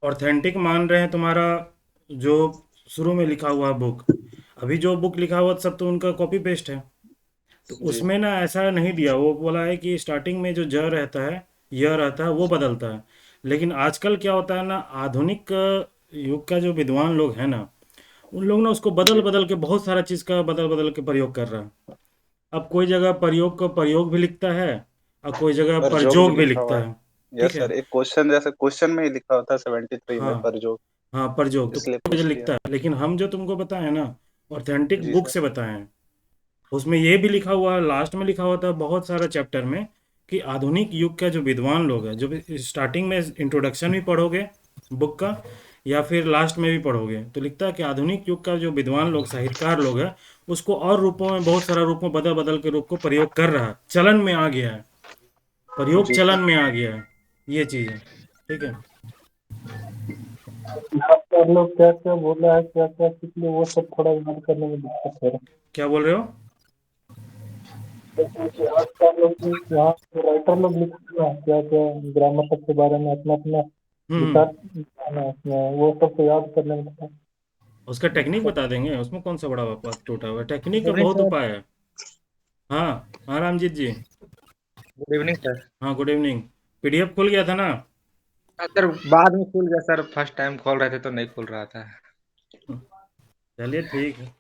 Authentic मान रहे हैं तुम्हारा जो शुरू में लिखा हुआ बुक। अभी जो बुक लिखा हुआ सब तो उनका कॉपी पेस्ट है। तो जी। उसमें ना ऐसा नहीं दिया, वो बोला है कि स्टार्टिंग में जो ज रहता है, य रहता है, वो बदलता है। लेकिन आजकल क्या होता है ना, आधुनिक युग का जो विद्वान लोग हैं ना, उन लोग ना उसको बदल जी। बदल के बहुत सारा चीज़ का बदल बदल के प्रयोग कर रहा है। अब कोई जगह प्रयोग का प्रयोग भी लिखता है, और कोई जगह पर जोक भी प्रजोग भी लिखा लिखता हुआ है। है। ठीक यस है। सर, एक क्वेश्चन जैसे क्वेश्चन में ही लिखा होता है 73 में हाँ। पर जोक। हाँ, प्रजोग तो इसलिए कोई पूछ जगह लिया। लिखता है, लेकिन हम जो तुमको बताएं ना, ऑथेंटिक जी बुक सर। से बताएं हैं। उसमें ये भी लिखा हुआ है, लास्ट में लिखा होता है बहुत सारा चैप्टर में, कि आधुनिक युग का जो विद्वान लोग हैं, जो भी स्टार्टिंग में इंट्रोडक्शन भी पढ़ोगे बुक का, या फिर लास्ट में भी पढ़ोगे, तो लिखता है कि आधुनिक युग का जो विद्वान लोग, साहित्यकार लोग हैं, उसको और रूपों में, बहुत सारा रूप में बदल बदल के रूप को प्रयोग कर रहा है, चलन में आ गया है, प्रयोग जी चलन सर। में आ गया है। ये चीज़ है। ठीक है। सर लोग क्या क्या बोला है, क्या क्या पिछले, वो सब थोड़ा याद करने में दिक्कत है। क्या बोल रहे हो? जैसे कि आजकल लोग की यहाँ के राइटर लोग लिखते हैं क्या क्या ग्रामर सब के बारे में अपना अपना हम्म। विचार है उसमें, वो सब को याद करने में थोड़ा उसका टेक्निक दिक्कत। बता देंगे, उसमें कौन सा बड़ा बात टूटा हुआ है, टेक्निक का गुड इवनिंग बहुत सर। उपाय है। हाँ। हाँ, Ramjit ji. Good evening sir. हाँ, गुड इवनिंग। पीडीएफ खुल गया था ना? सर बाद में खुल गया सर, फर्स्ट टाइम खोल रहे थे तो नहीं खुल रहा था। चलिए ठीक है।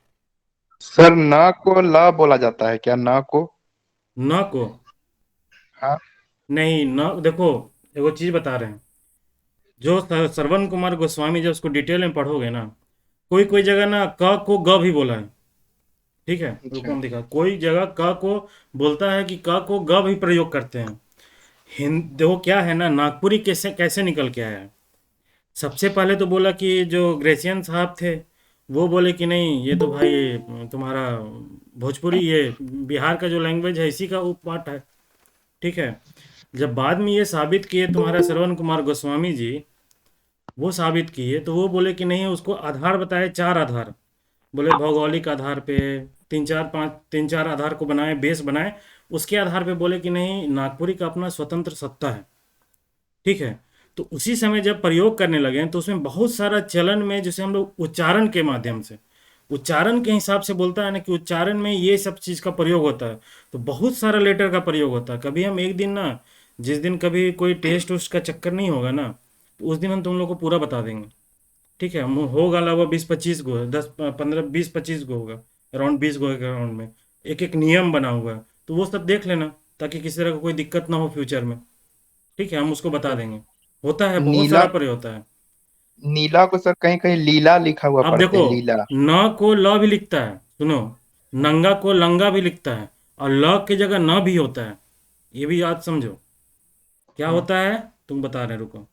सर न को ल बोला जाता है क्या, न को? न को? हाँ। नहीं, न देखो, एगो चीज बता रहे हैं। जो श्रवण कुमार गोस्वामी, जब उसको डिटेल में पढ़ोगे ना, कोई कोई जगह ना क को ग भी बोला है। ठीक है, रुको अच्छा। हम दिखा, कोई जगह क को बोलता है, कि क को ग भी प्रयोग करते हैं। हिंद देखो क्या है ना, नागपुरी कैसे कैसे निकल के आया है। सबसे पहले तो बोला कि जो ग्रेसियन साहब थे, वो बोले कि नहीं, ये तो भाई तुम्हारा भोजपुरी, ये बिहार का जो लैंग्वेज है, इसी का उपपाट है। ठीक है। जब बाद में ये साबित किए तुम्हारा श्रवण कुमार गोस्वामी जी, वो साबित किए, तो वो बोले कि नहीं, उसको आधार बताए, चार आधार। बोले भौगोलिक आधार पे, तीन चार आधार को बनाए, बेस बनाए। उसके आधार पे बोले कि नहीं, नागपुरी का अपना स्वतंत्र सत्ता है। ठीक है। तो उसी समय जब प्रयोग करने लगे हैं, तो उसमें बहुत सारा चलन में, जैसे हम लोग उच्चारण के माध्यम से, उच्चारण के हिसाब से बोलता है ना, कि उच्चारण में ये सब चीज़ का प्रयोग होता है। तो बहुत सारा लेटर का प्रयोग होता है। कभी हम एक दिन ना, जिस दिन कभी कोई टेस्ट उस्ट का चक्कर नहीं होगा ना, तो उस दिन हम तुम लोग को पूरा बता देंगे। ठीक है, हम होगा लगभग 20-25 गो, 10-15-20-25 गो होगा, अराउंड 20 गो के अराउंड में। एक एक नियम बना हुआ है, तो वो सब देख लेना, ताकि किसी तरह का कोई दिक्कत ना हो फ्यूचर में। ठीक है, हम उसको बता देंगे। होता है, बहुत नीला, सारा प्रयोग होता है। नीला को सर कहीं कहीं लीला लिखा हुआ अब पढ़ते देखो, हैं, लीला। न को ल भी लिखता है, सुनो, नंगा को लंगा भी लिखता है, और ल की जगह न भी होता है। ये भी याद समझो, क्या हाँ। होता है। तुम बता रहे हैं, रुको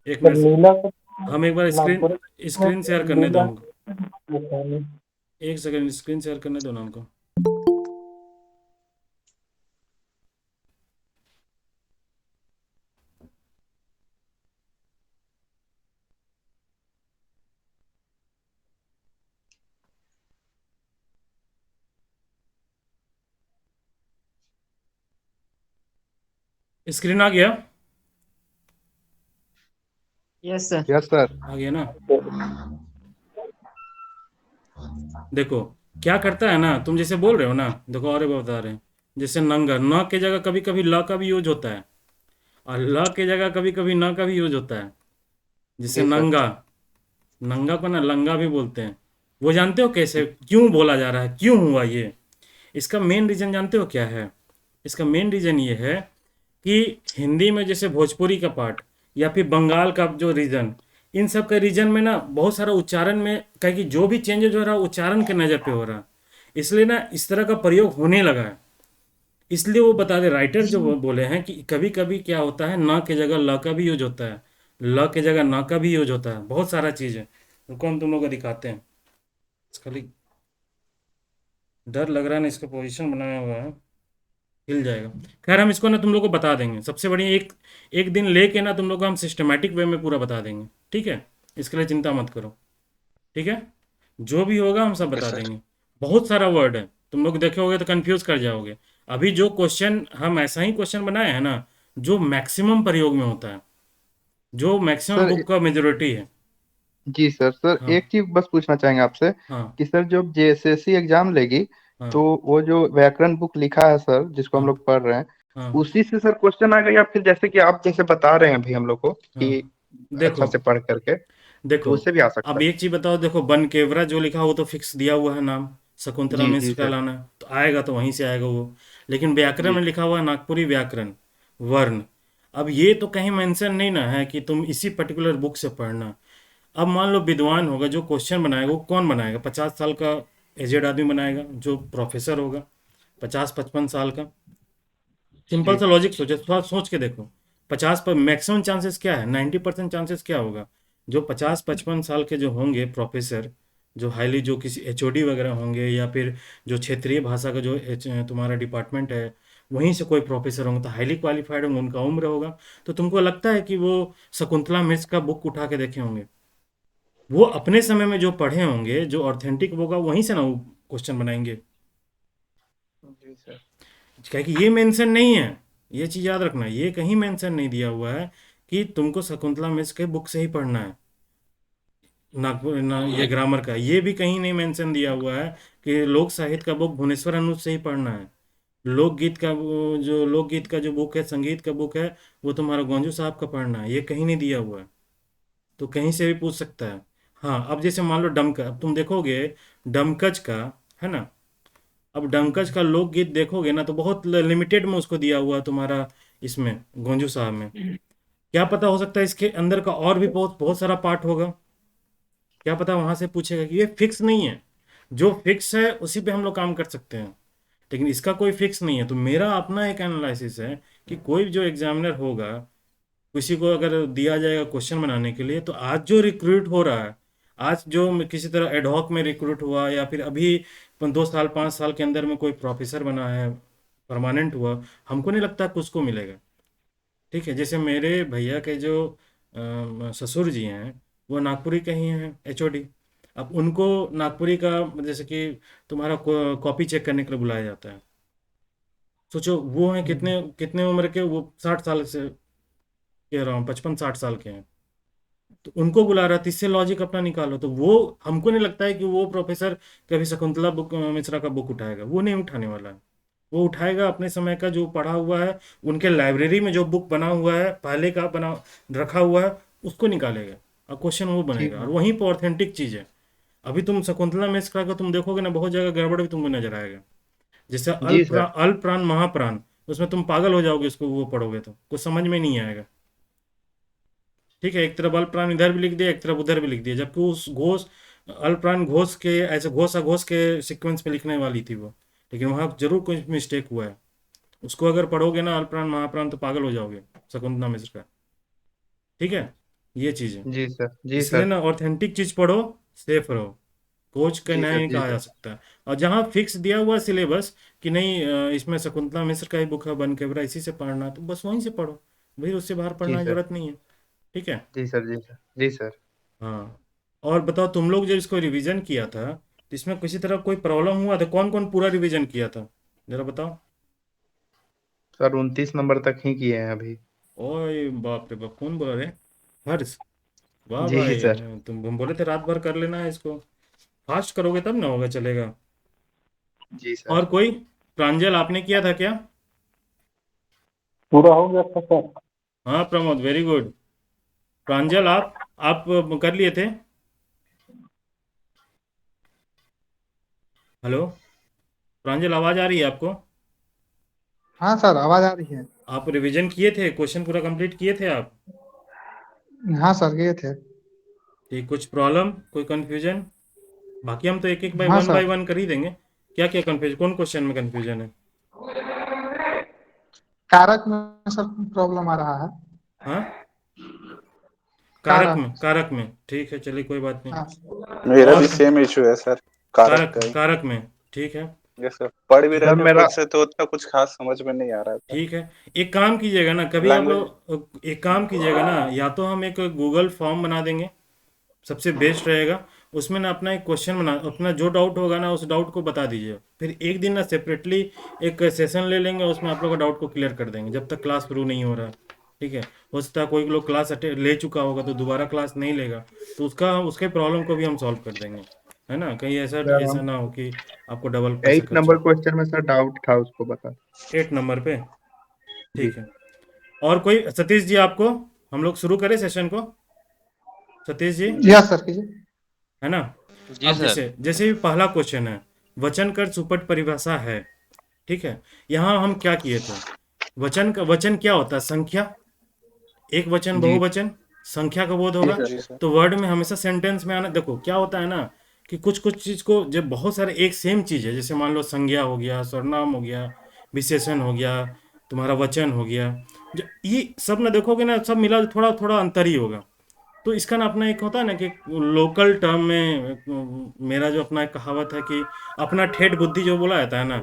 एक पर मिनट। नीला को हम एक बार स्क्रीन नागपुर में स्क्रीन शेयर करने दो नीला हमको। होता है। एक सेकंड, स्क्रीन शेयर करने दो ना हमको। स्क्रीन आ गया? Yes sir. Yes sir. आ गया ना? देखो क्या करता है ना, तुम जैसे बोल रहे हो ना, देखो और एक बात बता रहे हैं। जैसे नंगा, न के जगह कभी कभी ल का भी यूज होता है, और ल के जगह कभी कभी न का भी यूज होता है। जैसे जी सर। नंगा, नंगा को ना लंगा भी बोलते हैं। वो जानते हो कैसे, क्यों बोला जा रहा है, क्यों हुआ ये? इसका मेन रीजन जानते हो क्या है? इसका मेन रीजन ये है कि हिंदी में जैसे भोजपुरी का पार्ट, या फिर बंगाल का जो रीजन, इन सब के रीजन में ना बहुत सारा उच्चारण में, कहे कि जो भी चेंजेज हो रहा है, उच्चारण के नज़र पे हो रहा है। इसलिए ना इस तरह का प्रयोग होने लगा है। इसलिए वो बता दे, राइटर जो वो बोले हैं कि कभी कभी क्या होता है, ना की जगह ल का भी यूज होता है, ल की जगह ना का भी यूज होता है, बहुत सारा चीज़ है। रुको हम तुम लोग को दिखाते हैं। खाली डर लग रहा है ना, इसका पोजीशन बनाया हुआ है, हिल जाएगा। खैर, हम इसको ना तुम लोग को बता देंगे, सबसे बढ़िया एक एक दिन लेके ना तुम लोग को हम सिस्टमेटिक वे में पूरा बता देंगे। ठीक है, इसके लिए चिंता मत करो। ठीक है, जो भी होगा हम सब ओके बता सर। देंगे। बहुत सारा वर्ड है, तुम लोग देखोगे तो कंफ्यूज कर जाओगे। अभी जो क्वेश्चन हम ऐसा ही क्वेश्चन बनाए हैं ना, जो मैक्सिमम प्रयोग में होता है, जो मैक्सिमम सर बुक का मेजोरिटी है। जी सर। सर हाँ एक चीज बस पूछना चाहेंगे आपसे हाँ कि सर जब जेएसएससी एग्जाम लेगी हाँ तो वो जो व्याकरण बुक लिखा है सर जिसको हम हाँ लोग पढ़ रहे हैं हाँ उसी से सर क्वेश्चन आएगा या फिर जैसे कि आप जैसे बता रहे हैं अभी हम लोग को हाँ। कि देखो अच्छा से पढ़ करके देखो, तो उससे भी आ अब सकता एक चीज बताओ, देखो बनकेवरा जो लिखा वो तो फिक्स दिया हुआ है नाम, है। शकुंतला जी मिश्र जी का सर। लाना है, तो आएगा तो वहीं से आएगा वो। लेकिन व्याकरण जी में लिखा हुआ है नागपुरी व्याकरण, वर्ण। अब ये तो कहीं मेंशन नहीं ना है कि तुम इसी पर्टिकुलर बुक से पढ़ना। अब मान लो विद्वान होगा जो क्वेश्चन बनाएगा, वो कौन बनाएगा? 50 साल का एजेड आदमी बनाएगा जो प्रोफेसर होगा, 50-55 साल का। सिंपल जी सा लॉजिक सोचो, थोड़ा सोच के देखो। 50 पर मैक्सिमम चांसेस क्या है, 90% चांसेस क्या होगा? जो 50-55 साल के जो होंगे प्रोफेसर, जो हाईली, जो किसी एचओडी वगैरह होंगे, या फिर जो क्षेत्रीय भाषा का जो तुम्हारा डिपार्टमेंट है, वहीं से कोई प्रोफेसर होंगे तो हाईली क्वालिफाइड होंगे, उनका उम्र होगा। तो तुमको लगता है कि वो शकुंतला मिश्र का बुक उठा के देखे होंगे? वो अपने समय में जो पढ़े होंगे, जो ऑथेंटिक होगा, वहीं से ना वो क्वेश्चन बनाएंगे। जी सर। क्या कि ये मेंशन नहीं है, ये चीज़ याद रखना, ये कहीं मेंशन नहीं दिया हुआ है कि तुमको शकुंतला मिश्र के बुक से ही पढ़ना है। नागपुर ना, ये ग्रामर का ये भी कहीं नहीं मेंशन दिया हुआ है कि लोक साहित्य का बुक भुवनेश्वर अनुज से ही पढ़ना है। लोकगीत का जो लोकगीत का जो बुक है, संगीत का बुक है, वो तुम्हारा गोंजू साहब का पढ़ना है, ये कहीं नहीं दिया हुआ है। तो कहीं से भी पूछ सकता है। हाँ, अब जैसे मान लो डमका, अब तुम देखोगे डमकच का, है ना? अब डंकज का लोकगीत देखोगे ना तो बहुत लिमिटेड में उसको दिया हुआ है तुम्हारा, इसमें गोंजू साहब में। क्या पता, हो सकता है इसके अंदर का और भी बहुत बहुत सारा पार्ट होगा, क्या पता वहां से पूछेगा। कि ये फिक्स नहीं है, जो फिक्स है उसी पे हम लोग काम कर सकते हैं, लेकिन इसका कोई फिक्स नहीं है। तो मेरा अपना एक एनालिसिस है कि कोई भी जो एग्जामिनर होगा, किसी को अगर दिया जाएगा क्वेश्चन बनाने के लिए, तो आज जो रिक्रूट हो रहा है, आज जो किसी तरह एडहॉक में रिक्रूट हुआ, या फिर अभी 2 साल 5 साल के अंदर में कोई प्रोफेसर बना है, परमानेंट हुआ, हमको नहीं लगता कि उसको मिलेगा। ठीक है, जैसे मेरे भैया के जो ससुर जी हैं, वो नागपुरी के ही हैं, एचओडी। अब उनको नागपुरी का, जैसे कि तुम्हारा कॉपी चेक करने के लिए बुलाया जाता है। सोचो वो हैं हम्म, कितने कितने उम्र के, वो 60 साल से, कह रहा हूँ 55-60 साल के हैं, तो उनको बुला रहा है, तो इससे लॉजिक अपना निकालो। तो वो, हमको नहीं लगता है कि वो प्रोफेसर कभी शकुंतला बुक मिश्रा का बुक उठाएगा, वो नहीं उठाने वाला है। वो उठाएगा अपने समय का जो पढ़ा हुआ है, उनके लाइब्रेरी में जो बुक बना हुआ है, पहले का बना रखा हुआ है, उसको निकालेगा और क्वेश्चन वो जी बनेगा, और वहीं पर ऑथेंटिक चीज़ है। अभी तुम शकुंतला मिश्रा का तुम देखोगे ना, बहुत जगह गड़बड़ भी तुमको नजर आएगा। जैसे जी सर। अल्पप्राण महाप्राण, उसमें तुम पागल हो जाओगे, उसको वो पढ़ोगे तो कुछ समझ में नहीं आएगा। ठीक है, एक तरफ अल्पप्राण इधर भी लिख दिया, एक तरफ उधर भी लिख दिया, जबकि उस घोष, अल्पप्राण घोष के, ऐसे घोष अघोष के सीक्वेंस में लिखने वाली थी वो, लेकिन वहाँ जरूर कोई मिस्टेक हुआ है। उसको अगर पढ़ोगे ना अल्पप्राण महाप्राण, तो पागल हो जाओगे शकुंतला मिश्र का। ठीक है, ये चीज़ है। जी सर। जी इसलिए सर। ना ऑथेंटिक चीज़ पढ़ो, सेफ रहो, कोच का जी सर। नहीं जी कहा जा सर। सकता है। और जहाँ फिक्स दिया हुआ सिलेबस कि नहीं, इसमें शकुंतला मिश्र का ही बुक है, बन के बरा इसी से पढ़ना, तो बस वहीं से पढ़ो भाई, उससे बाहर जी पढ़ने की सर। जरूरत नहीं है। ठीक है। जी सर। जी सर। जी सर। हाँ, और बताओ, तुम लोग जब इसको रिवीजन किया था, तो इसमें किसी तरह कोई प्रॉब्लम हुआ था? कौन कौन पूरा रिवीजन किया था, जरा बताओ। सर 29 नंबर तक ही किए हैं अभी। ओए बाप रे बाप, कौन बोला रे? हर्ष? वाह जी भाई, सर। तुम हम बोले थे रात भर कर लेना है इसको। फास्ट करोगे तब ना होगा, चलेगा। जी और सर। कोई? प्रांजल, आपने किया था क्या? पूरा हो गया था सर। हाँ प्रमोद, वेरी गुड। प्रांजल, आप कर लिए थे? हेलो प्रांजल, आवाज आ रही है आपको? हाँ सर, आवाज आ रही है। आप रिवीजन किए थे, क्वेश्चन पूरा कंप्लीट किए थे आप? हाँ सर, गए थे। ठीक, कुछ प्रॉब्लम, कोई कंफ्यूजन? बाकी हम तो एक एक हाँ बाय सर। वन कर ही देंगे। क्या क्या कंफ्यूजन, कौन क्वेश्चन में कंफ्यूजन है? कारक में सर प्रॉब्लम आ रहा है। हाँ, कारक। कारक में, ठीक है, चलिए कोई बात नहीं। हाँ। मेरा भी और सेम इशू है सर, कारक कारक का ही। कारक में, ठीक है। ये सर पढ़ भी रहे सर थे मेरा। खुद से तो उतना कुछ खास समझ में नहीं आ रहा था। ठीक है, एक काम कीजिएगा ना, कभी आप लैंग्वेज। लोग एक काम कीजिएगा ना, या तो हम एक गूगल फॉर्म बना देंगे, सबसे बेस्ट रहेगा। उसमें ना अपना एक क्वेश्चन बना, अपना जो डाउट होगा ना, उस डाउट को बता दीजिए। फिर एक दिन ना सेपरेटली एक सेशन ले लेंगे, उसमें आप लोग का डाउट को क्लियर कर देंगे, जब तक क्लास शुरू नहीं हो रहा है। ठीक है। हो सकता है कोई लोग क्लास ले चुका होगा तो दोबारा क्लास नहीं लेगा, तो उसके प्रॉब्लम को भी हम सॉल्व कर देंगे, है ना। कहीं ऐसा सर ऐसा हम ना हो कि आपको डबल पैसा 8 खर्च हो। नंबर क्वेश्चन में सर डाउट था, उसको बता। 8 नंबर पे, जी। ठीक है। और कोई, सतीश जी, आपको हम लोग शुरू करें सेशन को? सतीश जी, यस सर कीजिए। है ना। जी अब सर। जैसे जैसे भी पहला क्वेश्चन है, वचन कर सुपट परिभाषा है, ठीक है। यहाँ हम क्या किए थे, वचन क्या होता है? संख्या, एक वचन, जी बहुवचन, संख्या का बोध जी होगा। सर। जी सर। तो वर्ड में हमेशा सेंटेंस में आना। देखो क्या होता है ना कि कुछ कुछ चीज को, जब बहुत सारे एक सेम चीज है, जैसे मान लो संज्ञा हो गया, सर्वनाम हो गया, विशेषण हो गया, तुम्हारा वचन हो गया, जो ये सब ना देखोगे ना, सब मिला थोड़ा थोड़ा अंतर ही होगा। तो इसका ना अपना एक होता है ना कि लोकल टर्म में मेरा जो अपना एक कहावत है कि अपना ठेठ बुद्धि जो बोला जाता है ना,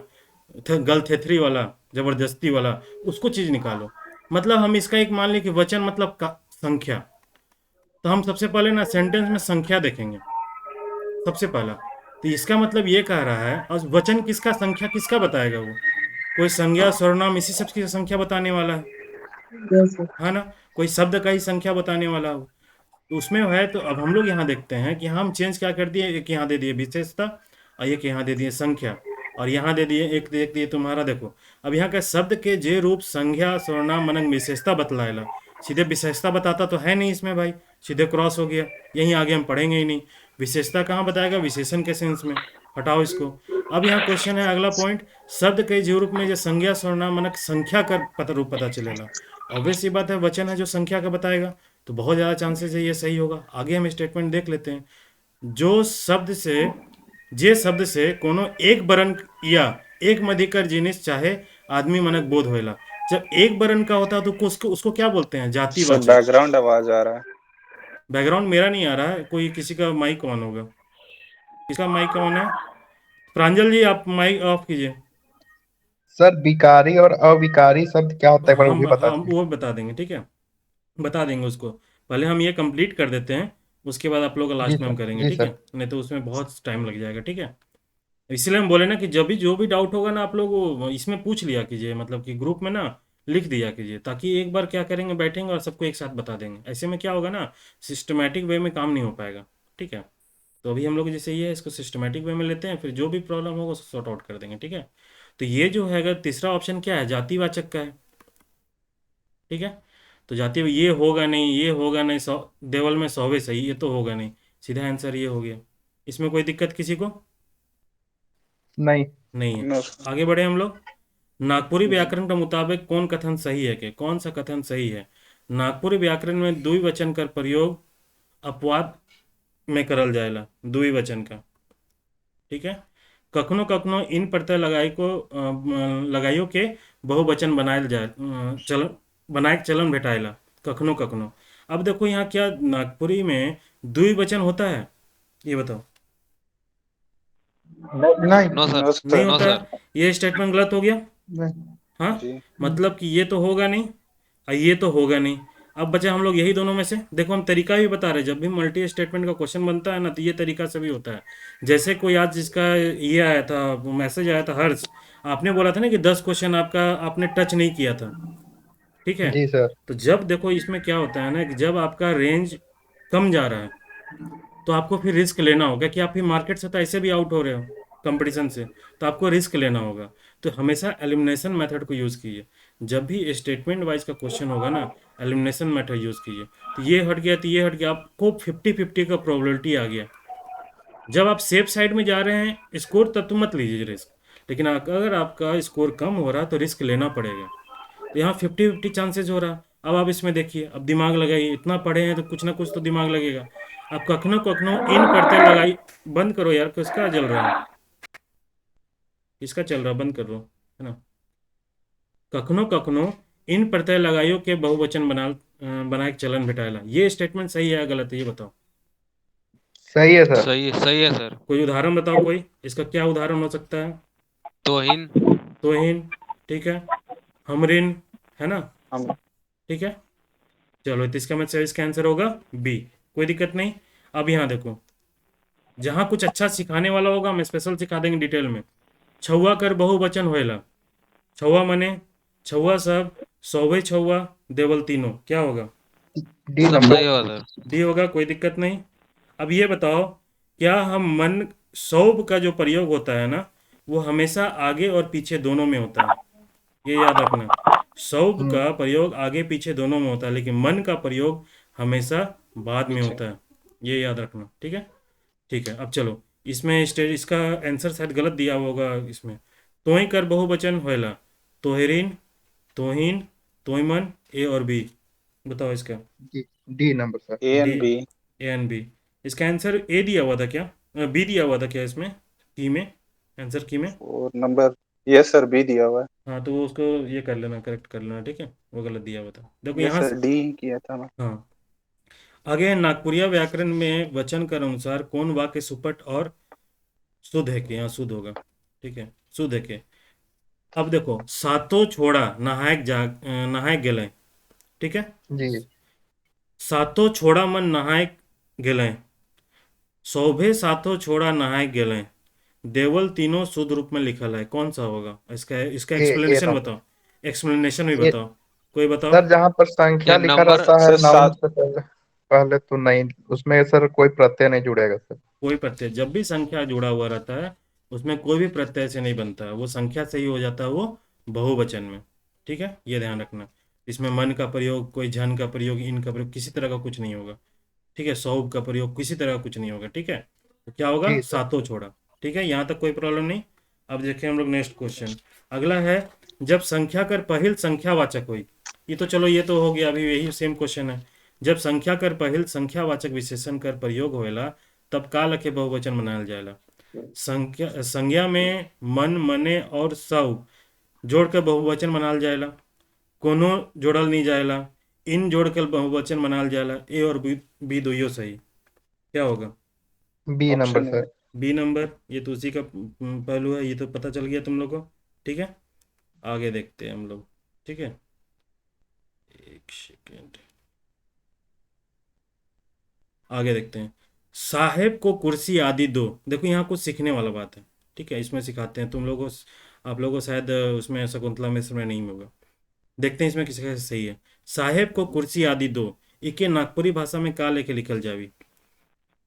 गल थेथरी वाला, जबरदस्ती वाला, उसको चीज निकालो। मतलब हम इसका एक मान ली कि वचन मतलब का संख्या, तो हम सबसे पहले ना सेंटेंस में संख्या देखेंगे सबसे पहला। तो इसका मतलब ये कह रहा है, और वचन किसका, संख्या किसका बताएगा वो? कोई संज्ञा सर्वनाम इसी सब की संख्या बताने वाला यस सर। है ना। कोई शब्द का ही संख्या बताने वाला हो, तो उसमें है। तो अब हम लोग यहाँ देखते हैं कि हम चेंज क्या कर दिए, एक यहाँ दे दिए विशेषता, और एक यहाँ दे दिए संख्या, और यहाँ दे दिए एक देख दिए तुम्हारा। देखो अब यहाँ का शब्द के जे रूप संज्ञा सर्वनाम मनक विशेषता बतलाएला, सीधे विशेषता बताता तो है नहीं इसमें भाई, सीधे क्रॉस हो गया, यहीं आगे हम पढ़ेंगे ही नहीं। विशेषता कहाँ बताएगा? विशेषण के सेंस में, हटाओ इसको। अब यहाँ क्वेश्चन है अगला पॉइंट, शब्द के जे रूप में जो संज्ञा सर्वनाम मनक संख्या का रूप पता चलेगा। ऑब्वियस सी बात है, वचन है जो संख्या का बताएगा, तो बहुत ज़्यादा चांसेस है ये सही होगा। आगे हम स्टेटमेंट देख लेते हैं। जो शब्द से, जे शब्द से कोनो एक वर्ण या एक मधिकर जिनिस चाहे आदमी मनक बोध होएला। जब एक वर्ण का होता है तो उसको उसको क्या बोलते हैं? सर जातिवाचक। बैकग्राउंड आवाज आ रहा है। बैकग्राउंड मेरा नहीं आ रहा है, कोई किसी का माइक ऑन होगा। किसका माइक ऑन है? प्रांजल जी, आप माइक ऑफ कीजिए। सर विकारी और अविकारी शब्द क्या होता है, एक बार वो भी बता हम दीजिए। वो बता देंगे, ठीक है, बता देंगे उसको। पहले हम ये कंप्लीट कर देते हैं, उसके बाद आप लोग जी लास्ट में हम सर। करेंगे, जी ठीक सर। है। नहीं तो उसमें बहुत टाइम लग जाएगा, ठीक है। इसलिए हम बोले ना कि जब भी जो भी डाउट होगा ना, आप लोग वो इसमें पूछ लिया कीजिए, मतलब कि ग्रुप में ना लिख दिया कीजिए, ताकि एक बार क्या करेंगे, बैठेंगे और सबको एक साथ बता देंगे। ऐसे में क्या होगा ना, सिस्टमेटिक वे में काम नहीं हो पाएगा, ठीक है। तो अभी हम लोग जैसे ये है, इसको सिस्टमेटिक वे में लेते हैं, फिर जो भी प्रॉब्लम होगा उसको सॉर्ट आउट कर देंगे, ठीक है। तो ये जो है, अगर तीसरा ऑप्शन क्या है, जातिवाचक का है, ठीक है। तो जाति ये होगा नहीं, ये होगा नहीं, देवल में 100वें सही, ये तो होगा नहीं, सीधा आंसर ये हो गया। इसमें कोई दिक्कत किसी को नहीं। नहीं है। No sir. आगे बढ़े हम लोग। नागपुरी व्याकरण के मुताबिक कौन कथन सही है? कि कौन सा कथन सही है? नागपुरी व्याकरण में द्विवचन का प्रयोग अपवाद में करल जाएला, द्विवचन का, ठीक है। कखनो कखनो इन प्रत्यय लगाइयो के बहुवचन बनायल जाए, चलन बनाए चलन भेटाएला, कखनो कखनो। अब देखो यहाँ क्या नागपुरी में द्विवचन होता है, ये बताओ। नहीं नो सर। नो नहीं सर। नो होता सर। है, ये स्टेटमेंट गलत हो गया। नहीं। हाँ, जी। मतलब कि ये तो होगा नहीं और ये तो होगा नहीं। अब बचा हम लोग यही दोनों में से। देखो हम तरीका भी बता रहे हैं, जब भी मल्टी स्टेटमेंट का क्वेश्चन बनता है ना, तो ये तरीका से भी होता है। जैसे कोई आज जिसका ये आया था, मैसेज आया था, हर्ष, आपने बोला था ना कि 10 क्वेश्चन आपका आपने टच नहीं किया था, ठीक है। जी सर। तो जब देखो इसमें क्या होता है ना कि जब आपका रेंज कम जा रहा है, तो आपको फिर रिस्क लेना होगा कि आप फिर मार्केट से तो ऐसे भी आउट हो रहे हो कंपटीशन से, तो आपको रिस्क लेना होगा। तो हमेशा एलिमिनेशन मेथड को यूज़ कीजिए। जब भी स्टेटमेंट वाइज का क्वेश्चन होगा ना, एलिमिनेशन मेथड यूज़ कीजिए। तो ये हट गया, तो ये हट गया, आपको 50-50 का प्रोबेबिलिटी आ गया। जब आप सेफ साइड में जा रहे हैं स्कोर, तब तो मत लीजिए रिस्क। लेकिन अगर आपका स्कोर कम हो रहा है तो रिस्क लेना पड़ेगा। तो यहाँ 50-50 चांसेस हो रहा। अब आप इसमें देखिए, अब दिमाग लगाइए, इतना पढ़े हैं तो कुछ ना कुछ तो दिमाग लगेगा। आप कखनो कखनो इन प्रत्यय लगाई, बंद करो यार, किसका जल रहा है, किसका चल रहा है, बंद कर दो, है ना। कखनो कखनो इन प्रत्यय लगाइयो के बहुवचन बनाए के चलन भेटाएला। ये स्टेटमेंट सही है या गलत है, ये बताओ। सही है सर। सही है सर। कोई उदाहरण बताओ, कोई इसका क्या उदाहरण हो सकता है? तोहिन। तोहिन, ठीक है। हमरिन, है ना, हम ठीक है। चलो, तो इसका मतलब इसका आंसर होगा बी, कोई दिक्कत नहीं। अब यहाँ देखो, जहाँ कुछ अच्छा सिखाने वाला होगा हम स्पेशल सिखा देंगे डिटेल में। छुआ कर बहुवचन होएला, छुआ मने छुआ सब सौवे छौवा देवल तीनों, क्या होगा? डी सब नंबर। सही होगा सर। डी होगा, कोई दिक्कत नहीं। अब ये बताओ, क्या हम मन सौव का जो प्रयोग होता है ना, वो हमेशा आगे और पीछे दोनों में होता है, ये याद रखना। सौव का प्रयोग आगे पीछे दोनों में होता है, लेकिन मन का प्रयोग हमेशा बाद में पीछे। होता है, ये याद रखना, ठीक है। ठीक है, अब चलो, इसमें स्टेज इसका आंसर शायद गलत दिया हुआ होगा इसमें। तोय कर बहुवचन होएला, तोहरीन, तोहिन, तोयमन, ए और बी, बताओ इसका। D number sir. A D, and B. A and B. इसका आंसर ए दिया हुआ था क्या, बी दिया हुआ था क्या इसमें, की में, आंसर की में? और नंबर, यस सर, बी दिया हुआ है। हाँ, तो वो उसको ये कर लेना, करेक्ट कर लेना, ठीक है, वो गलत दिया हुआ था, देखो यस यहाँ सर, से। डी ही किया था मैं। हाँ, आगे है, नागपुरिया व्याकरण में वचन कर अनुसार कौन वाक्य सुपट और शुद्ध है के, यहाँ शुद्ध होगा, ठीक है, शुद्ध है के। अब देखो, सातों छोड़ा नहायक गेले, ठीक है, जी सातों छोड़ा मन नहायक गेले, सौभे सातों छोड़ा नहायक गेले, देवल तीनों शुद्ध रूप में लिखल है, कौन सा होगा इसका? इसका ए एक्सप्लेनेशन नंबर। बताओ, एक्सप्लेनेशन भी ए बताओ, कोई बताओ। सर जहाँ पर संख्या ये लिखा नंबर रहता है सर नाउन सात। से पहले, पहले तो नहीं, उसमें सर कोई प्रत्यय नहीं जुड़ेगा सर। कोई प्रत्यय, जब भी संख्या जुड़ा हुआ रहता है उसमें कोई भी प्रत्यय से नहीं बनता है, वो संख्या से ही हो जाता है, वो बहुवचन में, ठीक है, ये ध्यान रखना। इसमें मन का प्रयोग, कोई झन का प्रयोग, इन का प्रयोग, किसी तरह का कुछ नहीं होगा, ठीक है, सौभ का प्रयोग किसी तरह का कुछ नहीं होगा, ठीक है। तो क्या होगा? जी सर। सातों छोड़ा, ठीक है, यहाँ तक कोई प्रॉब्लम नहीं। अब देखें हम लोग नेक्स्ट क्वेश्चन, अगला है, जब संख्या कर पहिल संख्यावाचक हुई, ये तो चलो ये तो हो गया, अभी यही सेम क्वेश्चन है। जब संख्या कर पहिल संख्यावाचक विशेषण कर प्रयोग होएला, तब काल के बहुवचन मनायल जाएला। संज्ञा में मन, मने और सब जोड़ कर बहुवचन मनाल जाएला, कोनो जोड़ल नहीं जाएला, इन जोड़ कर बहुवचन मनाल जाएला, ए और बी दोइयो सही, क्या होगा? बी नंबर ऑप्शन है। सर। बी नंबर, ये तो उसी का पहलू है, ये तो पता चल गया तुम लोग को, ठीक है। आगे देखते हैं हम लोग, ठीक है, एक सेकेंड, आगे देखते हैं। साहेब को कुर्सी आदि दो, देखो यहाँ कुछ सीखने वाला बात है, ठीक है, इसमें सिखाते हैं तुम लोगों आप लोगों को शायद उसमें शकुंतला मिश्र में नहीं होगा, देखते हैं इसमें किसी का सही है। साहेब को कुर्सी आदि दो, इके नागपुरी भाषा में का लेके लिखल जावी?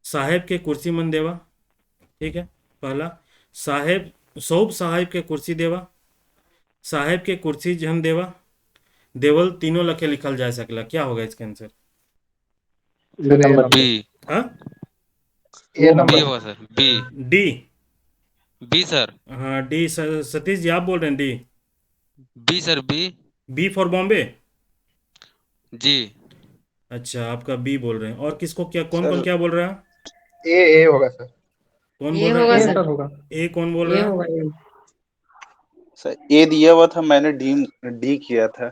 साहेब के कुर्सी मन देवा, ठीक है, पहला। साहेब, सौब साहेब के कुर्सी देवा, साहेब के कुर्सी जन देवा, देवल तीनों लखे लिखल जा सकला, क्या होगा इसका आंसर? Sir A number. बी। हाँ, ए बी नंबर। होगा sir, B. D. B sir. हाँ, डी, सतीश जी आप बोल रहे हैं D? B sir, B. B for Bombay, ji. अच्छा, आपका बी बोल रहे हैं, और किसको क्या, कौन कौन सर क्या बोल रहा है? ए होगा सर। कौन ये बोल रहा होगा है? ए सर, सर होगा। ए कौन बोल ये रहा है? होगा ये। सर ए दिया हुआ था, मैंने डी डी किया था।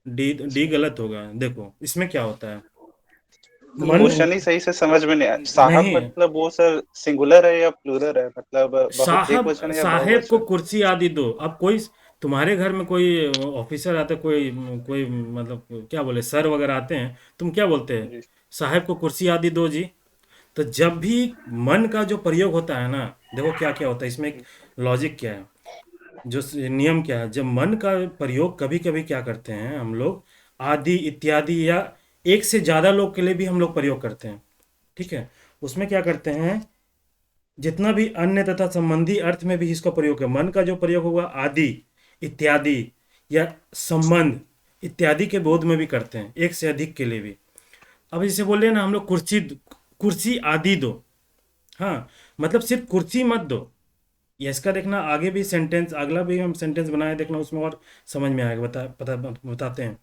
डी, डी गलत होगा, देखो इसमें क्या होता है, मन, क्वेश्चन ही सही से समझ में नहीं आया। साहब नहीं, मतलब वो सर सिंगुलर है या प्लूरल है, मतलब एक साहब, वचन है या साहेब को बहुवचन? कुर्सी आदि दो, अब कोई तुम्हारे घर में कोई ऑफिसर आते, कोई कोई मतलब क्या बोले, सर वगैरह आते हैं, तुम क्या बोलते हैं? जी। साहेब को कुर्सी आदि दो जी। तो जब भी मन का जो प्रयोग होता है ना, देखो क्या क्या होता है इसमें, एक लॉजिक क्या है, जो नियम क्या है, जब मन का प्रयोग कभी कभी क्या करते हैं हम लोग, आदि इत्यादि या एक से ज़्यादा लोग के लिए भी हम लोग प्रयोग करते हैं, ठीक है, उसमें क्या करते हैं, जितना भी अन्य तथा संबंधी अर्थ में भी इसका प्रयोग है, मन का जो प्रयोग होगा आदि इत्यादि या संबंध इत्यादि के बोध में भी करते हैं, एक से अधिक के लिए भी। अब जैसे बोले ना हम लोग, कुर्सी, कुर्सी आदि दो, हाँ, मतलब सिर्फ कुर्सी मत दो, ये इसका देखना, आगे भी सेंटेंस, अगला भी हम सेंटेंस बनाए, देखना उसमें और समझ में आएगा, बताते हैं।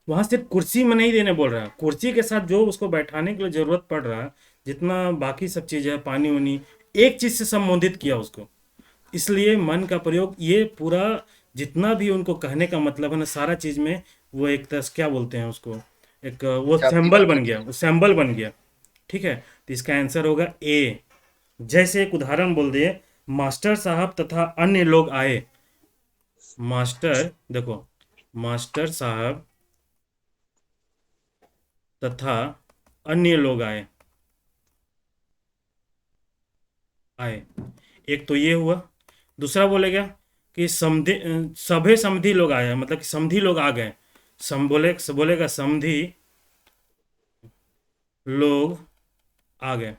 वहाँ सिर्फ कुर्सी में नहीं देने बोल रहा है, कुर्सी के साथ जो उसको बैठाने के लिए ज़रूरत पड़ रहा है, जितना बाकी सब चीज़ है, पानी वानी, एक चीज़ से संबोधित किया उसको, इसलिए मन का प्रयोग, ये पूरा जितना भी उनको कहने का मतलब है ना, सारा चीज़ में वो एक तरह से क्या बोलते हैं उसको, एक वो सिंबल बन गया, वो सिंबल बन गया, ठीक है। तो इसका आंसर होगा ए। जैसे एक उदाहरण बोल दिए, मास्टर साहब तथा अन्य लोग आए, मास्टर, देखो, मास्टर साहब तथा अन्य लोग आए, आए, एक तो ये हुआ। दूसरा बोलेगा, कि सभे समधी लोग आए, मतलब कि समधी लोग आ गए। बोलेगा समधी लोग आ गए,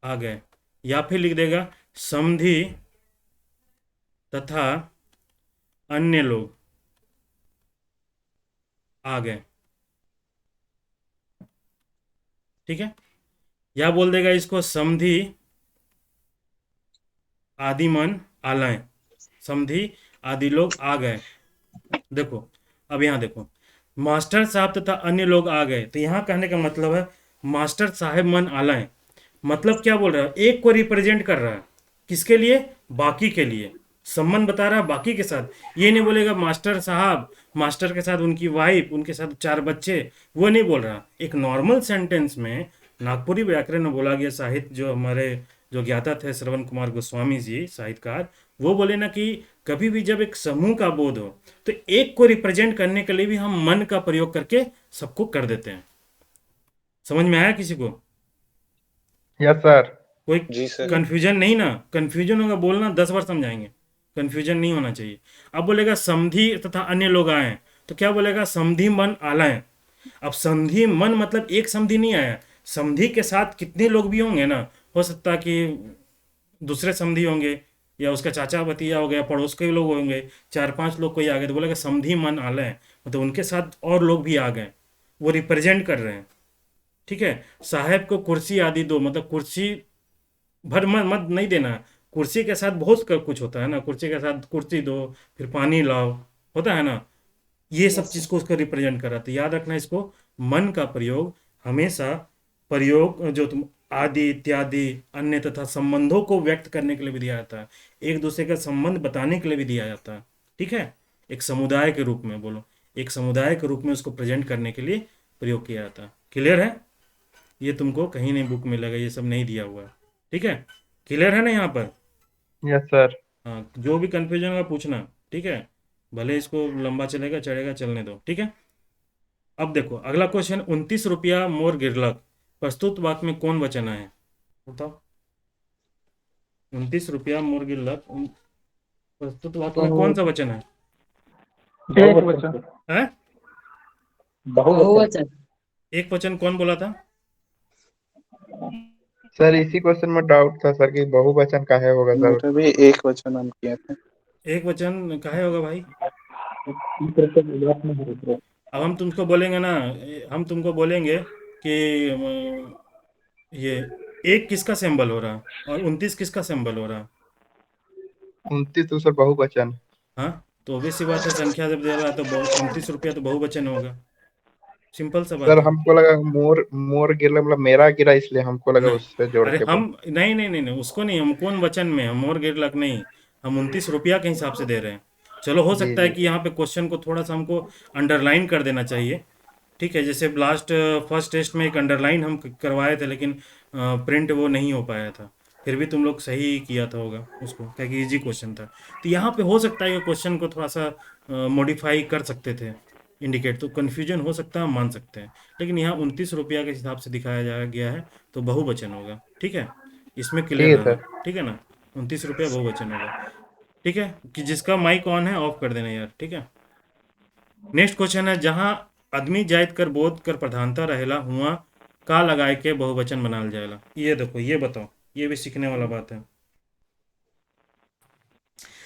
आ गए। या फिर लिख देगा समधी तथा अन्य लोग आ गए। ठीक है। या बोल देगा इसको समधी आदि मन आलय, समधी आदि लोग आ गए। देखो, अब यहाँ देखो, मास्टर साहब तथा अन्य लोग आ गए, तो यहाँ कहने का मतलब है मास्टर साहब मन आलय, मतलब क्या बोल रहा है, एक को रिप्रेजेंट कर रहा है, किसके लिए, बाकी के लिए, संबंध बता रहा है बाकी के साथ। ये नहीं बोलेगा मास्टर साहब, मास्टर के साथ उनकी वाइफ, उनके साथ 4 बच्चे, वो नहीं बोल रहा। एक नॉर्मल सेंटेंस में नागपुरी व्याकरण में बोला गया, साहित्य जो हमारे जो ज्ञाता थे श्रवण कुमार गोस्वामी जी साहित्यकार, वो बोले ना कि कभी भी जब एक समूह का बोध हो तो एक को रिप्रेजेंट करने के लिए भी हम मन का प्रयोग करके सबको कर देते हैं। समझ में आया किसी को? Yes sir. कोई जी सर। कंफ्यूजन नहीं ना? कंफ्यूजन होगा बोलना 10 बार समझाएंगे, कंफ्यूजन नहीं होना चाहिए। अब बोलेगा समधी तथा अन्य लोग आए, तो क्या बोलेगा, समधी मन आलय। अब समधी मन मतलब एक समधी नहीं आया, समधी के साथ कितने लोग भी होंगे ना, हो सकता है कि दूसरे समधी होंगे, या उसका चाचा भतीजा हो गया, पड़ोस के लोग होंगे, 4-5 लोग कोई आ गए, तो बोलेगा समधी मन आलय, मतलब उनके साथ और लोग भी आ गए, वो रिप्रेजेंट कर रहे हैं। ठीक है। साहेब को कुर्सी आदि दो, मतलब कुर्सी भर मत मत नहीं देना, कुर्सी के साथ बहुत कुछ होता है ना, कुर्सी के साथ कुर्सी दो, फिर पानी लाओ, होता है ना, ये सब चीज़ को उसको रिप्रेजेंट कर रहा था। याद रखना इसको, मन का प्रयोग हमेशा प्रयोग जो तुम आदि इत्यादि अन्य तथा संबंधों को व्यक्त करने के लिए भी दिया जाता है, एक दूसरे का संबंध बताने के लिए भी दिया जाता है। ठीक है। एक समुदाय के रूप में, बोलो, एक समुदाय के रूप में उसको प्रेजेंट करने के लिए प्रयोग किया जाता है। क्लियर है? ये तुमको कहीं नहीं बुक मिलेगा, ये सब नहीं दिया हुआ है। ठीक है। क्लियर है ना यहाँ पर? Yes sir. हाँ, जो भी कंफ्यूजन होगा पूछना। ठीक है। भले इसको लंबा चलेगा, चढ़ेगा, चलने दो। ठीक है। अब देखो अगला क्वेश्चन, 29 रुपया मोर गिरलक, प्रस्तुत वाक्य में कौन वचन है? बताओ। 29 रुपया मोर गिरलक, प्रस्तुत वाक्य में कौन सा वचन है? एक वचन। है? बहुवचन। एक वचन कौन बोला था? सर इसी क्वेश्चन में डाउट था सर कि बहुवचन काहे होगा सर। मेरा भी एक वचन हम किए थे। एक वचन काहे होगा भाई? में अब हम तुमको बोलेंगे ना, हम तुमको बोलेंगे कि ये एक किसका सिंबल हो रहा और 29 किसका सिंबल हो रहा? 29 तो सर बहुवचन। हाँ, तो obvious सी बात है, संख्या जब दे रहा है तो 29 रुपया तो बहुवचन होगा, सिंपल सा सर बात है। हमको लगा मोर मोर गिरा मतलब मेरा गिरा, इसलिए हमको लगा नहीं, उससे जोड़ अरे के हम नहीं नहीं नहीं नहीं, उसको नहीं, हम कौन वचन में, हम और गिरलक नहीं, हम 29 रुपया के हिसाब से दे रहे हैं। चलो, हो जी सकता है जी। कि यहाँ पे क्वेश्चन को थोड़ा सा हमको अंडरलाइन कर देना चाहिए। ठीक है। जैसे लास्ट फर्स्ट टेस्ट में एक अंडरलाइन हम करवाए थे, लेकिन प्रिंट वो नहीं हो पाया था, फिर भी तुम लोग सही किया था होगा उसको, क्या कि इजी क्वेश्चन था। तो यहाँ पे हो सकता है कि क्वेश्चन को थोड़ा सा मॉडिफाई कर सकते थे, इंडिकेट, तो कन्फ्यूजन हो सकता है, हम मान सकते हैं। लेकिन यहाँ 29 रुपया के हिसाब से दिखाया जा गया है, तो बहुवचन होगा। ठीक है। इसमें ठीक क्लियर है रहना। सर। ठीक है ना? 29 रुपया बहुवचन होगा। ठीक है। कि जिसका माइक ऑन है ऑफ कर देना यार। ठीक है। नेक्स्ट क्वेश्चन है, जहाँ आदमी जायत कर बोध कर प्रधानता रहेला हुआ का लगाए के बहुवचन बनाल जाएला। ये देखो, ये बताओ, ये भी सीखने वाला बात है।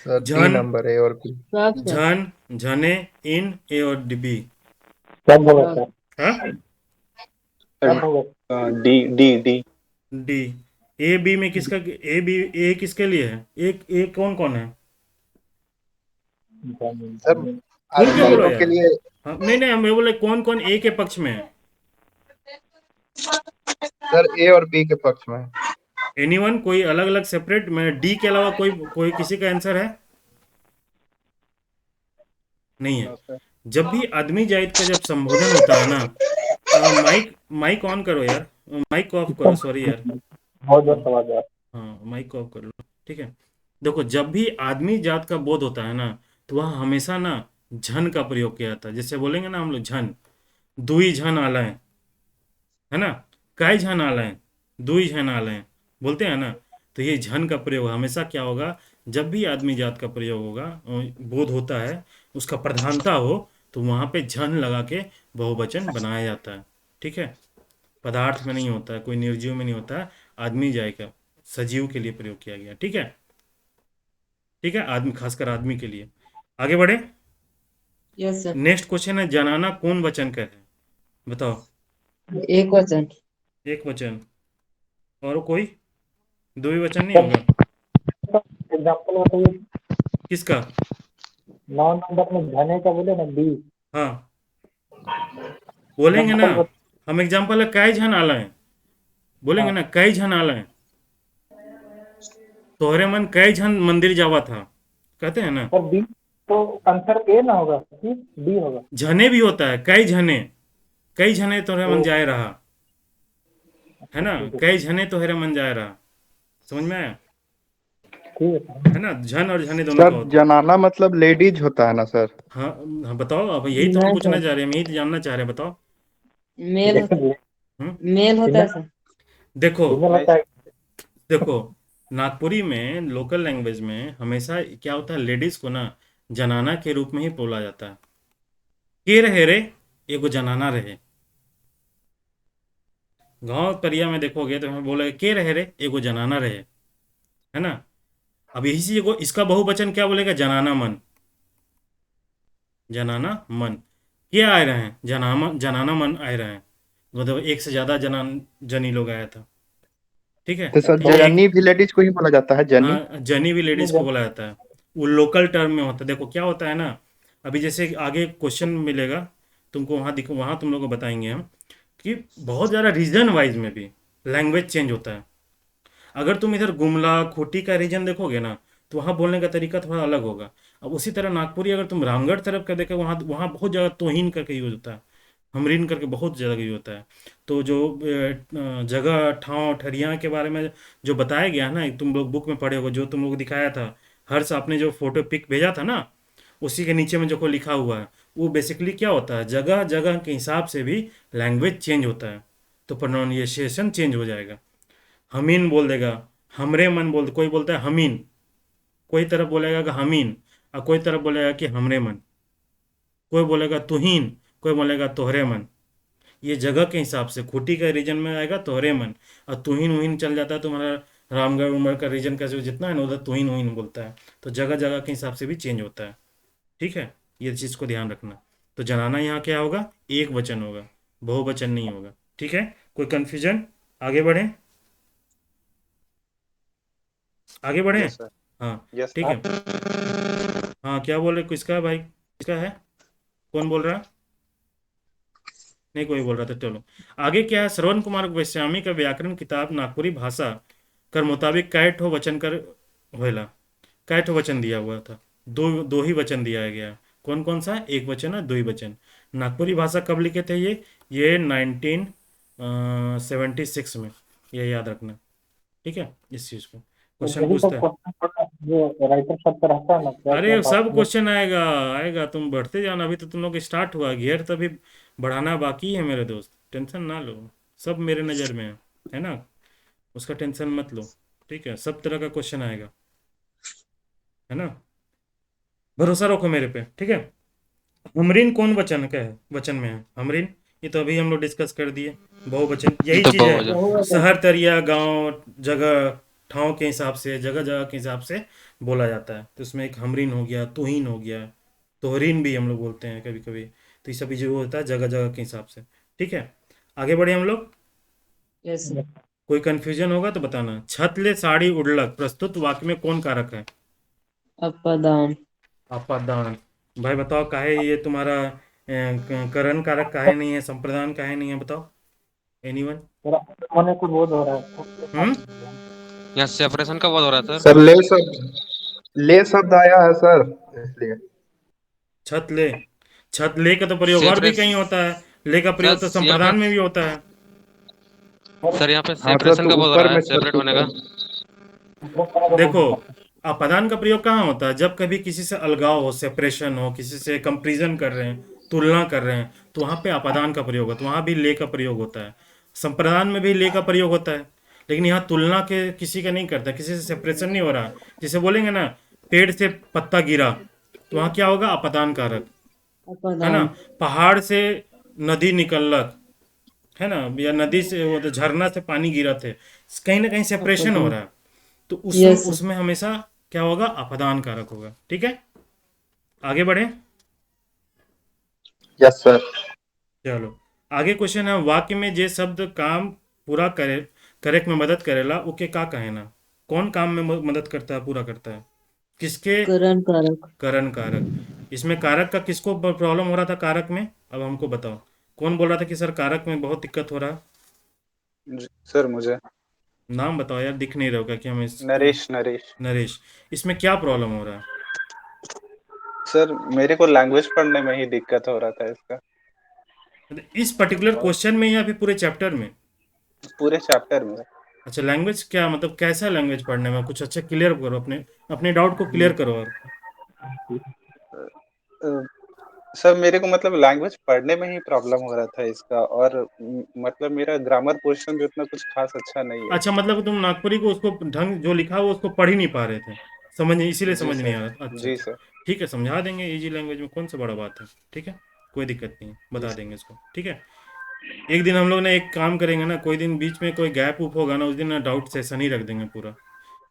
सर डी झन, नंबर है और बी। झन, झने, इन, ए और बी। सब होगा सर, हाँ, सब होगा। D D D. D. A B में किसका, ए बी, ए किसके लिए है? एक ए कौन कौन है? सर खुल के बोलो तीनों के यार। लिए। हाँ, नहीं नहीं, हम बोले कौन कौन ए के पक्ष में है। सर ए और बी के पक्ष में। एनीवन, कोई अलग अलग सेपरेट में, डी के अलावा कोई कोई किसी का आंसर है? नहीं है। जब भी आदमी जायद का जब संबोधन होता है ना, माइक माइक ऑन करो यार, माइक ऑफ करो, सॉरी यार। बहुत बहुत सवाल है। हाँ, माइक ऑफ कर लो। ठीक है। देखो, जब भी आदमी जात का बोध होता है ना, तो वह हमेशा ना झन का प्रयोग किया जाता है। जैसे बोलेंगे ना हम लोग, झन, दुई झन आलय, है ना, काय झन आलय, दुई झन आलय, बोलते हैं ना, तो ये झन का प्रयोग हमेशा क्या होगा, जब भी आदमी जात का प्रयोग होगा बोध होता है, उसका प्रधानता हो, तो वहाँ पे झन लगा के बहुवचन बनाया जाता है। ठीक है, पदार्थ में नहीं होता है, कोई निर्जीव में नहीं होता है, आदमी जाय का सजीव के लिए प्रयोग किया गया। ठीक है, ठीक है, आदमी, खासकर आदमी के लिए। आगे बढ़े। Yes sir. नेक्स्ट क्वेश्चन है, जनाना कौन वचन का है? बताओ। एक वचन। एक वचन। और कोई द्विवचन नहीं होगा? एग्जाम्पल बताइए। किसका? 9 नंबर में धने का बोले ना, बी। हाँ, बोलेंगे ना। एग्जाम्पल हम एग्जाम्पल है, कई झन आला है, बोलेंगे ना, कई झन आला है। तोहरे मन कई झन मंदिर जावा था, कहते हैं ना। और बी तो आंसर ए ना होगा कि बी होगा? झने भी होता है, कई झने, कई झने तोहरे मन जाए रहा, है ना, कई झने तोहरे मन जाए रहा। समझ में आया? ठीक है सर। है ना, झन और झने दोनों का सर होता है। जनाना मतलब लेडीज होता है ना सर? हाँ, हाँ, बताओ, अब यही तो हम नहीं पूछना सर, चाह रहे हैं, हम यही तो जानना चाह रहे हैं, बताओ। मेल हम्म? मेल होता है सर। देखो, फीमेल होता है। देखो, नागपुरी में लोकल लैंग्वेज में हमेशा क्या होता है, लेडीज को ना जनाना के रूप में ही बोला जाता है। के रहे रे, एगो जनाना रहे। गांव परिया में देखोगे तो हमें बोले के रहे रे, एगो जनाना रहे, है ना। अब यही चीज को, इसका बहुवचन क्या बोलेगा? जनाना मन, जनाना मन। क्या आए रहे हैं? जनाना मन आए रहे हैं, मतलब एक से ज्यादा जनी लोग आया था। ठीक है, तो सर और एक, जनी भी लेडीज को ही बोला जाता है, जनी? हाँ, जनी भी लेडीज को बोला जाता है। वो लोकल टर्म में होता है। देखो क्या होता है ना, अभी जैसे आगे क्वेश्चन मिलेगा तुमको, वहाँ दिखो, वहाँ तुम लोग को बताएंगे हम कि बहुत ज़्यादा रीजन वाइज में भी लैंग्वेज चेंज होता है। अगर तुम इधर गुमला खूंटी का रीजन देखोगे ना, तो वहाँ बोलने का तरीका थोड़ा अलग होगा। अब उसी तरह नागपुरी अगर तुम रामगढ़ तरफ का देखो, वहाँ वहाँ बहुत ज़्यादा तोहिन करके यूज होता है, हमरीन करके बहुत ज़्यादा यूज होता है। तो जो जगह ठाव ठरिया के बारे में जो बताया गया है ना, तुम लोग बुक में पढ़े होगे, जो तुम लोग दिखाया था, हर्ष आपने जो फोटो पिक भेजा था ना, उसी के नीचे में जो को लिखा हुआ है, वो बेसिकली क्या होता है, जगह जगह के हिसाब से भी लैंग्वेज चेंज होता है, तो प्रोनाउंसिएशन चेंज हो जाएगा। हमीन बोल देगा, हमरे मन बोल, कोई बोलता है हमीन, कोई तरफ बोलेगा कि हमीन, और कोई तरफ बोलेगा कि हमरे मन, कोई बोलेगा तुहीन, कोई बोलेगा तोहरे मन। ये जगह के हिसाब से, खूंटी का रीजन में आएगा तोहरे मन, और तुहिन उहिन चल जाता है तुम्हारा रामगढ़ उमर का रीजन का जो जितना है ना, उधर तुहिन उहिन बोलता है। तो जगह जगह के हिसाब से भी चेंज होता है। ठीक है, ये चीज़ को ध्यान रखना। तो जनाना यहाँ क्या होगा? एक वचन होगा, बहुवचन नहीं होगा। ठीक है, कोई कंफ्यूजन? आगे बढ़े, आगे बढ़े। Yes sir. हाँ, यस ठीक है। हाँ, क्या बोल रहे, किसका भाई, किसका है, कौन बोल रहा है? नहीं, कोई बोल रहा था, चलो आगे। क्या है, श्रवण कुमार गोस्वामी का व्याकरण किताब नागपुरी भाषा कर मुताबिक कै ठो वचन कर होएला, कै ठो वचन दिया हुआ था? दो दो ही वचन दिया गया है। कौन कौन सा? एक वचन है, दो ही वचन। नागपुरी भाषा कब लिखे थे ये 1976 में, ये याद रखना। ठीक है, इस चीज़ को तो क्वेश्चन यही पूछता सब है। क्वेश्चन जो राइटर सब पे रहता है ना, क्या क्या अरे सब बात। क्वेश्चन आएगा, आएगा, तुम बढ़ते जाना, अभी तो तुम लोग स्टार्ट हुआ, गियर तभी बढ़ाना बाकी है मेरे दोस्त, टेंशन ना लो। सब मेरे नज़र में है ना, उसका टेंशन मत लो। ठीक है, सब तरह का क्वेश्चन आएगा, है ना, भरोसा रखो मेरे पे। ठीक है, हमरीन कौन वचन का है, वचन में है हमरीन? ये तो अभी हम लोग डिस्कस कर दिए, बहुवचन यही तो चीज़ है। बहुवचन। शहर तरिया गांव जगह ठाव के हिसाब से, जगह जगह के हिसाब से बोला जाता है। तो उसमें एक हमरीन हो गया, तुहीन हो गया, तोहरीन भी हम लोग बोलते हैं कभी कभी। तो ये सभी जो होता है जगह जगह के हिसाब से। ठीक है, आगे बढ़े हम लोग। Yes sir. कोई कंफ्यूजन होगा तो बताना। छत ले साड़ी उड़लक प्रस्तुत वाक्य में कौन कारक है? अपादान। अपादान। भाई बताओ, काहे ये तुम्हारा करण कारक काहे नहीं है, संप्रदान काहे नहीं है, बताओ, एनीवन? मेरा होने को बोध हो रहा है। हम्म? यहाँ सेपरेशन का बहुत हो रहा है सर। सर ले शब्द आया है सर, इसलिए। छत ले, छत ले का तो प्रयोग और भी सेपरेस कहीं होता है, ले का प्रयोग तो सर यहाँ संप्रदान में पे, भी होता है। सर यहाँ पे हाँ सर, सेपरेशन तो का बहुत हो ऊपर रहा है, में सेपरेट छत होने का। देखो, अपादान का प्रयोग कहाँ होता है? जब कभी किसी से अलगाव हो, सेपरेशन हो, किसी से कंपैरिजन कर रहे हैं, तुलना कर रहे हैं, तो वहाँ पे अपादान का प्रयोग होता है, वहाँ भी ले का प्रयोग होता है। संप्रदान में भी ले का प्रयोग होता है, लेकिन यहाँ तुलना के किसी का नहीं करता, किसी से सेपरेशन नहीं हो रहा। जैसे बोलेंगे ना पेड़ से पत्ता गिरा, तो वहाँ क्या होगा? अपादान कारक, है ना। अपदान। पहाड़ से नदी निकलक, है ना, या नदी से वो तो झरना से पानी गिरा थे, कहीं ना कहीं सेपरेशन हो अपदान। रहा है, तो यस सर। उसमें हमेशा क्या होगा? अपदान कारक होगा। ठीक है, आगे बढ़े। Yes sir. चलो आगे क्वेश्चन है, वाक्य में जे शब्द काम पूरा करे करे में मदद करेला ओके का कहे ना? कौन काम में मदद करता है, पूरा करता है? किसके? करण कारक। करण कारक। इसमें कारक का किसको प्रॉब्लम हो रहा था कारक में? अब हमको बताओ, कौन बोल रहा था कि सर कारक में बहुत दिक्कत हो रहा है? सर मुझे नाम बताओ यार, दिख नहीं रहा होगा कि हमें नरेश नरेश नरेश। इसमें क्या प्रॉब्लम हो रहा है? सर मेरे को लैंग्वेज पढ़ने में ही दिक्कत हो रहा था इसका, मतलब इस पर्टिकुलर और क्वेश्चन में या फिर पूरे चैप्टर में? पूरे चैप्टर में। अच्छा, लैंग्वेज क्या मतलब, कैसा लैंग्वेज पढ़ने में? कुछ अच्छा क्लियर करो, अपने अपने डाउट को क्लियर करो। और अ, सर मेरे को मतलब लैंग्वेज पढ़ने में ही प्रॉब्लम हो रहा था इसका, और मतलब मेरा ग्रामर पोर्शन भी उतना कुछ खास अच्छा नहीं है। अच्छा, मतलब तुम नागपुरी को उसको ढंग जो लिखा हो उसको पढ़ ही नहीं पा रहे थे, समझ नहीं, इसीलिए जी समझ नहीं सर। आ रहा। अच्छा जी अच्छा, सर। ठीक है, समझा देंगे इजी लैंग्वेज में, कौन सा बड़ा बात है। ठीक है, कोई दिक्कत नहीं है, जी बता सर। देंगे इसको। ठीक है, एक दिन हम लोग ने एक काम करेंगे ना, कोई दिन बीच में कोई गैप उप होगा ना, उस दिन ना डाउट सेशन ही रख देंगे पूरा।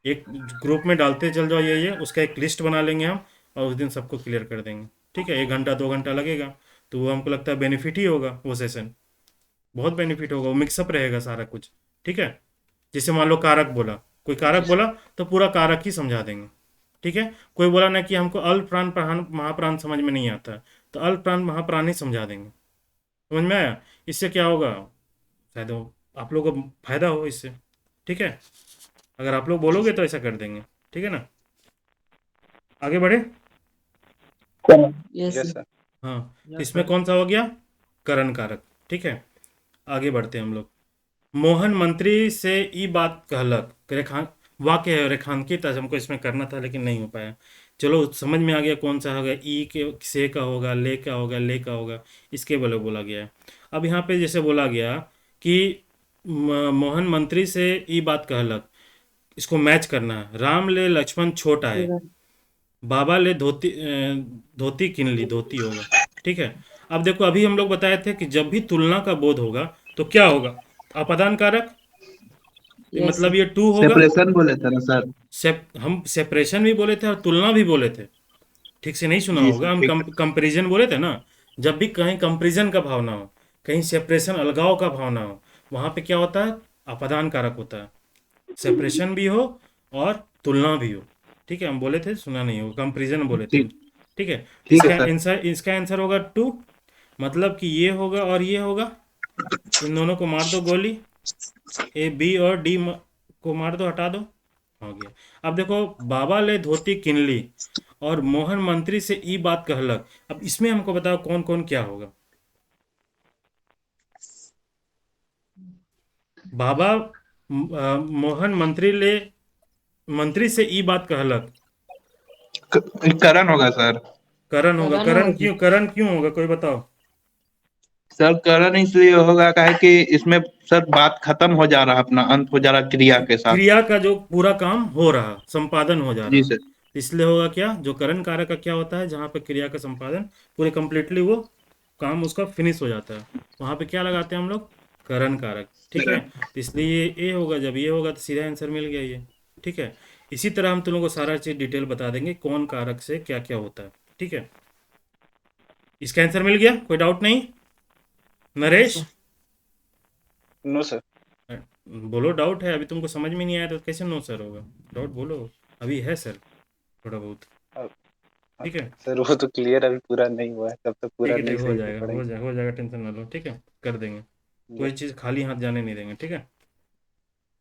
एक ग्रुप में डालते चल जाओ, ये उसका एक लिस्ट बना लेंगे हम, और उस दिन सबको क्लियर कर देंगे। ठीक है, 1 घंटा 2 घंटा लगेगा, तो वो हमको लगता है बेनिफिट ही होगा वो सेशन, बहुत बेनिफिट होगा, वो मिक्सअप रहेगा सारा कुछ। ठीक है, जैसे मान लो कारक बोला, कोई कारक जी सर। बोला तो पूरा कारक ही समझा देंगे। ठीक है, कोई बोला ना कि हमको अल्प प्राण प्रधान महाप्राण समझ में नहीं आता है, तो अल्प प्राण महाप्राण ही समझा देंगे। समझ में आया? इससे क्या होगा? शायद आप लोगों को फायदा हो इससे। ठीक है, अगर आप लोग जी बोलोगे सर। तो ऐसा कर देंगे। ठीक है ना, आगे बढ़े। Yes yes sir. सर। हाँ, तो यस इसमें सर। कौन सा हो गया? करण कारक। ठीक है, आगे बढ़ते हैं हम लोग। मोहन मंत्री से ई बात कहलक, रेखा वाक्य है रेखांकित, आज हमको इसमें करना था लेकिन नहीं हो पाया। चलो समझ में आ गया कौन सा होगा, ई के से का होगा, ले का होगा, ले का होगा, इसके बोले बोला गया है। अब यहाँ पे जैसे बोला गया कि मोहन मंत्री से ई बात कहलक, इसको मैच करना है। राम ले लक्ष्मण छोट आए, करण। बाबा ले धोती धोती किन ली, धोती होगा। ठीक है, अब देखो अभी हम लोग बताए थे कि जब भी तुलना का बोध होगा तो क्या होगा? अपादान कारक, यस मतलब सर। ये टू होगा। सेपरेशन बोले थे ना सर। हम सेपरेशन भी बोले थे और तुलना भी बोले थे, ठीक से नहीं सुना जी सर होगा। हम ठीक है। कंपेरिजन बोले थे ना। जब भी कहीं कंपेरिजन का भाव ना हो, कहीं सेपरेशन अलगाव का भाव ना हो, वहां पे क्या होता है? अपादान कारक होता है, सेपरेशन भी हो और तुलना भी हो। ठीक है, हम बोले थे, सुना नहीं हो, कंपेरिजन बोले थे। ठीक। ठीक है, ठीक है सर। इसका आंसर होगा टू, मतलब कि ये होगा और ये होगा, इन दोनों को मार दो गोली, ए बी और डी को मार दो, हटा दो, हो गया। अब देखो, बाबा ले धोती किनली और मोहन मंत्री से ई बात कहलक, अब इसमें हमको बताओ कौन कौन क्या होगा? बाबा मोहन मंत्री से ई बात कहलक, करण होगा सर। करण होगा। करण होगा। करण क्यों होगा, कोई बताओ? सर करण इसलिए होगा काहे कि इसमें सर बात खत्म हो जा रहा, अपना अंत हो जा रहा क्रिया के साथ। क्रिया का जो पूरा काम हो रहा, संपादन हो जा जी रहा, सर। इसलिए होगा क्या? जो करण कारक का क्या होता है, जहाँ पे क्रिया का संपादन पूरे कंप्लीटली वो काम उसका फिनिश हो जाता है, वहाँ पे क्या लगाते हैं हम लोग? करण कारक। ठीक है, तो इसलिए ये ए होगा, जब ये होगा तो सीधा आंसर मिल गया ये। ठीक है, इसी तरह हम तुम लोगों को सारा चीज़ डिटेल बता देंगे कौन कारक से क्या क्या होता है। ठीक है, इसका आंसर मिल गया, कोई डाउट नहीं? Yes Naresh sir. No sir. बोलो, डाउट है? अभी तुमको समझ में नहीं आया तो कैसे नो सर होगा? डाउट बोलो, अभी है सर थोड़ा बहुत। अब- अब ठीक है, सर वो तो क्लियर अभी पूरा नहीं हुआ है, तब तक ठीक पूरा है, नहीं ठीक हो सही से जाएगा, पढ़ेंगे। हो जाएगा, टेंशन ना लो। ठीक है, कर देंगे, जी। कोई चीज़ खाली हाथ जाने नहीं देंगे। ठीक है,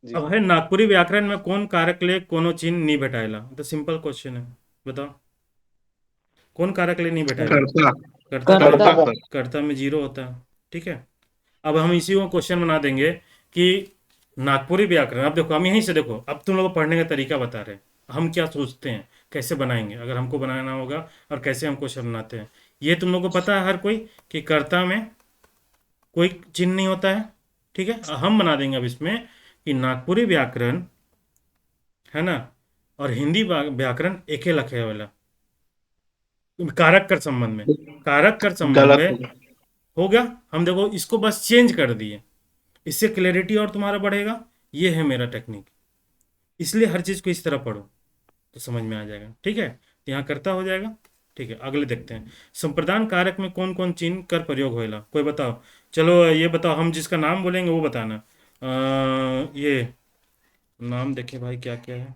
जी अब सर। है नागपुरी व्याकरण में कौन कारक ले कोनो चिन्ह नहीं भेटाइला, तो सिंपल क्वेश्चन है, बताओ कौन कारक ले नहीं भेटाइला? कर्ता। कर्ता का, कर्ता। कर्ता सर। कर्ता में जीरो होता है। ठीक है, अब हम इसी को क्वेश्चन बना देंगे कि नागपुरी व्याकरण, अब देखो हम यहीं से देखो, अब तुम लोग को पढ़ने का तरीका बता रहे हैं, हम क्या सोचते हैं, कैसे बनाएंगे अगर हमको बनाना होगा, और कैसे हम क्वेश्चन बनाते हैं। ये तुम लोग को पता है हर कोई कि कर्ता में कोई चिन्ह नहीं होता है। ठीक है, हम बना देंगे अब इसमें कि नागपुरी व्याकरण है ना और हिंदी व्याकरण एक ही लखे वाला कारक कर संबंध में, कारक कर संबंध गलत में हो गया। हो गया। हम देखो इसको बस चेंज कर दिए, इससे क्लैरिटी और तुम्हारा बढ़ेगा। ये है मेरा टेक्निक, इसलिए हर चीज़ को इस तरह पढ़ो तो समझ में आ जाएगा। ठीक है, तो यहाँ करता हो जाएगा। ठीक है, अगले देखते हैं। संप्रदान कारक में कौन कौन चिन्ह कर प्रयोग होएला, कोई बताओ। चलो ये बताओ, हम जिसका नाम बोलेंगे वो बताना। ये नाम देखे भाई, क्या क्या है।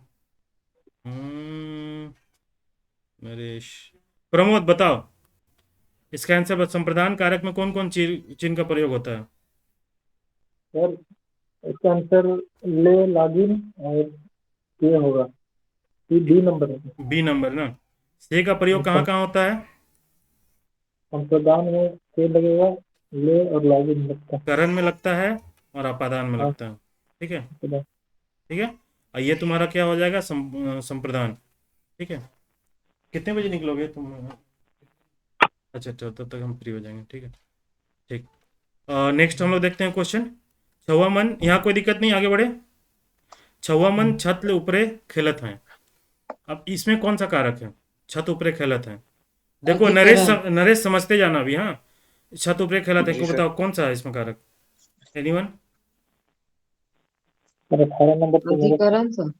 नरेश, प्रमोद बताओ इसका आंसर। बस संप्रदान कारक में कौन कौन चिन्ह का प्रयोग होता है। सर इसका आंसर ले लॉगिन और ये होगा, ये बी नंबर है। बी नंबर ना। से का प्रयोग कहाँ कहाँ होता है। संप्रदान में से लगेगा, ले और लॉगिन लगता है। करण में लगता है और अपादान में हाँ, लगता है। ठीक है, संप्रदान। ठीक है। और ये तुम्हारा क्या हो जाएगा, संप्रदान। ठीक है, कितने बजे निकलोगे तुम। अच्छा तब तक हम फ्री हो जाएंगे। ठीक है, ठीक। नेक्स्ट हम लोग देखते हैं क्वेश्चन। छवा मन, यहाँ कोई दिक्कत नहीं, आगे बढ़े। छवा मन छत ले ऊपरे खेलत हैं। अब इसमें कौन सा कारक है, छत ऊपरे खेलत है। देखो नरेश समझते जाना अभी। हाँ, छत ऊपरे खेलत है, जी को सर। बताओ कौन सा है इसमें कारक। एनीवन। और 18 नंबर पे मेरा अधिकरण सर।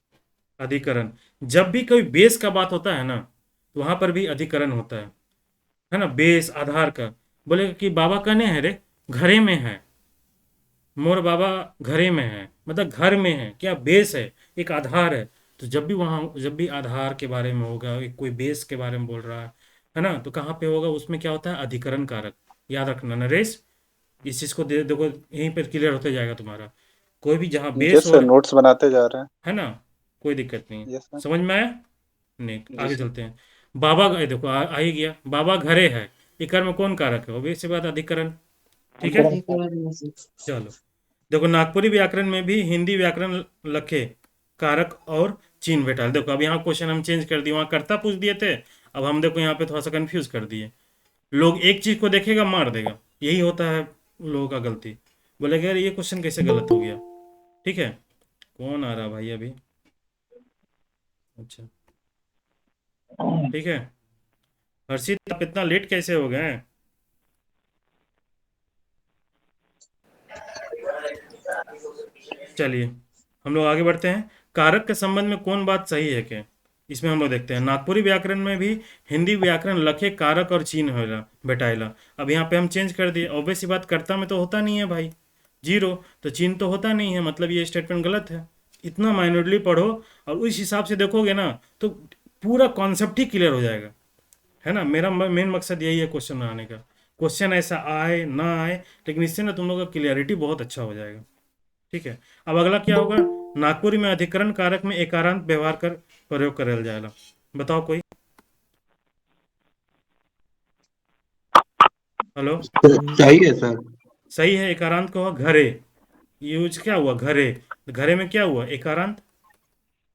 अधिकरण। जब भी कोई बेस का बात होता है ना, तो वहां पर भी अधिकरण होता है ना। बेस आधार का, बोलेगा कि बाबा कने है रे, घरे में है। मोर बाबा घरे में है, मतलब घर में है, क्या बेस है, एक आधार है। तो जब भी वहाँ, जब भी आधार के बारे में होगा, एक कोई बेस के बारे में बोल रहा है ना, तो कहाँ पे होगा, उसमें क्या होता है, अधिकरण कारक। याद रखना नरेश, इस चीज़ को देखो, यहीं पर क्लियर होते जाएगा तुम्हारा। कोई भी जहाँ बेस यस हो सर, नोट्स बनाते जा रहे हैं। है ना, कोई दिक्कत नहीं है। Yes sir. समझ में आया। नहीं, जी आगे सर। चलते हैं। बाबा देखो आ ही गया, बाबा घरे है, इकर में कौन कारक है, obvious सी बात अधिकरण। ठीक है, अधिकरण में से। चलो देखो, नागपुरी व्याकरण में भी हिंदी व्याकरण लखे कारक और चिन्ह बेटा। देखो अब यहाँ क्वेश्चन हम चेंज कर दिए, वहाँ कर्ता पूछ दिए थे, अब हम देखो यहाँ पे थोड़ा सा कंफ्यूज कर दिए। लोग एक चीज को देखेगा मार देगा, यही होता है लोगों का गलती। बोलेगा यार ये क्वेश्चन कैसे गलत हो गया। ठीक है, कौन आ रहा भाई अभी। अच्छा ठीक है, हर्षित आप इतना लेट कैसे हो गए हैं। चलिए हम लोग आगे बढ़ते हैं। कारक के संबंध में कौन बात सही है क्या, इसमें हम लोग देखते हैं। नागपुरी व्याकरण में भी हिंदी व्याकरण लखे कारक और चिन्ह होला बेटाइला। अब यहाँ पे हम चेंज कर दिए, ऑब्वियस सी बात, कर्ता में तो होता नहीं है भाई, जीरो, तो चिन्ह तो होता नहीं है, मतलब ये स्टेटमेंट गलत है। इतना माइनरली पढ़ो और उस हिसाब से देखोगे ना, तो पूरा कॉन्सेप्ट ही क्लियर हो जाएगा। है ना, मेरा मेन मकसद यही है क्वेश्चन बनाने का। क्वेश्चन ऐसा आए ना आए, लेकिन इससे ना तुम लोग का क्लियरिटी बहुत अच्छा हो जाएगा। ठीक है, अब अगला क्या होगा। नागपुरी में अधिकरण कारक में एकारांत व्यवहार कर प्रयोग करल जाएगा। बताओ कोई। हेलो, सही है सर। सही है, एकारांत का हुआ घरे। यूज क्या हुआ, घरे। तो घरे में क्या हुआ, एकारांत।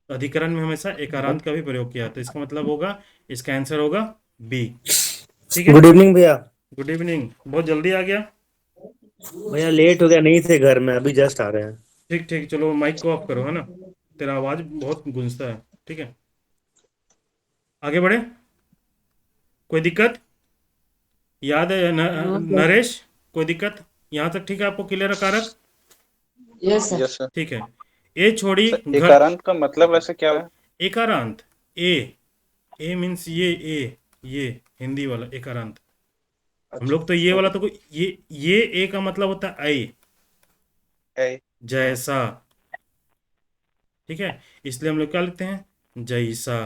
अधिकरण में हमेशा एकारांत का भी प्रयोग किया, तो इसका मतलब होगा, इसका आंसर होगा बी। ठीक है, गुड इवनिंग भैया। गुड इवनिंग, बहुत जल्दी आ गया। भैया लेट हो गया, नहीं थे घर में, अभी जस्ट आ रहे हैं। ठीक ठीक, चलो माइक को ऑफ करो, है ना, तेरा आवाज बहुत गूंजता है। ठीक है, आगे बढ़े, कोई दिक्कत। याद है नरेश, कोई दिक्कत यहाँ तक। ठीक है, आपको क्लियर है कारक। Yes sir. Yes sir. ठीक है, ए छोड़ी सर घर। एकारांत का मतलब वैसे क्या है? एकारांत, ए मीन्स ये हिंदी वाला एकारांत। हम लोग तो ये वाला तो ये ए का मतलब होता है ऐ, है। जैसा। ठीक है, इसलिए हम लोग क्या लिखते हैं, जैसा।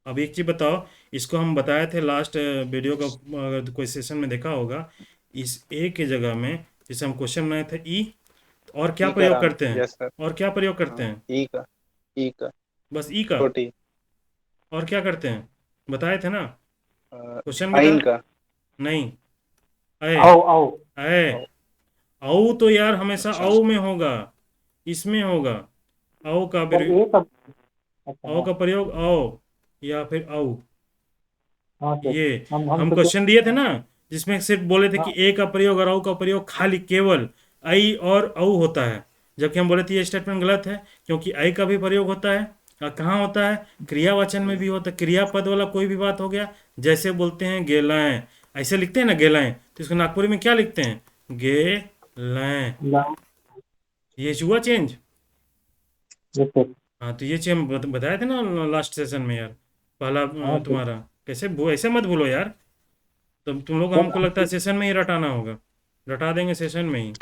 अब एक चीज बताओ, इसको हम बताए थे लास्ट वीडियो का, अगर कोई सेशन में देखा होगा, इस ए के जगह में जैसे हम क्वेश्चन बनाए थे ई, और क्या प्रयोग ईकारांत। करते हैं, यस सर। और क्या प्रयोग करते हाँ, हैं, ई का बस ई का। छोटी। और क्या करते हैं, बताए थे ना क्वेश्चन में आइन था। का। नहीं, ऐ आओ आओ ऐ औ तो यार हमेशा अच्छा। औ में होगा, इसमें होगा। औ का सर ए का। अच्छा औ हाँ का प्रयोग औ या फिर औ। हाँ सर। ये हम तो क्वेश्चन दिए थे ना, जिसमें सिर्फ बोले थे हाँ कि ए का प्रयोग और औ का प्रयोग खाली केवल ऐ और औ होता है। जबकि हम बोले थे ये स्टेटमेंट गलत है, क्योंकि आई का भी प्रयोग होता है और कहाँ होता है, क्रियावाचन में भी होता है। क्रियापद वाला कोई भी बात हो गया, जैसे बोलते हैं गेलाएं, ऐसे लिखते हैं ना गेलाएं, तो इसको नागपुरी में क्या लिखते हैं, गेलाएं। ला ये हुआ चेंज। Yes sir. हाँ तो ये चीज हम बताए थे ना लास्ट सेशन में यार, पहला हाँ सर। तुम्हारा कैसे ऐसे मत भूलो यार। तुम लोग, हमको लगता है सेशन में ही रटाना होगा, रटा देंगे सेशन में ही,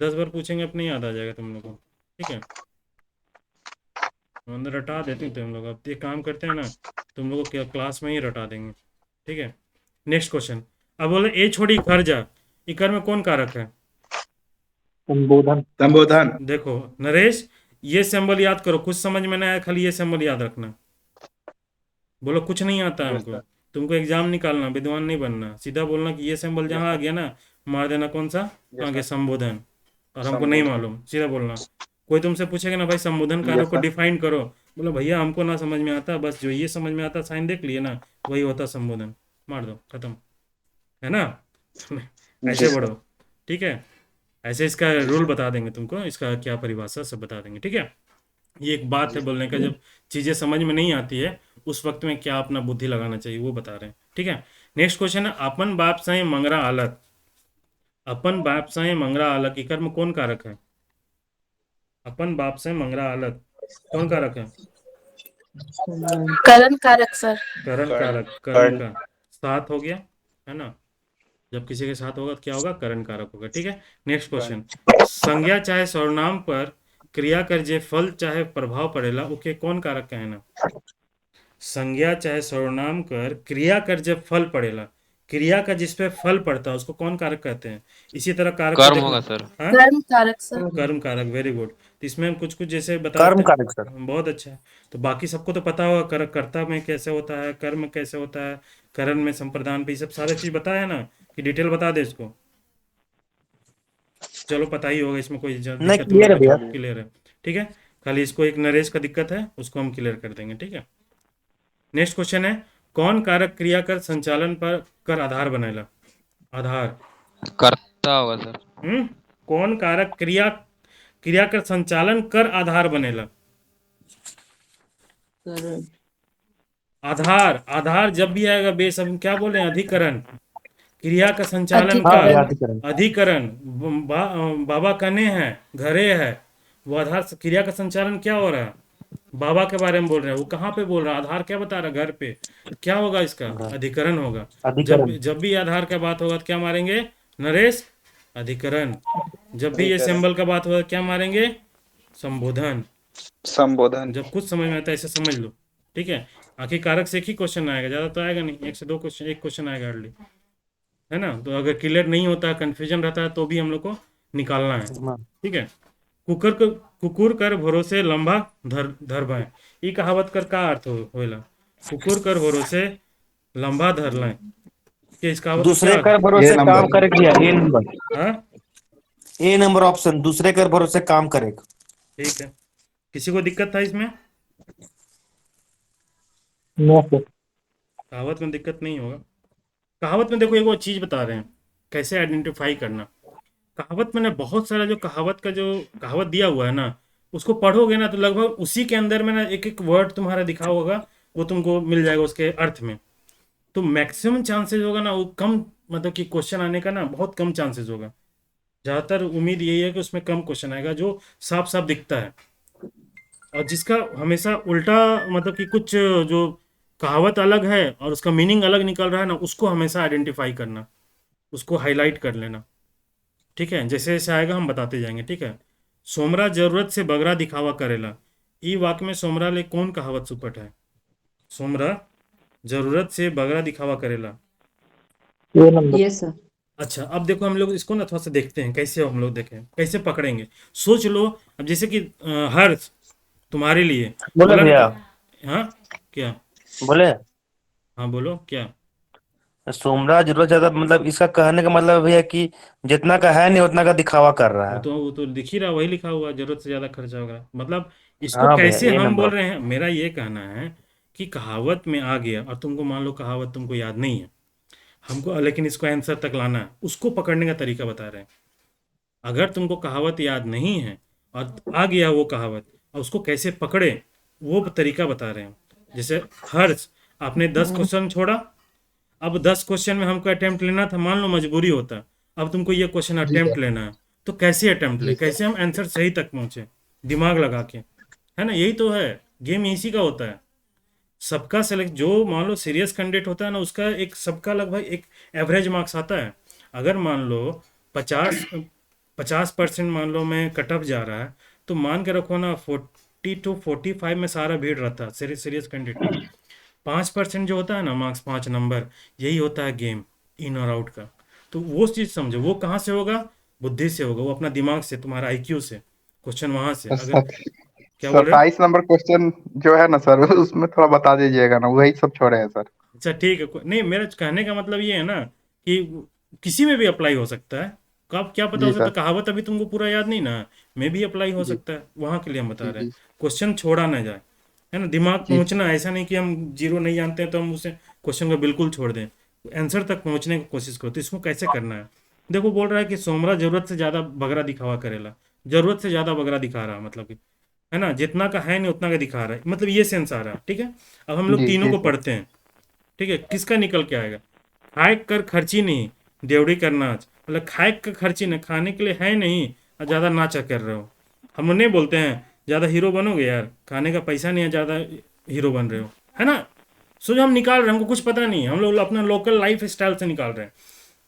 10 बार पूछेंगे अपने याद आ जाएगा तुम लोग को, ठीक है। अंदर रटा देते हैं तुम लोग, अब ये काम करते हैं ना, तुम लोग को क्लास में ही रटा देंगे, ठीक है। Next question. अब बोले ए छोड़ी घर जा, इकर में कौन कारक है। संबोधन। संबोधन। देखो नरेश, ये सिंबल याद करो, कुछ समझ में नहीं आया खाली ये सिंबल याद रखना। बोलो कुछ नहीं आता है यस हमको, सर। तुमको एग्जाम निकालना, विद्वान नहीं बनना, सीधा बोलना कि ये सिंबल यस जहाँ आ सर। गया ना, मार देना कौन सा, यस आगे सर। संबोधन, और हमको नहीं संबोधन। मालूम, सीधा बोलना। कोई तुमसे पूछेगा ना भाई संबोधन कार्य यस को सर। डिफाइन करो, बोलो भैया हमको ना समझ में आता, बस जो ये समझ में आता साइन देख लिए ना, वही होता संबोधन, मार दो खत्म, है ना। जी ऐसे सर। बढ़ो, ठीक है। ऐसे इसका रूल बता देंगे तुमको, इसका क्या परिभाषा सब बता देंगे, ठीक है। ये एक बात है बोलने का, जब चीज़ें समझ में नहीं आती है उस वक्त में क्या अपना बुद्धि लगाना चाहिए वो बता रहे हैं, ठीक है। नेक्स्ट क्वेश्चन है, अपन बाप से मंगरा अलग, अपन बाप से मंगरा अलग, इकर में कौन कारक है। अपन बाप से मंगरा अलग कौन कारक है, करण कारक सर। करण कर्ण। कारक, करण कर्ण। का साथ हो गया, है ना। जब किसी के साथ होगा तो क्या होगा, करण कारक होगा, ठीक है। नेक्स्ट कर्ण। क्वेश्चन। संज्ञा चाहे सर्वनाम पर क्रिया कर जे फल चाहे प्रभाव पड़ेला, ओके कौन कारक कहना। संज्ञा चाहे सर्वनाम कर क्रिया कर जब फल पड़ेला, क्रिया का जिस पे फल पड़ता है उसको कौन कारक कहते हैं। इसी तरह कारक को कर्म देखना। होगा सर। हाँ, कर्म कारक सर। कर्म कारक, वेरी गुड। तो इसमें हम कुछ कुछ जैसे कर्म बताते कारक सर। हैं, बहुत अच्छा है। तो बाकी सबको तो पता होगा कर्ता में कैसे होता है, कर्म में कैसे होता है, करण में संप्रदान पे, ये सब सारे चीज बताया है ना, कि डिटेल बता दे इसको। चलो पता ही होगा, इसमें कोई नहीं, दिक्कत क्लियर है भैया। क्लियर है, ठीक है। खाली इसको एक नरेश का दिक्कत है, उसको हम क्लियर कर देंगे, ठीक है। नेक्स्ट क्वेश्चन है, कौन कारक क्रिया कर संचालन पर कर आधार बनेला, आधार। कर्ता होगा सर। कौन कारक क्रिया क्रिया कर संचालन कर आधार बनेला। सर आधार, आधार जब भी आएगा बेस, हम क्या बोले, अधिकरण, क्रिया का संचालन हाँ का भैया, अधिकरण। अधिकरण। अधिकरण। बाबा कने हैं, घरे है, वो आधार से क्रिया का संचालन क्या हो रहा है, बाबा के बारे में बोल रहे हैं, वो कहाँ पे बोल रहा है, आधार क्या बता रहा है, घर पे, क्या होगा इसका, अधिकरण होगा। अधिकरण। जब भी आधार का बात होगा तो क्या मारेंगे नरेश, अधिकरण। जब भी ये अधिकरण। सिंबल का बात होगा क्या मारेंगे, संबोधन। संबोधन। जब कुछ समझ में आता है ऐसे समझ लो, ठीक है। आखिर कारक से एक ही क्वेश्चन आएगा, ज्यादा तो आएगा नहीं, 1 से 2 क्वेश्चन, एक क्वेश्चन आएगा हार्डली, है ना। तो अगर क्लियर नहीं होता है, कंफ्यूजन रहता है, तो भी हम लोग को निकालना है, ठीक है। कुकुर कर भरोसे लंबा धर भाए, ई कहावत कर का अर्थ होएला, कुकुर कर भरोसे लंबा धर लाए, कि इस कहावत का दूसरे क्या कर अर्थ भरोसे ये नंबर। काम करे भैया, ए नंबर। है। हाँ ए नंबर ऑप्शन, दूसरे कर भरोसे काम करे। ठीक है, किसी को दिक्कत था इसमें, नो सर। कहावत में दिक्कत नहीं होगा। कहावत में देखो एक वो चीज बता रहे हैं कैसे आइडेंटिफाई करना। कहावत में ना बहुत सारा जो कहावत का जो कहावत दिया हुआ है ना, उसको पढ़ोगे ना तो लगभग उसी के अंदर में ना एक एक वर्ड तुम्हारा दिखा होगा, वो तुमको मिल जाएगा उसके अर्थ में। तो मैक्सिमम चांसेस होगा ना वो कम, मतलब कि क्वेश्चन आने का ना बहुत कम चांसेस होगा। ज़्यादातर उम्मीद यही है कि उसमें कम क्वेश्चन आएगा जो साफ साफ दिखता है, और जिसका हमेशा उल्टा, मतलब कि कुछ जो कहावत अलग है और उसका मीनिंग अलग निकल रहा है ना, उसको हमेशा आइडेंटिफाई करना, उसको हाईलाइट कर लेना, ठीक है। जैसे जैसे आएगा हम बताते जाएंगे, ठीक है। सोमरा जरूरत से बगरा दिखावा करेला, ई वाक्य में सोमरा ले कौन कहावत सुपट है। सोमरा जरूरत से बगरा दिखावा करेला। ए नंबर। Yes sir. अच्छा अब देखो हम लोग इसको ना थोड़ा सा देखते हैं, कैसे हम लोग देखें कैसे पकड़ेंगे। सोच लो अब जैसे कि हर्ष तुम्हारे लिए बोले बोला भैया, ना हाँ क्या, बोले हाँ बोलो क्या। सोमरा जरूरत ज्यादा, मतलब इसका कहने का मतलब भैया कि जितना का है नहीं उतना का दिखावा कर रहा है। वो तो दिख ही रहा, वही लिखा हुआ, जरूरत से ज्यादा खर्चा होगा, मतलब इसको हाँ भैया, कैसे ए हम बोल नंबर। रहे हैं। मेरा ये कहना है कि कहावत में आ गया और तुमको मान लो कहावत तुमको याद नहीं है हमको, लेकिन इसको आंसर तक लाना है, उसको पकड़ने का तरीका बता रहे हैं। अगर तुमको कहावत याद नहीं है और आ गया वो कहावत और उसको कैसे पकड़े, वो तरीका बता रहे हैं। जैसे हर्ष, आपने 10 क्वेश्चन छोड़ा, अब 10 क्वेश्चन में हमको अटेम्प्ट लेना था, मान लो मजबूरी होता, अब तुमको ये क्वेश्चन जी अटेम्प्ट सर। लेना है, तो कैसे अटेम्प्ट ले, जी सर। कैसे हम आंसर सही तक पहुंचे, दिमाग लगा के, है ना? यही तो है गेम, इसी का होता है। सबका सेलेक्ट, जो मान लो सीरियस कैंडिडेट होता है ना, उसका एक सबका लगभग एक एवरेज मार्क्स आता है। अगर मान लो 50% मान लो मैं कट ऑफ जा रहा है, तो मान के रखो ना 40 to 45 में सारा भीड़ रहता है सीरियस कैंडिडेट का। 5% जो होता है ना मार्क्स, 5 नंबर, यही होता है गेम इन और आउट का। तो वो चीज़ समझो, वो कहाँ से होगा? बुद्धि से होगा, वो अपना दिमाग से, तुम्हारा आईक्यू से, क्वेश्चन वहां से। अगर क्या बोल रहे हो? 27 नंबर क्वेश्चन जो है ना सर, उसमें थोड़ा बता दीजिएगा ना, वही सब छोड़े हैं सर। अच्छा ठीक है, नहीं मेरा कहने का मतलब ये है ना कि किसी में भी अप्लाई हो सकता है। कब क्या पता हो जी सकता है, सर। कहावत अभी तुमको पूरा याद नहीं ना, मैं भी अप्लाई हो जी सकता है, वहां के लिए हम बता रहे हैं। जी क्वेश्चन छोड़ा ना जाए, है ना? दिमाग जी पहुंचना, ऐसा नहीं कि हम जीरो नहीं जानते हैं तो हम उसे क्वेश्चन को बिल्कुल छोड़ दें। आंसर तक पहुंचने की कोशिश करो। तो इसको कैसे करना है? देखो, बोल रहा है कि सोमरा जरूरत से ज्यादा बगरा दिखावा करेला। जरूरत से ज्यादा बगरा दिखा रहा है, मतलब कि, है ना, जितना का है नहीं उतना का दिखा रहा है, मतलब ये सेंस आ रहा है। ठीक है, अब हम लोग जी तीनों जी को सर। पढ़ते हैं। ठीक है, किसका निकल के आएगा? खाए कर खर्ची नहीं, देवड़ी कर नाच। मतलब खाए कर खर्ची नहीं, खाने के लिए है नहीं और ज़्यादा नाचा कर रहे हो। हम नहीं बोलते हैं ज़्यादा हीरो बनोगे यार, खाने का पैसा नहीं है, ज़्यादा हीरो बन रहे हो, है ना? सो जो हम निकाल रहे हैं, हमको कुछ पता नहीं है, हम लोग अपना लोकल लाइफ स्टाइल से निकाल रहे हैं।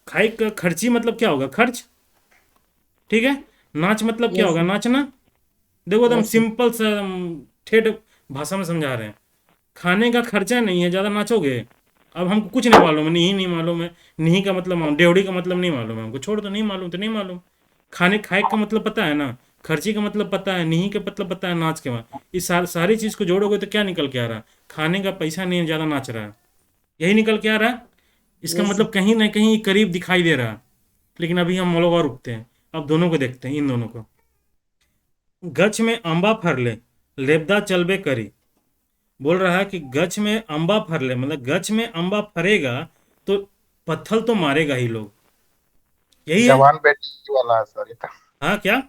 खाए कर खर्ची मतलब क्या होगा? खर्च। ठीक है, नाच मतलब क्या यस होगा? सर। नाचना। देखो एकदम यस सर। सिंपल सा ठेठ भाषा में समझा रहे हैं। खाने का खर्चा नहीं है, ज़्यादा नाचोगे। अब हमको कुछ नहीं मालूम है, नहीं नहीं मालूम है, नहीं का मतलब मालूम, डेवड़ी का मतलब नहीं मालूम है हमको, छोड़ दो, नहीं मालूम तो नहीं मालूम। खाने खाए का मतलब पता है ना, खर्ची का मतलब पता है, नहीं का मतलब पता है, नाच के बाद इस सारी चीज़ को जोड़ोगे तो क्या निकल के आ रहा है? खाने का पैसा नहीं है, ज़्यादा नाच रहा है, यही निकल के आ रहा है। इसका यस सर। मतलब कहीं ना कहीं करीब दिखाई दे रहा है। लेकिन अभी हम लोग और रुकते हैं, अब दोनों को देखते हैं, इन दोनों को। गछ में अम्बा फरले, लेबदा चलबे करी। बोल रहा है कि गछ में अम्बा फरले, मतलब गछ में अम्बा फरेगा तो पत्थर तो मारेगा ही लोग, यही है। जवान बेटी वाला है सर ये तो। हाँ क्या?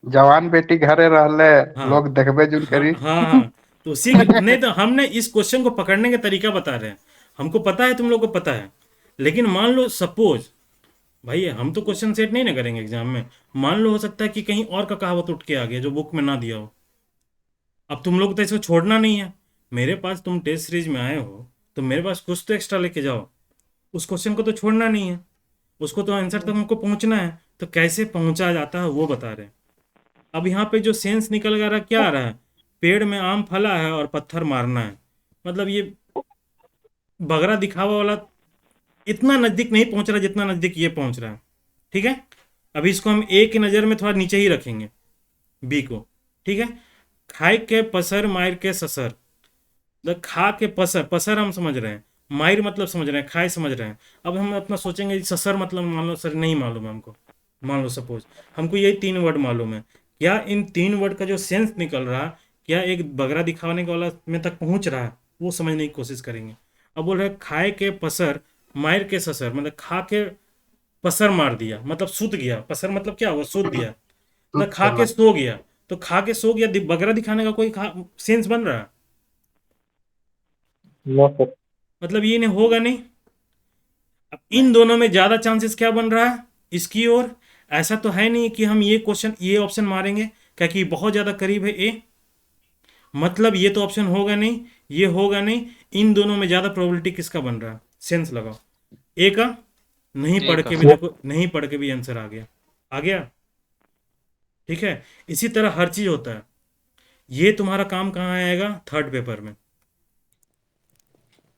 जवान बेटी घरे रहले, हाँ लोग देखबे जुल हाँ करी। हाँ हाँ। तो उसी नहीं तो हमने इस क्वेश्चन को पकड़ने का तरीका बता रहे हैं। हमको पता है, तुम लोग को पता है, लेकिन मान लो सपोज, भाई हम तो क्वेश्चन सेट नहीं ना करेंगे एग्जाम में, मान लो हो सकता है कि कहीं और का कहावत उठ के आ गया जो बुक में ना दिया हो। अब तुम लोग तो इसको छोड़ना नहीं है। मेरे पास तुम टेस्ट सीरीज में आए हो, तो मेरे पास कुछ तो एक्स्ट्रा लेके जाओ। उस क्वेश्चन को तो छोड़ना नहीं है, उसको तो आंसर तक हमको पहुंचना है। तो कैसे पहुंचा जाता है वो बता रहे हैं। अब यहाँ पे जो सेंस निकल रहा, क्या आ रहा है? पेड़ में आम फला है और पत्थर मारना है, मतलब ये बगरा दिखावा वाला इतना नजदीक नहीं पहुंच रहा जितना नजदीक ये पहुंच रहा है। ठीक है, अभी इसको हम ए की नज़र में थोड़ा नीचे ही रखेंगे, बी को। ठीक है, खाए के पसर मार के ससर, मतलब खा के पसर, पसर हम समझ रहे हैं, मायर मतलब समझ रहे हैं, खाए समझ रहे हैं। अब हम अपना सोचेंगे ससर मतलब, मान लो सर नहीं मालूम है हमको, मान लो सपोज हमको यही 3 वर्ड मालूम है, क्या इन 3 वर्ड का जो सेंस निकल रहा, क्या एक बगरा दिखाने वाला में तक पहुंच रहा है, वो समझने की कोशिश करेंगे। अब बोल रहे हैं खाए के पसर मायर के ससर, मतलब खा के पसर मार दिया, मतलब सूत गया। पसर मतलब क्या हुआ? सूत दिया, मतलब खा के सो गया। तो खा के सो गया, बगरा दिखाने का कोई सेंस बन रहा है? No sir. मतलब ये नहीं होगा, नहीं। अब इन दोनों में ज्यादा चांसेस क्या बन रहा है? इसकी ओर। ऐसा तो है नहीं कि हम ये क्वेश्चन, ये ऑप्शन मारेंगे क्या कि बहुत ज्यादा करीब है ए, मतलब ये तो ऑप्शन होगा नहीं, ये होगा नहीं। इन दोनों में ज्यादा प्रोबेबिलिटी किसका बन रहा है? सेंस लगाओ, ए का। नहीं ए पढ़ का के भी सर। देखो, नहीं पढ़ के भी आंसर आ गया, आ गया। ठीक है, इसी तरह हर चीज होता है। ये तुम्हारा काम कहाँ आएगा? थर्ड पेपर में।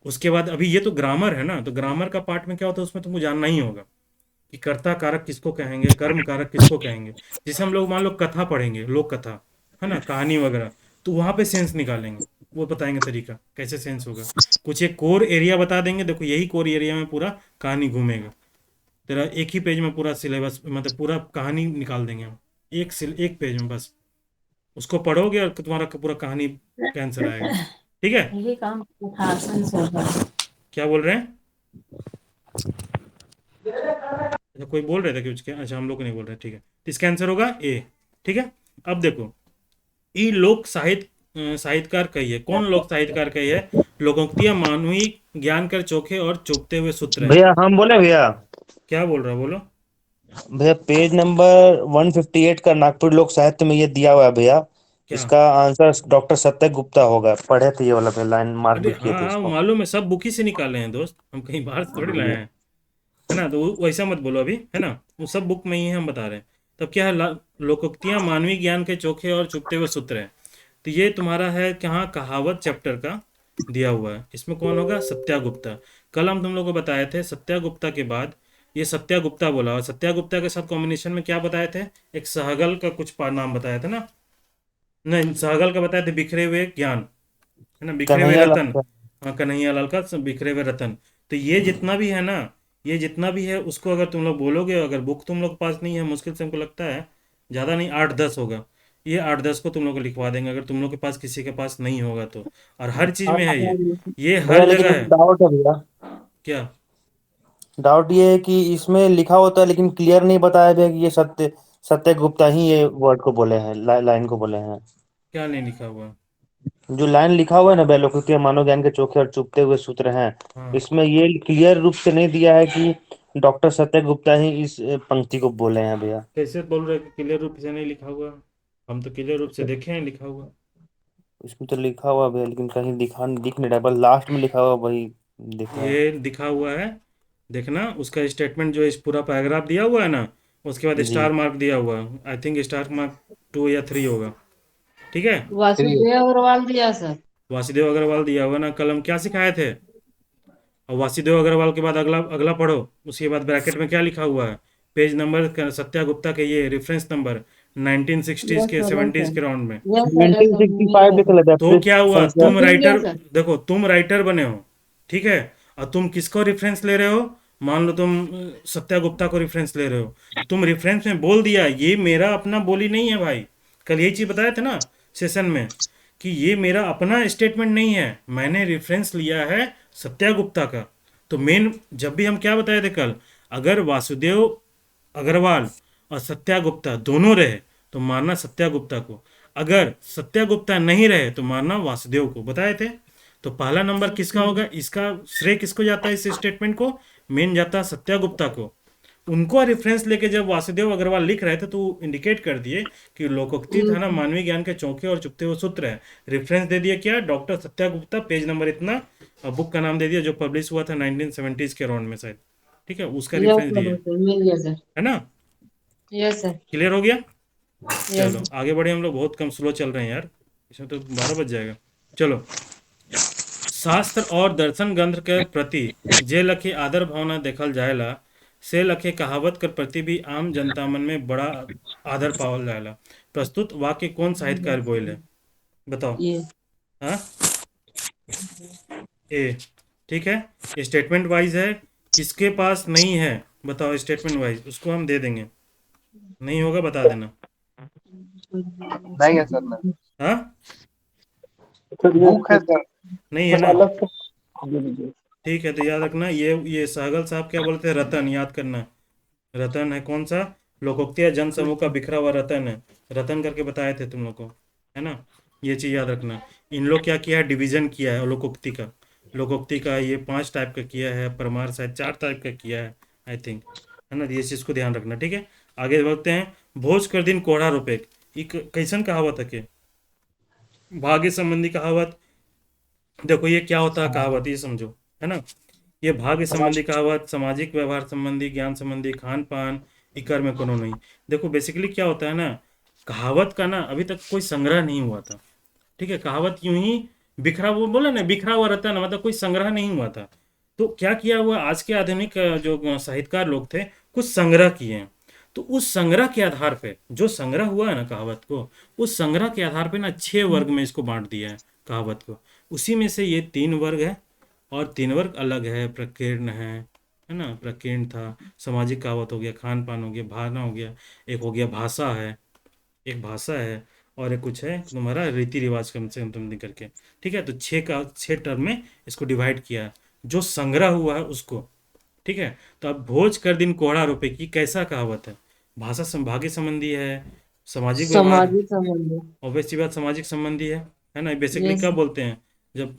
उसके बाद अभी ये तो ग्रामर है ना, तो ग्रामर का पार्ट में क्या होता है, उसमें तुमको जानना ही होगा कि कर्ता कारक किसको कहेंगे, कर्म कारक किसको कहेंगे। जैसे हम लोग मान लो कथा पढ़ेंगे, लोक कथा, है ना, कहानी वगैरह, तो वहां पे सेंस निकालेंगे, वो बताएंगे तरीका कैसे सेंस होगा। कुछ एक कोर एरिया बता देंगे, देखो यही कोर एरिया में पूरा कहानी घूमेगा। तेरा एक ही पेज में पूरा सिलेबस, मतलब पूरा कहानी निकाल देंगे हम, एक पेज में बस। उसको पढ़ोगे और तुम्हारा पूरा कहानी का आंसर आएगा। ठीक है, यही काम था सेंस होगा। क्या बोल रहे हैं? अच्छा कोई बोल रहे थे कि उसके, अच्छा हम लोग नहीं बोल रहे, ठीक है, तो इसका आंसर होगा ए। ठीक है, अब देखो, ई लोक साहित्यकार कही है, कौन लोक साहित्यकार कही है? लोकोक्तियां मानवीय ज्ञान कर चोखे और चुभते हुए सूत्र हैं। भैया हम बोले भैया। क्या बोल रहा है, बोलो। भैया पेज नंबर 158 का नागपुर लोक साहित्य में ये दिया हुआ है भैया। क्या? इसका आंसर डॉक्टर सत्य गुप्ता होगा। पढ़े थे ये वाला भैया, लाइन मार्क अरे भी किए हाँ थे हाँ, इसको। मालूम है, सब बुक ही से निकाले हैं दोस्त, हम कहीं बाहर से थोड़ी लाए हैं, है ना, तो वैसा मत बोलो अभी, है ना, वो सब बुक में ही हम बता रहे हैं। तब क्या है, लोकोक्तियां मानवीय ज्ञान के चोखे और चुभते हुए सूत्र हैं। तो ये तुम्हारा है कहाँ, कहावत चैप्टर का दिया हुआ है। इसमें कौन होगा? सत्यागुप्ता। कल हम तुम लोग को बताए थे सत्यागुप्ता के बाद ये सत्यागुप्ता बोला, और सत्यागुप्ता के साथ कॉम्बिनेशन में क्या बताए थे? एक सहगल का कुछ नाम बताया था ना, नहीं सहगल का बताए थे बिखरे हुए ज्ञान, है ना, बिखरे हुए कन्हैया रतन। लाल। हाँ, कन्हैया लाल का बिखरे हुए रतन। तो ये जितना भी है ना, ये जितना भी है उसको अगर तुम लोग बोलोगे, अगर बुक तुम लोग के पास नहीं है, मुश्किल से हमको लगता है ज़्यादा नहीं 8-10 होगा, ये 8-10 को तुम लोग को लिखवा देंगे, अगर तुम लोग के पास किसी के पास नहीं होगा तो। और हर चीज़ में है ये भैया हर लेकिन जगह एक है। डाउट है भैया। क्या? डाउट ये है कि इसमें लिखा होता है लेकिन क्लियर नहीं बताया गया कि ये सत्य गुप्ता ही ये वर्ड को बोले हैं, लाइन को बोले हैं। क्या नहीं लिखा हुआ? जो लाइन लिखा हुआ है ना, वैलोक्यों मानव ज्ञान के चोखे और चुभते हुए सूत्र हैं, हाँ, इसमें ये क्लियर रूप से नहीं दिया है कि डॉक्टर सत्य गुप्ता ही इस पंक्ति को बोले हैं भैया। कैसे बोल रहे कि क्लियर रूप से नहीं लिखा हुआ? हम तो क्लियर रूप से देखे हैं लिखा हुआ। इसमें तो लिखा हुआ भैया लेकिन कहीं दिख नहीं रहा, बस लास्ट में लिखा हुआ वही दिख रहा है। ये दिखा हुआ है, देखना उसका स्टेटमेंट जो इस पूरा पैराग्राफ दिया हुआ है ना, उसके बाद जी। स्टार मार्क दिया हुआ है, आई थिंक स्टार मार्क 2 या 3 होगा। ठीक है, वासुदेव अग्रवाल दिया सर। वासुदेव अग्रवाल दिया हुआ ना, कल हम क्या सिखाए थे? और वासुदेव अग्रवाल के बाद अगला अगला पढ़ो, उसके बाद ब्रैकेट में क्या लिखा हुआ है, पेज नंबर सत्या गुप्ता के ये रेफरेंस नंबर 1960s यस के सर, यस 70s सर, के राउंड में। यस सर, यस सर, मिल गया 1965 लिख सर, लेते हैं, तो पृष्ठ क्या हुआ, संख्या। तुम मिल गया राइटर, सर। देखो तुम राइटर बने हो, ठीक है, और तुम किसको रेफरेंस ले रहे हो? मान लो तुम सत्या गुप्ता को रेफरेंस ले रहे हो, तुम रेफरेंस में बोल दिया ये मेरा अपना बोली नहीं है भाई। कल यही चीज बताया था ना सेशन में, कि ये मेरा अपना स्टेटमेंट नहीं है, मैंने रेफरेंस लिया है सत्या गुप्ता का। तो मेन जब भी हम क्या बताए थे कल, अगर वासुदेव अग्रवाल और सत्या गुप्ता दोनों रहे तो मानना सत्या गुप्ता को, अगर सत्या गुप्ता नहीं रहे तो मानना वासुदेव को, बताए थे। तो पहला नंबर किसका होगा, इसका श्रेय किसको जाता है, इस स्टेटमेंट को मेन जाता है सत्या गुप्ता को। उनको रेफरेंस लेके जब वासुदेव अग्रवाल लिख रहे थे तो इंडिकेट कर दिए कि लोकोक्ति था ना मानवीय ज्ञान के चौके और चुपते हुए सूत्र है। रेफरेंस दे दिया क्या, doctor Satya Gupta, page number इतना, और बुक का नाम दे दिया जो पब्लिश हुआ था 1970s के अराउंड में शायद। ठीक है, उसका यस रेफरेंस दिया, सर, मिल गया सर। है ना, यस सर, क्लियर हो गया? यस चलो आगे बढ़े, हम लोग बहुत कम स्लो चल रहे हैं यार, इसमें तो 12 बज जाएगा। चलो, शास्त्र और दर्शन ग्रंथ के प्रति जे लखे आदर भावना देखल जाएला, से लखे कहावत के प्रति भी आम जनता मन में बड़ा आदर पावल जाएला। प्रस्तुत वाक्य कौन साहित्यकार बोले? बताओ। ये हाँ, ए। ठीक है, स्टेटमेंट वाइज है, किसके पास नहीं है बताओ, स्टेटमेंट वाइज उसको हम दे देंगे, नहीं होगा बता देना। नहीं है सर, नहीं हाँ, सर ये बुक है सर। नहीं है बस ना, अलग से दे दीजिए। ठीक है, तो याद रखना, ये सहगल साहब क्या बोलते हैं, रतन, याद करना। रतन है कौन सा, लोकोक्तिया जन समूह का बिखरा हुआ रतन है, रतन करके बताए थे तुम लोग को, है ना, ये चीज़ याद रखना। इन लोग क्या किया है, डिवीजन किया है लोकोक्ति का, लोकोक्ति का ये 5 टाइप का किया है, परमार शायद 4 टाइप का किया है आई थिंक, है ना, ये चीज़ को ध्यान रखना। ठीक है, आगे बढ़ते हैं। भोज कर दिन कोढ़ा रोपेक, ये कैसन कहावत है के, भाग्य संबंधी कहावत। देखो ये क्या होता है कहावत, ये समझो, है ना, ये भाग्य संबंधी कहावत, सामाजिक व्यवहार संबंधी, ज्ञान संबंधी, खान पान, इकर में कोनो नहीं। देखो बेसिकली क्या होता है ना, कहावत का ना अभी तक कोई संग्रह नहीं हुआ था। ठीक है, कहावत यूं ही बिखरा, वो बोला ना बिखरा हुआ रहता है ना, मतलब कोई संग्रह नहीं हुआ था। तो क्या किया हुआ, आज के आधुनिक जो साहित्यकार लोग थे कुछ संग्रह किए हैं, तो उस संग्रह के आधार पे जो संग्रह हुआ है ना कहावत को, उस संग्रह के आधार पे ना 6 वर्ग में इसको बांट दिया है कहावत को। उसी में से ये 3 वर्ग है, और 3 वर्ग अलग है, प्रकीर्ण है ना, प्रकीर्ण था, सामाजिक कहावत हो गया, खान पान हो गया, भावना हो गया, एक हो गया भाषा है, एक भाषा है, और एक कुछ है तुम्हारा रीति रिवाज कम से कम करके। ठीक है, तो 6 टर्म में इसको डिवाइड किया है, जो संग्रह हुआ है उसको। ठीक है। तो अब भोज कर दिन कोहड़ा रोपे की कैसा कहावत है? भाषा संभागी संबंधी है, सामाजिक व्यवहार, सामाजिक संबंध। ऑब्वियस सी बात सामाजिक संबंधी है ना। बेसिकली यस क्या सर। बोलते हैं जब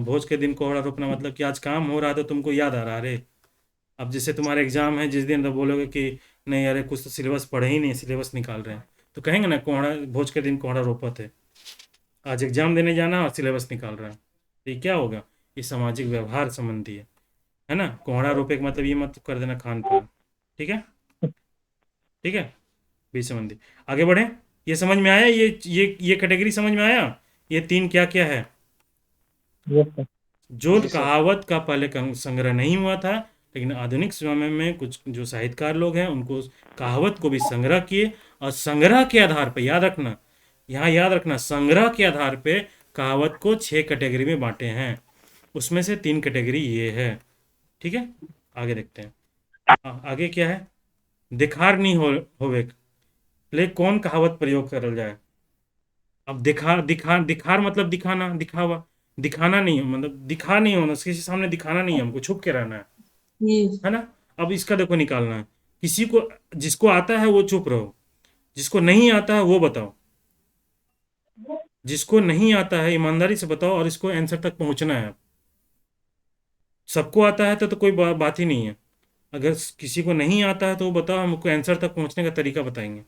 भोज के दिन कोहड़ा रोपना, मतलब कि आज काम हो रहा था तुमको याद आ रहा है, अरे अब जैसे तुम्हारा एग्जाम है जिस दिन, तो बोलोगे कि नहीं अरे कुछ तो सिलेबस पढ़े ही नहीं, सिलेबस निकाल रहे हैं, तो कहेंगे ना कोहड़ा भोज के दिन कोहड़ा रोपा थे। आज एग्जाम देने जाना और सिलेबस निकाल रहा है, तो ये क्या होगा? ये सामाजिक व्यवहार संबंधी है ना। कोहड़ा रोपे का मतलब ये मत कर देना खान पान, ठीक है, ठीक है। बीच संबंधी, आगे बढ़े। ये समझ में आया? ये कैटेगरी समझ में आया? ये तीन क्या क्या है? Yes sir. जो जी सर। कहावत का पहले संग्रह नहीं हुआ था, लेकिन आधुनिक समय में कुछ जो साहित्यकार लोग हैं उनको कहावत को भी संग्रह किए, और संग्रह के आधार पर, याद रखना, यहाँ याद रखना, संग्रह के आधार पे कहावत को 6 कैटेगरी में बांटे हैं। उसमें से 3 कैटेगरी ये है, ठीक है। आगे देखते हैं। आगे क्या है? दिखार नहीं होवे, ले कौन कहावत प्रयोग करल जाए? अब दिखार मतलब दिखाना, दिखावा, दिखाना नहीं, मतलब दिखा नहीं होना, किसी सामने दिखाना नहीं है, हमको छुप के रहना यस। है ना। अब इसका देखो निकालना है। किसी को, जिसको आता है वो चुप रहो, जिसको नहीं आता है वो बताओ। जिसको नहीं आता है ईमानदारी से बताओ, और इसको आंसर तक पहुंचना है। सबको आता है तो कोई बात ही नहीं है। अगर किसी को नहीं आता है तो वो बताओ, हमको आंसर तक पहुंचने का तरीका बताएंगे।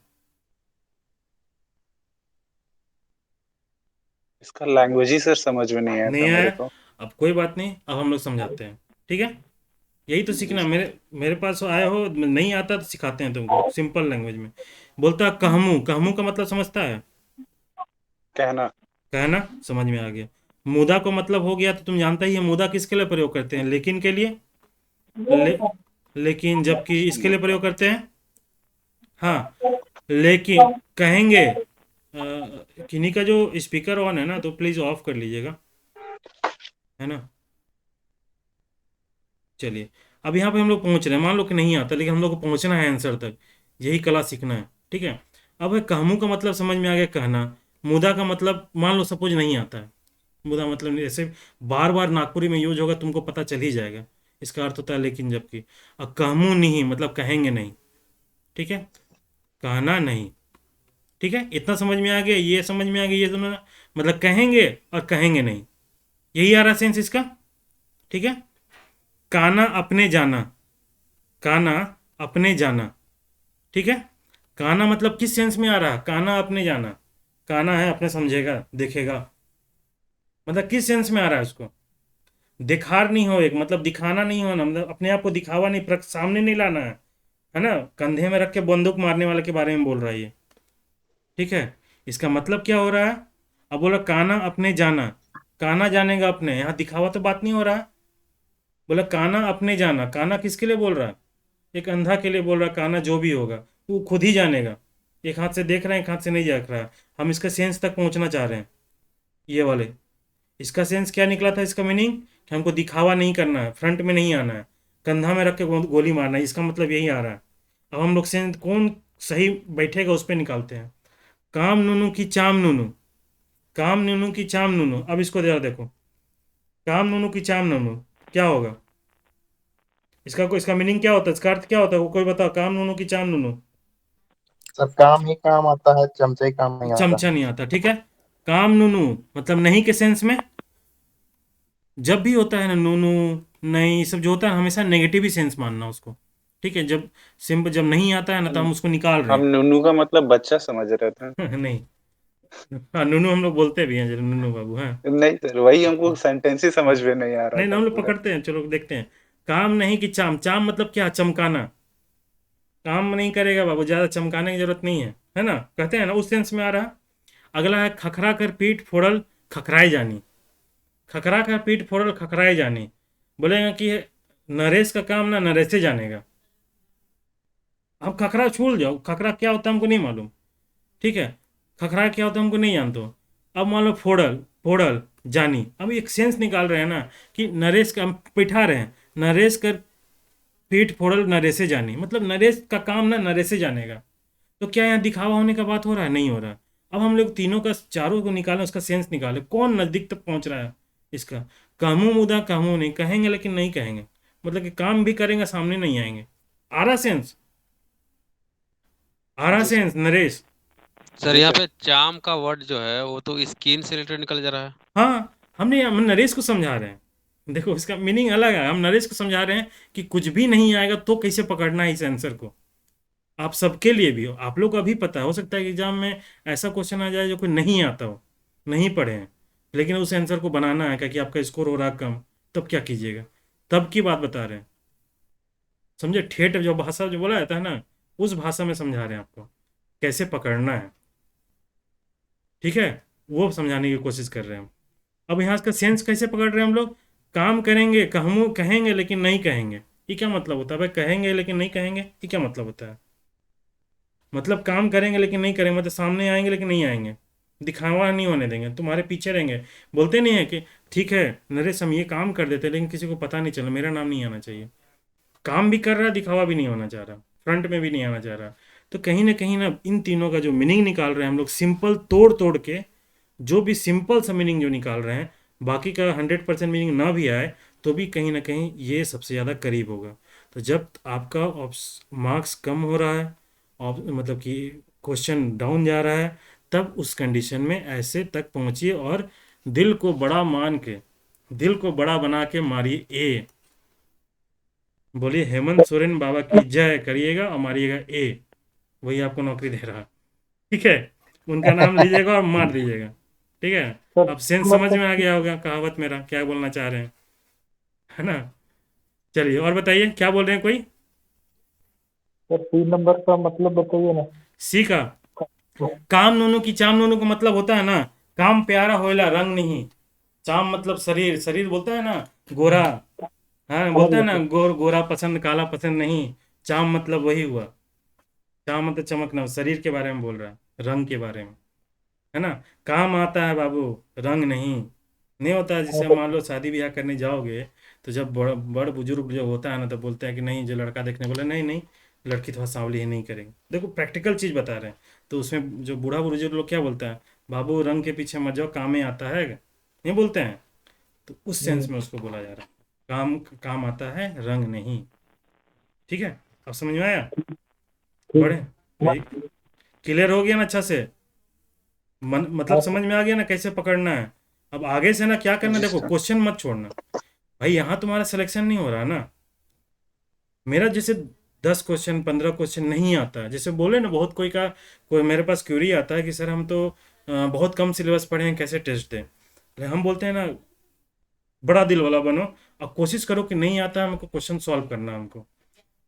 इसका लैंग्वेज ही सर समझ में नहीं नहीं आता मेरे आया? को। अब कोई बात नहीं, अब हम लोग समझाते हैं, ठीक है। यही तो जी सीखना। सर। मेरे पास आए हो, नहीं आता तो सिखाते हैं तुमको सिंपल लैंग्वेज में। बोलता है कहमू, कहमू का मतलब समझता है? कहना। कहना समझ में आ गया। मुदा को मतलब हो गया, तो तुम जानता ही है मुदा किसके लिए प्रयोग करते हैं? लेकिन के लिए। ले, लेकिन जबकि इसके लिए प्रयोग करते हैं, हाँ, लेकिन कहेंगे। किन्हीं का जो स्पीकर ऑन है ना, तो प्लीज ऑफ कर लीजिएगा, है ना। चलिए, अब यहाँ पे हम लोग पहुंच रहे हैं। मान लो कि नहीं आता, लेकिन हम लोग को पहुंचना है आंसर तक, यही कला सीखना है, ठीक है। अब है कहमू का मतलब समझ में आ गया, कहना। मुदा का मतलब मान लो सपोज नहीं आता है, मुदा मतलब ऐसे बार बार नागपुरी में यूज होगा, तुमको पता चल ही जाएगा। इसका अर्थ होता है लेकिन जबकि। और कहमू नहीं मतलब कहेंगे नहीं, ठीक है, कहना नहीं, ठीक है। इतना समझ में आ गया, ये समझ में आ गया, ये दोनों मतलब कहेंगे और कहेंगे नहीं, यही आ रहा सेंस इसका, ठीक है। काना अपने जाना, काना अपने जाना, ठीक है। काना मतलब किस सेंस में आ रहा है? काना अपने जाना, काना है अपने समझेगा देखेगा, मतलब किस सेंस में आ रहा है उसको? दिखार नहीं हो, एक मतलब दिखाना नहीं होना, मतलब अपने आप को दिखावा नहीं, सामने नहीं लाना है ना। कंधे में रख के बंदूक मारने वाले के बारे में बोल रहा है ये, ठीक है। इसका मतलब क्या हो रहा है? अब बोला काना अपने जाना, काना जानेगा अपने, यहाँ दिखावा तो बात नहीं हो रहा है। बोला काना अपने जाना, काना किसके लिए बोल रहा है? एक अंधा के लिए बोल रहा है। काना जो भी होगा वो खुद ही जानेगा। एक हाथ से देख रहे हैं, एक हाथ से नहीं देख रहा है। हम इसका सेंस तक पहुंचना चाह रहे हैं, ये वाले। इसका सेंस क्या निकला था? इसका मीनिंग कि हमको दिखावा नहीं करना है, फ्रंट में नहीं आना है, कंधा में रख के गोली मारना है, इसका मतलब यही आ रहा है। अब हम लोग सेंस कौन सही बैठेगा उस पर निकालते हैं। काम नूनू की चाम नूनू, काम नूनू की चाम नूनू। अब इसको जरा देखो, काम नूनू की चाम नूनू क्या होगा? इसका मीनिंग क्या होता है? इसका अर्थ क्या होता है? वो कोई बताओ, काम नूनू की चाम नूनू। सर काम ही काम आता है, चमचा ही काम नहीं आता। चमचा नहीं आता, ठीक है। काम नूनू मतलब नहीं के सेंस में। जब भी होता है ना नूनू, नहीं, सब जो होता है हमेशा नेगेटिव ही सेंस मानना उसको, ठीक है। जब सिंपल जब नहीं आता है ना, तो हम उसको निकाल रहे हम नूनू का मतलब बच्चा समझ रहे थे। हैं। नहीं, हाँ नूनू हम लोग बोलते भी हैं, जरा नूनू बाबू, हाँ। नहीं सर, वही हमको सेंटेंस ही समझ में नहीं आ रहा नहीं ना, था हम लोग पूरा। पकड़ते हैं, चलो देखते हैं। काम नहीं कि चाम, चाम मतलब क्या? चमकाना। काम नहीं करेगा बाबू, ज़्यादा चमकाने की जरूरत नहीं है ना, कहते हैं ना, उस सेंस में आ रहा। अगला है खखरा कर पीठ फोड़ल खखराए जानी, खखरा कर पीठ फोड़ल खखराए जानी। बोलेगा कि नरेश का काम ना नरेश जानेगा। अब खखरा छोड़ जाओ, खखरा क्या होता है हमको नहीं मालूम, ठीक है। खखरा क्या होता है हमको नहीं जानते हो। अब मान लो फोड़ल, फोड़ल जानी, अब एक सेंस निकाल रहे हैं ना कि नरेश का, हम बैठा रहे हैं, नरेश कर पीठ फोड़ल नरेशे जानी, मतलब नरेश का काम ना नरेशे जानेगा। तो क्या यहाँ दिखावा होने का बात हो रहा है? नहीं हो रहा। अब हम लोग तीनों का, चारों को निकालें, उसका सेंस निकालें, कौन नज़दीक तक पहुंच रहा है इसका। कहमू मुदा कहमू नहीं, कहेंगे लेकिन नहीं कहेंगे, मतलब कि काम भी करेंगे सामने नहीं आएंगे। आरा सेंस, आरा जी सर। सेंस नरेश। सर जी यहाँ सर। पे चाम का वर्ड जो है वो तो स्किन से रिलेटेड निकल जा रहा है। हाँ, हम नरेश को समझा रहे हैं। देखो इसका मीनिंग अलग है, हम नरेश को समझा रहे हैं कि कुछ भी नहीं आएगा तो कैसे पकड़ना है इस आंसर को। आप सबके लिए भी हो, आप लोग को अभी पता है, हो सकता है कि एग्जाम में ऐसा क्वेश्चन आ जाए जो कोई नहीं आता हो, नहीं पढ़े हैं, लेकिन उस आंसर को बनाना है कि आपका स्कोर हो रहा कम, तब क्या कीजिएगा। तब की बात बता रहे हैं, समझे। ठेठ जो भाषा जो बोला जाता है ना, उस भाषा में समझा रहे हैं आपको कैसे पकड़ना है, ठीक है। वो समझाने की कोशिश कर रहे हैं हम। अब यहाँ का सेंस कैसे पकड़ रहे हैं हम लोग। काम करेंगे, कहूँ कहेंगे लेकिन नहीं कहेंगे, ये क्या मतलब होता है भाई। कहेंगे लेकिन नहीं कहेंगे, ये क्या मतलब होता है। मतलब काम करेंगे लेकिन नहीं करेंगे, मतलब सामने आएंगे लेकिन नहीं आएंगे, दिखावा नहीं होने देंगे, तुम्हारे पीछे रहेंगे। बोलते नहीं है कि ठीक है नरेश हम ये काम कर देते लेकिन किसी को पता नहीं चला, मेरा नाम नहीं आना चाहिए। काम भी कर रहा है, दिखावा भी नहीं होना चाह रहा, फ्रंट में भी नहीं आना चाह रहा। तो कहीं ना इन तीनों का जो मीनिंग निकाल रहे हैं हम लोग, सिंपल तोड़ तोड़ के, जो भी सिंपल सा मीनिंग जो निकाल रहे हैं, बाकी का 100% मीनिंग ना भी आए तो भी कहीं ना कहीं ये सबसे ज़्यादा करीब होगा। तो जब आपका मार्क्स कम हो रहा है, मतलब कि क्वेश्चन डाउन जा रहा है, तब उस कंडीशन में ऐसे तक पहुंचिए और दिल को बड़ा मान के, दिल को बड़ा बना के मारिए ए। बोलिए हेमंत सोरेन बाबा की जय करिएगा और मारिएगा ए, वही आपको नौकरी दे रहा है, ठीक है। उनका नाम लीजिएगा और मार दीजिएगा, ठीक है। सर अब सेंस समझ में आ गया होगा कहावत मेरा क्या बोलना चाह रहे हैं, है ना। चलिए और बताइए क्या बोल रहे हैं कोई। सर 3 नंबर का मतलब बताइए ना। सी का काम नोनू की चाम नोनू का मतलब होता है ना, काम प्यारा होएला रंग नहीं। चाम मतलब शरीर, शरीर बोलता है ना गोरा, हाँ समझ बोलता है गया ना सर। गोरा पसंद काला पसंद नहीं। चाम मतलब वही हुआ, चाम मतलब चमकना, शरीर के बारे में बोल रहा है, रंग के बारे में, है ना। काम आता है बाबू, रंग नहीं। नहीं होता है हाँ जैसे सर। मान लो शादी ब्याह करने जाओगे, तो जब बड़ बुजुर्ग जो होता है ना, तो बोलते हैं कि नहीं, जो लड़का देखने बोले नहीं नहीं, लड़की थोड़ा सांवली ही नहीं करेंगे। देखो प्रैक्टिकल चीज बता रहे हैं, तो उसमें जो बूढ़ा बुजुर्ग लोग क्या बोलता है, बाबू रंग के पीछे मत जाओ, काम में आता है, नहीं बोलते हैं। तो उस सेंस में उसको बोला जा रहा है, काम काम आता है रंग नहीं, ठीक है। अब समझ में आया। ठीक। बड़े भाई क्लियर हो गया ना अच्छा से, मतलब हाँ समझ सर। में आ गया ना कैसे पकड़ना है। अब आगे से ना क्या करना, जी देखो सर। क्वेश्चन मत छोड़ना। भाई यहाँ तुम्हारा सिलेक्शन नहीं हो रहा ना। मेरा जैसे 10 क्वेश्चन 15 क्वेश्चन नहीं आता है, जैसे बोले ना बहुत कोई का, कोई मेरे पास क्यूरी आता है कि सर हम तो बहुत कम सिलेबस पढ़े हैं, कैसे टेस्ट दें। लेकिन हम बोलते हैं ना बड़ा दिल वाला बनो, और कोशिश करो कि नहीं आता है हमको क्वेश्चन सॉल्व करना हमको।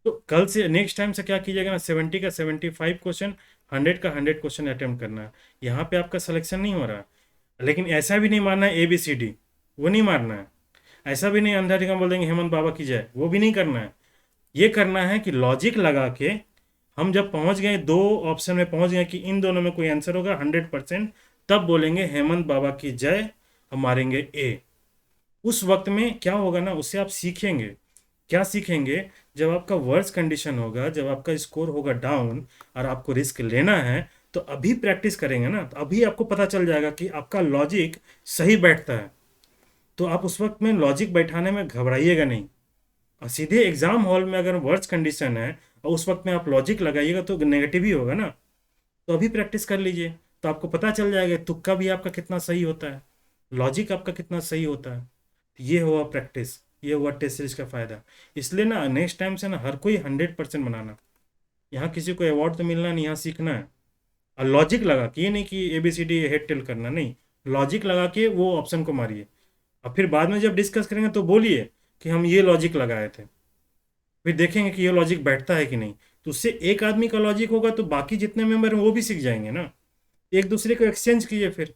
तो कल से नेक्स्ट टाइम से क्या कीजिएगा ना, 70 का 75 क्वेश्चन, 100 का 100 क्वेश्चन अटेम्प्ट करना है। यहाँ पे आपका सिलेक्शन नहीं हो रहा है, लेकिन ऐसा भी नहीं मारना है ABCD, वो नहीं मारना है। ऐसा भी नहीं अंधा टिका बोल देंगे हेमंत बाबा की जय, वो भी नहीं करना है। ये करना है कि लॉजिक लगा के, हम जब पहुंच गए दो ऑप्शन में पहुंच गए कि इन दोनों में कोई आंसर होगा 100%, तब बोलेंगे हेमंत बाबा की जय और मारेंगे ए। उस वक्त में क्या होगा ना, उससे आप सीखेंगे। क्या सीखेंगे, जब आपका वर्स्ट कंडीशन होगा, जब आपका स्कोर होगा डाउन और आपको रिस्क लेना है, तो अभी प्रैक्टिस करेंगे ना, तो अभी आपको पता चल जाएगा कि आपका लॉजिक सही बैठता है। तो आप उस वक्त में लॉजिक बैठाने में घबराइएगा नहीं, और सीधे एग्जाम हॉल में अगर वर्स्ट कंडीशन है और उस वक्त में आप लॉजिक लगाइएगा तो नेगेटिव ही होगा ना। तो अभी प्रैक्टिस कर लीजिए, तो आपको पता चल जाएगा तुक्का भी आपका कितना सही होता है, लॉजिक आपका कितना सही होता है। ये हुआ प्रैक्टिस, ये हुआ टेस्ट सीरीज का फ़ायदा। इसलिए ना नेक्स्ट टाइम से ना हर कोई 100% बनाना। यहाँ किसी को अवार्ड तो मिलना नहीं, यहाँ सीखना है। और लॉजिक लगा के, ये नहीं कि ABCD हेड टेल करना, नहीं, लॉजिक लगा के वो ऑप्शन को मारिए। और फिर बाद में जब डिस्कस करेंगे तो बोलिए कि हम ये लॉजिक लगाए थे, फिर देखेंगे कि ये लॉजिक बैठता है कि नहीं। तो उससे एक आदमी का लॉजिक होगा तो बाकी जितने मेंबर हैं वो भी सीख जाएंगे ना। एक दूसरे को एक्सचेंज कीजिए फिर,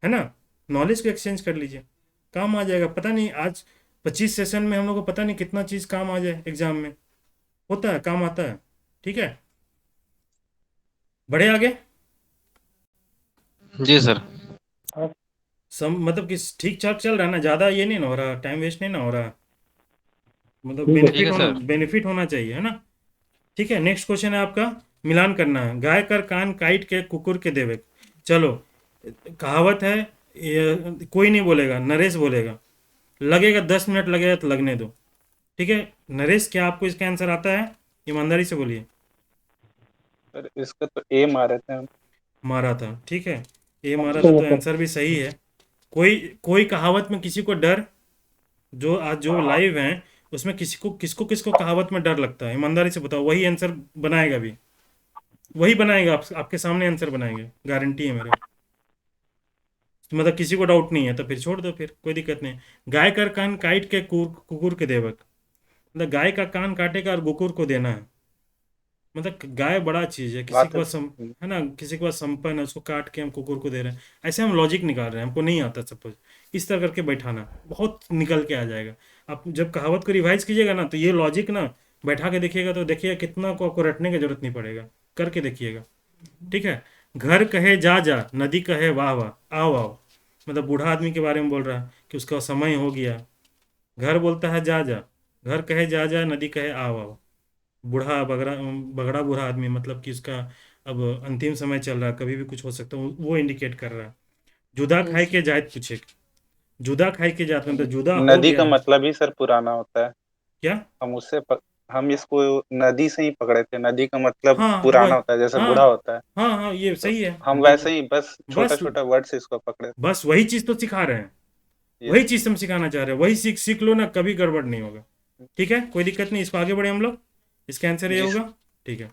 है ना, नॉलेज को एक्सचेंज कर लीजिए, काम आ जाएगा। पता नहीं आज 25 सेशन में हम लोग को पता नहीं कितना चीज़ काम आ जाए, एग्जाम में होता है, काम आता है, ठीक है। बढ़े आगे। जी सर। मतलब कि ठीक ठाक चल रहा है ना, ज़्यादा ये नहीं ना हो रहा, टाइम वेस्ट नहीं ना हो रहा, मतलब ठीक है। ठीक है सर। बेनिफिट होना चाहिए, है ना। ठीक है, नेक्स्ट क्वेश्चन है आपका, मिलान करना है। गाय कर कान काइट के कुकुर के देवे। चलो, कहावत है, ये कोई नहीं बोलेगा, नरेश बोलेगा। लगेगा 10 मिनट लगेगा तो लगने दो, ठीक है। नरेश, क्या आपको इसका आंसर आता है? ईमानदारी से बोलिए। सर इसका तो ए मारे थे हम। मारा था, ठीक है। ए मारा था सही तो है सर। आंसर भी सही है। कोई कोई कहावत में किसी को डर, जो आज जो लाइव हैं उसमें किसको किसको कहावत में डर लगता है? ईमानदारी से बताओ, वही आंसर बनाएगा भी, वही बनाएगा, आपके सामने आंसर बनाएंगे, गारंटी है मेरे। मतलब किसी को डाउट नहीं है तो फिर छोड़ दो, फिर कोई दिक्कत नहीं। गाय का कान काट के कुकुर के देवक, मतलब गाय का कान काटेगा और कुकुर को देना है। मतलब गाय बड़ा चीज है, किसी बात के पास है ना, किसी के पास संपन्न है, उसको काट के हम कुकुर को दे रहे हैं, ऐसे हम लॉजिक निकाल रहे हैं, हमको नहीं आता सपोज। इस तरह करके बैठाना बहुत निकल के आ जाएगा। आप जब कहावत को रिवाइज कीजिएगा ना, तो ये लॉजिक ना बैठा के देखिएगा तो देखिएगा कितना को आपको रटने की जरूरत नहीं पड़ेगा, करके देखिएगा। ठीक है। घर कहे जा जा, नदी कहे वाह वाह, आओ आओ, मतलब बूढ़ा आदमी के बारे में बोल रहा है कि उसका समय हो गया। घर बोलता है जा जा, घर कहे जा जा, नदी कहे आओ आओ। बूढ़ा बगड़ा बगड़ा बूढ़ा आदमी, मतलब कि उसका अब अंतिम समय चल रहा है, कभी भी कुछ हो सकता है, वो इंडिकेट कर रहा है। जुदा खाए यस के जायत पूछे, जुदा खाए के जात मतलब जुदा हो नदी गया का है। मतलब ही सर पुराना होता है। क्या? हम हम इसको नदी से ही पकड़े थे। नदी का मतलब हाँ पुराना वह, होता है, जैसे हाँ बूढ़ा होता है। हाँ हाँ, ये तो सही है। हम वैसे ही बस छोटा बस छोटा वर्ड से इसको पकड़े। बस वही चीज़ तो सिखा रहे हैं, वही यस। चीज़ हम सिखाना चाह रहे हैं, वही सीख सीख लो ना, कभी गड़बड़ नहीं होगा। ठीक है, कोई दिक्कत नहीं, इसको आगे बढ़े हम लोग। इसका आंसर ये जी होगा। ठीक है।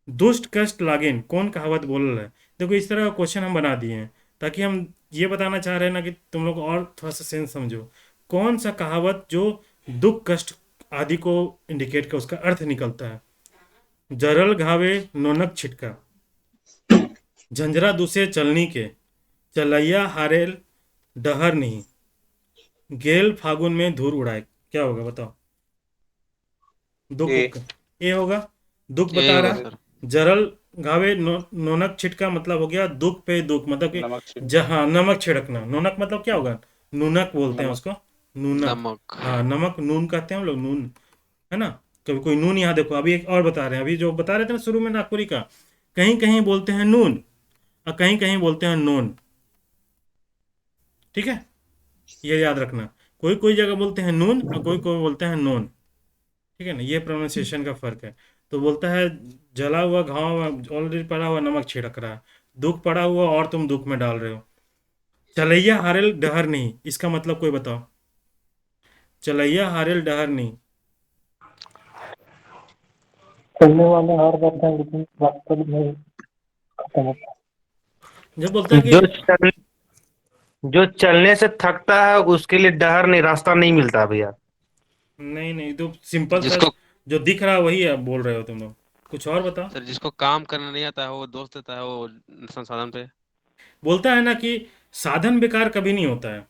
दुष्ट कष्ट लागेन, कौन कहावत बोल रहा है? देखो इस तरह का क्वेश्चन हम बना दिए हैं ताकि हम ये बताना चाह रहे हैं ना कि तुम लोग और थोड़ा सा सेंस समझो। कौन सा कहावत जो दुख कष्ट आदि को इंडिकेट कर, उसका अर्थ निकलता है। जरल घावे नोनक छिटका, झंझरा दूसरे चलनी के, चलैया हारेल डहर नहीं, गेल फागुन में धूर उड़ाए। क्या होगा बताओ? ए। दुख, ये होगा। दुख यही बता होगा रहा। सर। जरल घावे नोनक छिटका मतलब हो गया दुख पे दुख, मतलब कि नमक छिड़क। जहाँ नमक छिड़कना। नोनक मतलब क्या होगा? नूनक बोलते हैं नमक। उसको, नूनक। नमक। हाँ, नमक नून कहते हैं हम लोग, नून, है ना। कभी कोई नून, यहाँ देखो अभी एक और बता रहे हैं, अभी जो बता रहे थे ना शुरू में नागपुरी का, कहीं कहीं बोलते हैं नून और कहीं कहीं बोलते हैं नोन। ठीक है, ये याद रखना। कोई कोई जगह बोलते हैं नून और कोई कोई बोलते हैं नोन। ठीक है ना, ये प्रोनाउंसिएशन का फर्क है। तो बोलता है जला हुआ घाव ऑलरेडी पड़ा हुआ नमक छिड़क रहा है, दुख पड़ा हुआ और तुम दुख में डाल रहे हो। चलैया हारेल डहर नहीं, इसका मतलब कोई बताओ। चलैया हारेल डहर नहीं। चलने वाले हार जाते हैं लेकिन रास्ता में खत्म होता जब बोलता है कि जो चलने से थकता है उसके लिए डहर नहीं, रास्ता नहीं मिलता भैया। नहीं नहीं, तो सिंपल सा जिसको जो दिख रहा है वही है, बोल रहे हो तुम लोग, कुछ और बताओ। सर जिसको काम करना नहीं आता है वो दोष देता है वो संसाधन पे। बोलता है ना कि साधन बेकार कभी नहीं होता है।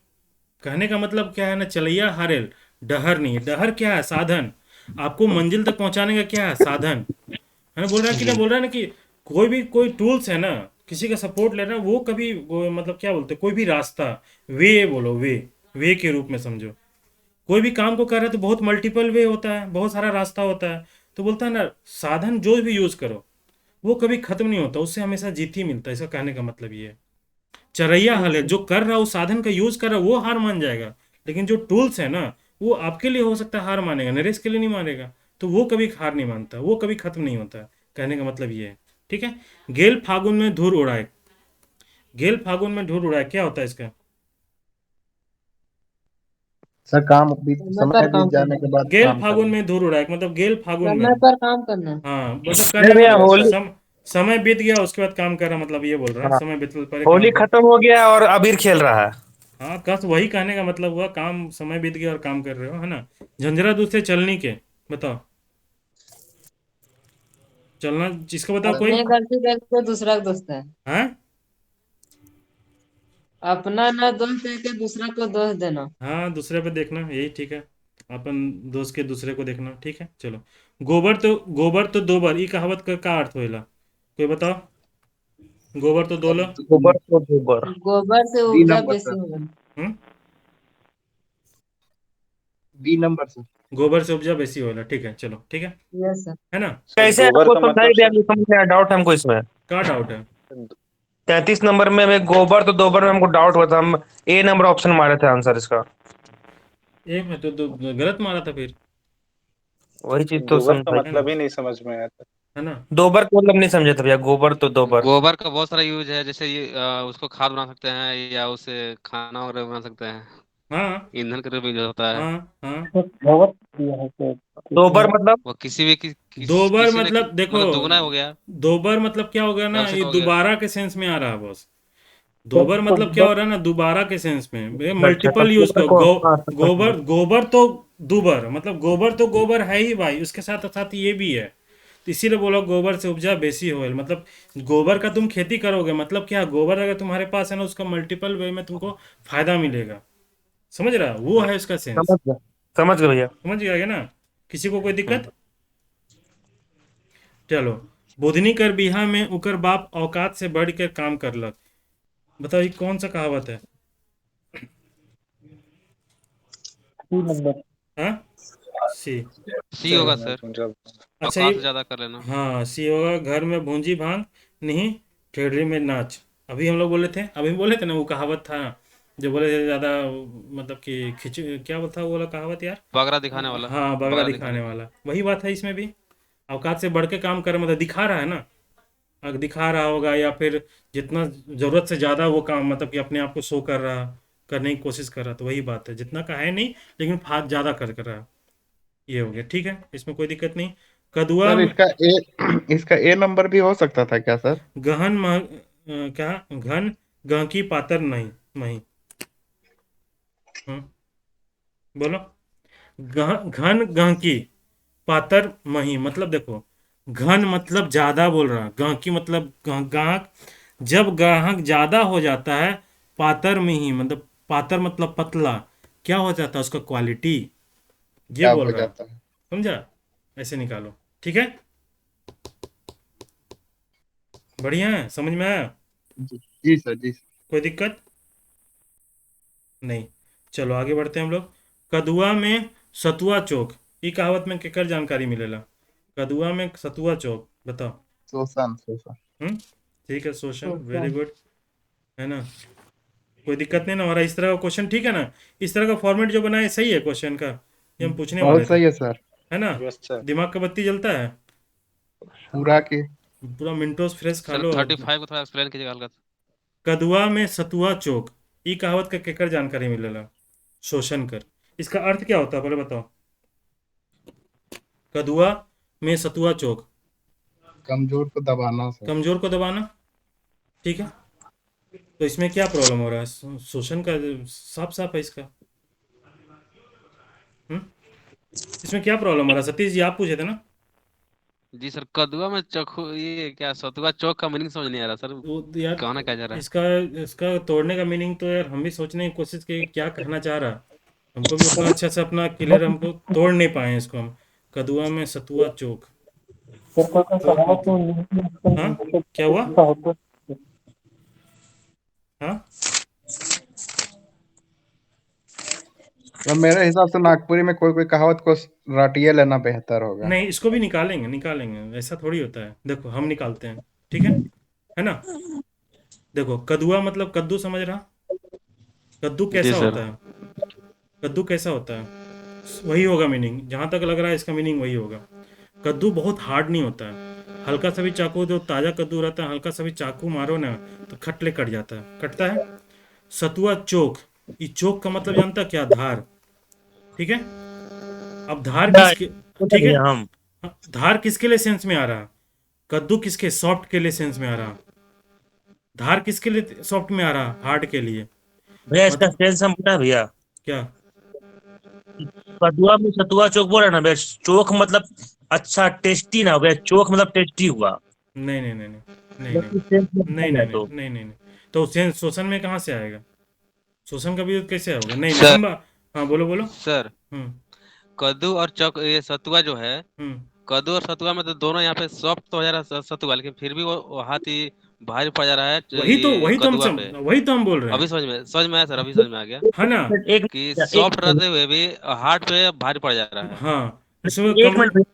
कहने का मतलब क्या है ना, चलैया हारेल डहर नहीं। डहर क्या है? साधन। आपको मंजिल तक पहुंचाने का क्या है? साधन, है ना। बोल रहा है कि ना, बोल रहा है ना कि कोई टूल्स है ना, किसी का सपोर्ट लेना, वो कभी मतलब क्या बोलते हैं, कोई भी रास्ता, वे बोलो, वे के रूप में समझो। कोई भी काम को कर रहे हैं तो बहुत मल्टीपल वे होता है, बहुत सारा रास्ता होता है। तो बोलता है ना, साधन जो भी यूज करो वो कभी खत्म नहीं होता, उससे हमेशा जीत ही मिलता है। इसका कहने का मतलब ये है। चरैया हाल है, जो कर रहा है उस साधन का यूज कर रहा है वो हार मान जाएगा, लेकिन जो टूल्स है ना वो आपके लिए हो सकता है हार मानेगा, नरेश के लिए नहीं मानेगा। तो वो कभी हार नहीं मानता, वो कभी खत्म नहीं होता है। कहने का मतलब ये है। ठीक है। गेल फागुन में धूर उड़ाए, गेल फागुन में धूर उड़ाए क्या होता है इसका? सर काम बीत समय समय पर बीत काम जाने करना, के बाद गेल काम फागुन करना। में धूर उड़ाए मतलब गेल फागुन में, समय पर काम करना। हाँ मतलब नहीं कहने का भैया, मतलब होली समय बीत गया उसके बाद काम कर रहा, मतलब ये बोल रहा है हाँ, समय बीत पहले होली काम कर। खत्म हो गया और अबीर खेल रहा है। हाँ, कस वही कहने का मतलब हुआ, काम समय बीत गया और काम कर रहे हो, है ना। झंझरा दूसरे चलनी के, बताओ। चलना जिसका बताओ कोई। अपने गलती देख के दूसरा को दोष है। हाँ अपना ना दोष दे के दूसरा को दोष देना। हाँ, दूसरे पे देखना, यही ठीक है। अपन दोस्त के दूसरे को देखना, ठीक है चलो। गोबर तो दोबर, ये कहावत का अर्थ होइला, कोई बताओ। गोबर तो दोलो। गोबर तो गोबर। गोबर से बी उपजा नंबर बेसी सर। होगा। हम्म। B number sir. गोबर से उपजा बेसी होला, ठीक है चलो, ठीक यस सर। है ना। सर कैसे गोबर आपको का समझाई मतलब दिया, सर। समझ में डाउट हमको इसमें। क्या डाउट है? 33 नंबर में गोबर तो दोबर में हमको डाउट हुआ था, हम ए नंबर ऑप्शन मारे थे आंसर इसका। एक में तो गलत मारा था फिर। वही चीज तो गोबर का समझ मतलब ही नहीं समझ में आया था। है ना? दोबर का मतलब नहीं समझे थे भैया, गोबर तो दोबर। गोबर का बहुत सारा यूज है, जैसे ये उसको खाद बना सकते हैं या उसे खाना वगैरह बना सकते हैं, हाँ ईंधन के रूप में यूज होता है। हाँ हाँ। तो भगवत दिया है तो दोबर मतलब वो किसी भी दोबर किसी ने मतलब देखो, मतलब दुगना हो गया, दोबर मतलब क्या हो गया ना, डबल ये हो गया। दोबारा के सेंस में आ रहा है बॉस। तो दोबर मतलब क्या हो रहा है ना, दोबारा के सेंस में अच्छा, मल्टीपल तब यूज गोबर कर को, हाँ, गोबर गोबर तो दुबर मतलब गोबर तो गोबर है ही भाई, उसके साथ साथ ये भी है। तो इसीलिए बोला गोबर से उपजा बेसी होएल, मतलब गोबर का तुम खेती करोगे मतलब क्या, गोबर अगर तुम्हारे पास है ना, उसका मल्टीपल वे में तुमको फायदा मिलेगा। समझ रहा है? वो है उसका सेंस। समझ गया, समझ गए भैया। समझ गया ना? किसी को कोई हम्म। दिक्कत? चलो। बुधनी कर बिहा में उकर बाप औकात से बढ़ कर काम करलक। बताओ ये कौन सा कहावत है? 3 नंबर। हाँ, सी। सी चलो। होगा मैं सर, ढूंढ रहा हूँ। अच्छा ये, औकात से ज्यादा कर लेना। हाँ सी होगा। घर में भूंजी भांग नहीं, ठेडरी में नाच। अभी हम लोग बोले थे, अभी बोले थे ना, वो कहावत था जो बोले थे ज़्यादा, मतलब कि खिंच, क्या बोलता वो वाला कहावत यार? बगरा दिखाने वाला, हाँ, बगड़ा बगरा दिखाने दिखाने। वाला, वही बात है इसमें भी। औकात से बढ़ के काम कर मतलब दिखा रहा है ना, अगर दिखा रहा होगा या फिर जितना ज़रूरत से ज़्यादा वो काम, मतलब कि अपने आप को शो कर रहा, करने की कोशिश कर रहा, तो वही बात है, जितना का है नहीं लेकिन फात ज़्यादा कर रहा। ये हो गया, ठीक है, इसमें कोई दिक्कत नहीं। कदुआ सर इसका ए नंबर भी हो सकता था क्या सर? गहन क्या, घन गहकी पातर नहीं नहीं। बोलो। घन गहकी पातर मही, मतलब देखो, घन मतलब ज्यादा बोल रहा, गहकी मतलब गाहक, जब ग्राहक ज्यादा हो जाता है, पातर में ही मतलब पातर मतलब पतला, क्या हो जाता है उसका क्वालिटी, ये क्या बोल हो रहा। जाता है? समझा? ऐसे निकालो, ठीक है, बढ़िया है, समझ में आया? जी सर, जी सर। कोई दिक्कत नहीं। चलो आगे बढ़ते हैं हम लोग। कदुआ में सतुआ चौक, ये कहावत में केकर जानकारी मिलेला? कदुआ में सतुआ चौक, बताओ। शोषण शोषण। हम्म, ठीक है, शोषण, तो वेरी गुड। है ना? कोई दिक्कत नहीं ना हो रहा इस तरह का क्वेश्चन, ठीक है ना? इस तरह का फॉर्मेट जो बनाए सही है क्वेश्चन का, ये हम पूछने वाले बहुत थे। सही है सर। है ना? Yes sir. दिमाग का बत्ती जलता है, पूरा के। पूरा मिनटोस फ्रेश खा सर लो। 35 को थोड़ा एक्सप्लेन कीजिएगा हल्का सा। कदुआ में सतुआ चौक, ये कहावत का केकर जानकारी मिलेला? शोषण कर, इसका अर्थ क्या होता है पहले बताओ। कदुआ में सतुआ चौक, कमजोर को दबाना सर। कमजोर को दबाना, ठीक है। तो इसमें क्या प्रॉब्लम हो रहा है? शोषण का साफ साफ है इसका। हम्म, इसमें क्या प्रॉब्लम हो रहा है? सतीश जी आप पूछे थे ना? जी सर, कदुआ में चोखू, ये क्या सतुआ चौक का मीनिंग समझ नहीं आ रहा सर, वो तो यार, कहना क्या जा रहा है? इसका इसका तोड़ने का मीनिंग तो यार हम भी सोचने की कोशिश की क्या कहना चाह रहा है। हमको भी उतना अच्छा से अपना क्लियर, हमको तोड़ नहीं पाए इसको हम। कदुआ में सतुआ चौक, फिर कोई चौक कहावत मतलब, हाँ, में क्या हुआ? ऐसा होता है। हाँ, तो मेरे हिसाब से नागपुरी में कोई कोई कहावत को रटिए लेना बेहतर होगा। नहीं इसको भी निकालेंगे, निकालेंगे, ऐसा थोड़ी होता है, देखो हम निकालते हैं, ठीक है ना? देखो, कदुआ मतलब कद्दू, समझ रहा? कद्दू जी कैसा सर। होता है? कद्दू कैसा होता है? वही होगा मीनिंग, जहां तक लग रहा है इसका मीनिंग वही होगा। कद्दू बहुत हार्ड नहीं होता है, हल्का सा भी चाकू, जो ताज़ा कद्दू रहता है, हल्का सा भी चाकू मारो ना तो खटले कट जाता है, कटता है। सतुआ चोक, ये चोक का मतलब जानता है क्या? धार, ठीक है। अब धार किसके, ठीक है, भैया हम हाँ, धार किसके लिए सेंस में आ रहा? कद्दू किसके, सॉफ्ट के लिए सेंस में आ रहा। धार किसके लिए सॉफ्ट में आ रहा? हार्ड के लिए। भैया इसका मतलब सेंस हम पता है भैया। क्या? कदुआ में सतुआ चौक बोल रहे ना भैया, चौक मतलब अच्छा टेस्टी ना हो गया, चौक मतलब टेस्टी हुआ। नहीं नहीं नहीं नहीं नहीं मतलब नहीं इस सेंस में नहीं बोला नहीं है नहीं तो नहीं नहीं नहीं। तो सेंस शोषण में कहाँ से आएगा? शोषण का भी कैसे होगा? नहीं नहीं सर, हाँ बोलो बोलो। सर हम्म कद्दू और चौक, ये सतुआ जो है, हम्म। कद्दू और सतुआ में तो दोनों यहाँ पे सॉफ्ट तो हो जा रहा है सतुआ, लेकिन फिर भी वो हाथ ही भारी पड़ जा रहा है ये कद्दुआ पे। वही तो हम बोल रहे अभी हैं। समझ में आया सर, अभी समझ में आ गया है ना? एक कि मिनट, एक सॉफ्ट मिनट रहते हुए भी हार्ड पे भारी पड़ जा रहा है। हाँ, इसमें एक मिनट भैया।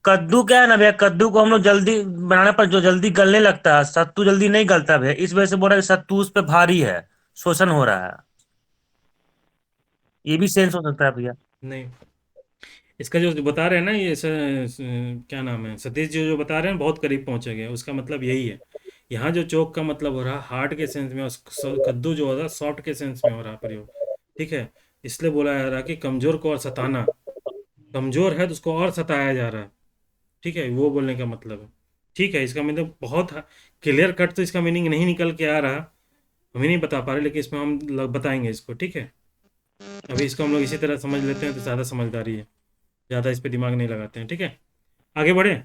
कद्दू क्या है ना भैया, कद्दू को हम लोग जल्दी बनाने पर जो जल्दी गलने लगता है, सत्तू जल्दी नहीं गलता भैया, इस वजह से बोल रहा है कि सत्तू उस पे भारी है, शोषण हो रहा है। ये भी सेंस हो सकता है भैया। नहीं, इसका जो बता रहे हैं ना ये क्या नाम है, सतीश जी जो बता रहे हैं बहुत करीब पहुंचे गए, उसका मतलब यही है। यहाँ जो चौक का मतलब हो रहा है हार्ड के सेंस में, और कद्दू जो हो रहा है सॉफ्ट के सेंस में हो रहा है प्रयोग। ठीक है, इसलिए बोला जा रहा है कि कमजोर को और सताना, कमजोर है तो उसको और सताया जा रहा है। ठीक है, वो बोलने का मतलब है। ठीक है, इसका मतलब बहुत क्लियर कट तो इसका मीनिंग नहीं निकल के आ रहा, हम ही नहीं बता पा रहे, लेकिन इसमें हम बताएंगे इसको। ठीक है, अभी इसको हम लोग इसी तरह समझ लेते हैं तो ज़्यादा समझदारी है, ज़्यादा इस पर दिमाग नहीं लगाते हैं। ठीक है, आगे बढ़े।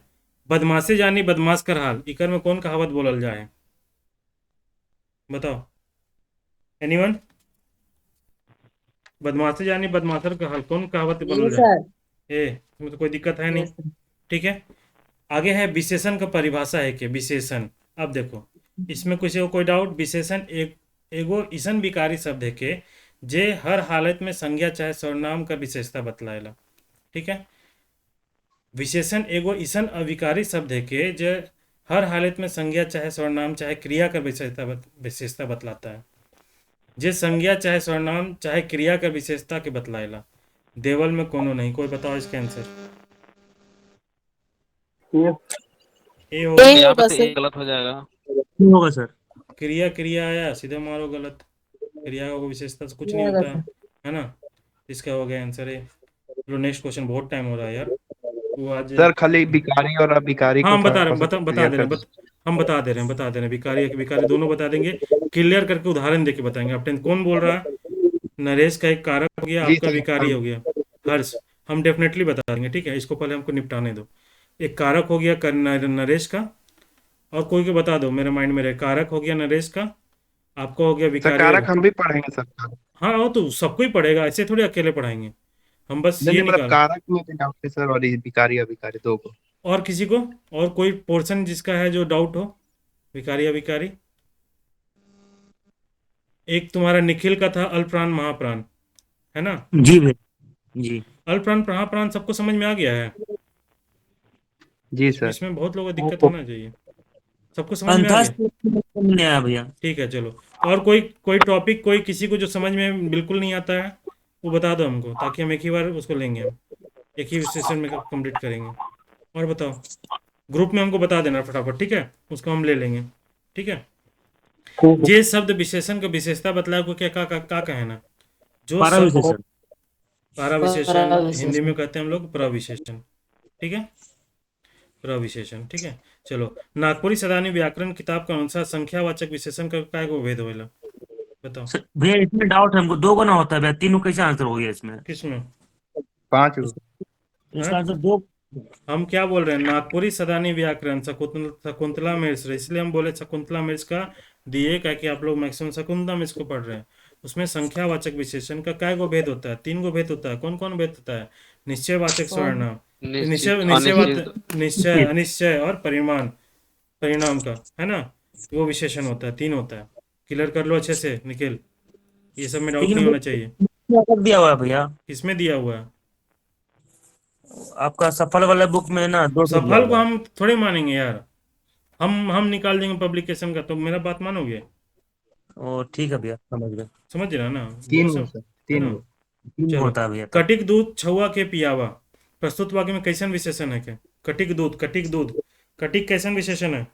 बदमाशी जानी बदमाश कर हाल, इकर में कौन कहावत बोलल जाए, बताओ एनीवन? बदमाशी जानी बदमाशर का हाल, कौन कहावत ये बोलल जाए? सर। इसमें तो कोई दिक्कत है नहीं। Yes sir. ठीक है, आगे है विशेषण का परिभाषा है कि विशेषण। अब देखो इसमें कुछ कोई डाउट? विशेषण एक एगो इसन विकारी शब्द है के जे हर हालत में संज्ञा चाहे सर्वनाम का विशेषता बतलाएला। ठीक है, विशेषण एगो इसन अविकारी शब्द है के जो हर हालत में संज्ञा चाहे सर्वनाम चाहे क्रिया का विशेषता बतलाता है। जे संज्ञा चाहे सर्वनाम चाहे क्रिया का विशेषता के बतलाएला। देवल में कोनो नहीं, कोई बताओ इसका आंसर। ये ए हो यही यहाँ पे होगा तो सर। एक गलत हो जाएगा। होगा सर। क्रिया क्रिया आया सीधे मारो गलत, क्रिया का कोई विशेषता से कुछ ये नहीं होगा होता सर। है ना। इसका हो गया आंसर है। चलो नेक्स्ट क्वेश्चन, बहुत टाइम हो रहा है यार, वो आज। सर खाली भिखारी और अभिकारी हाँ को हम बता थोड़ा रहे सा बता बता क्लियर दे रहे कर हैं हम बता दे रहे हैं विकारी विकारी दोनों बता देंगे, क्लियर करके उदाहरण देके बताएंगे। आप कौन बोल रहा है? नरेश का एक कारक हो गया, जी आपका सर। विकारी हो गया हर्ष। हम डेफिनेटली बता देंगे। ठीक है, इसको पहले हमको निपटाने दो। एक कारक हो गया नरेश का, और कोई को बता दो, मेरे माइंड में रहे। कारक हो गया नरेश का, आपका हो गया सर विकारी कारक हम भी पढ़ेंगे सर। हाँ वो तो सबको ही पढ़ेगा, ऐसे थोड़ी अकेले पढ़ाएंगे हम, बस नहीं ये नहीं, मतलब निकाल। कारक में भी डाउट है सर, और ये भिखारी अभिकारी दो को। और किसी को, और कोई पोर्शन जिसका है जो डाउट हो, विकारी अविकारी? एक तुम्हारा निखिल का था अल्पप्राण महाप्राण, है ना? जी भैया जी। अल्पप्राण महाप्राण सबको समझ में आ गया है? जी सर। इसमें बहुत लोगों को दिक्कत होना चाहिए, सबको समझ में आ अंदाज गया? नहीं आया भैया। ठीक है चलो, और कोई कोई टॉपिक, कोई किसी को जो समझ में बिल्कुल नहीं आता है वो बता दो हमको, ताकि हम एक ही बार उसको लेंगे, हम एक ही सेशन में कंप्लीट करेंगे। और बताओ, ग्रुप में हमको बता देना फटाफट, ठीक है, उसको हम ले लेंगे। ठीक है, जे शब्द विशेषण का विशेषता बतलाए को क्या का कहना? जो पारा शब्द विशेषण। पाराविशेषण, पाराविशेषण। हिंदी में कहते हैं हम लोग प्रविशेषण। ठीक है, प्रविशेषण। ठीक है, चलो नागपुरी सदानी व्याकरण किताब के अनुसार संख्यावाचक विशेषण का काय को भेद होएला, बताओ। भैया इसमें डाउट है हमको, दो को ना होता है भैया, तीनों कैसे आंसर हो गया इसमें? किसमें? 5 को। इसका आंसर दो। हम क्या बोल रहे हैं? नागपुरी सदानी व्याकरण शकुंतला मिश्र, इसलिए हम बोले शकुंतला मिश्र का दिए, क्या कि आप लोग मैक्सिमम शकुंतला मिश्र को पढ़ रहे हैं। उसमें संख्यावाचक विशेषण का काय को भेद होता है? 3 को भेद होता है। कौन कौन भेद होता है? निश्चयवाचक सर्वनाम, निश्चित, निश्चय, अनिश्चय और परिमाण, परिणाम का, है ना, वो विशेषण होता है। 3 होता है। क्लियर कर लो अच्छे से निखिल, ये सब में डाउट नहीं होना चाहिए। लेकिन दिया हुआ है भैया, किसमें दिया हुआ है? आपका सफल वाला बुक में ना 2 दिया सफल को हुआ है। हम थोड़े मानेंगे यार, हम निकाल देंगे पब्लिकेशन का, तो मेरा बात मानोगे? ओ ठीक है भैया, समझ गए। समझ रहा ना? 3 वो को सब सर, है 3 ना। को। 3 चलो, होता है भैया तब। कटिक दूध छुआ के पियावा, प्रस्तुत वाक्य में कैसन विशेषण है के? कटिक दूध, कटिक कैसन विशेषण है?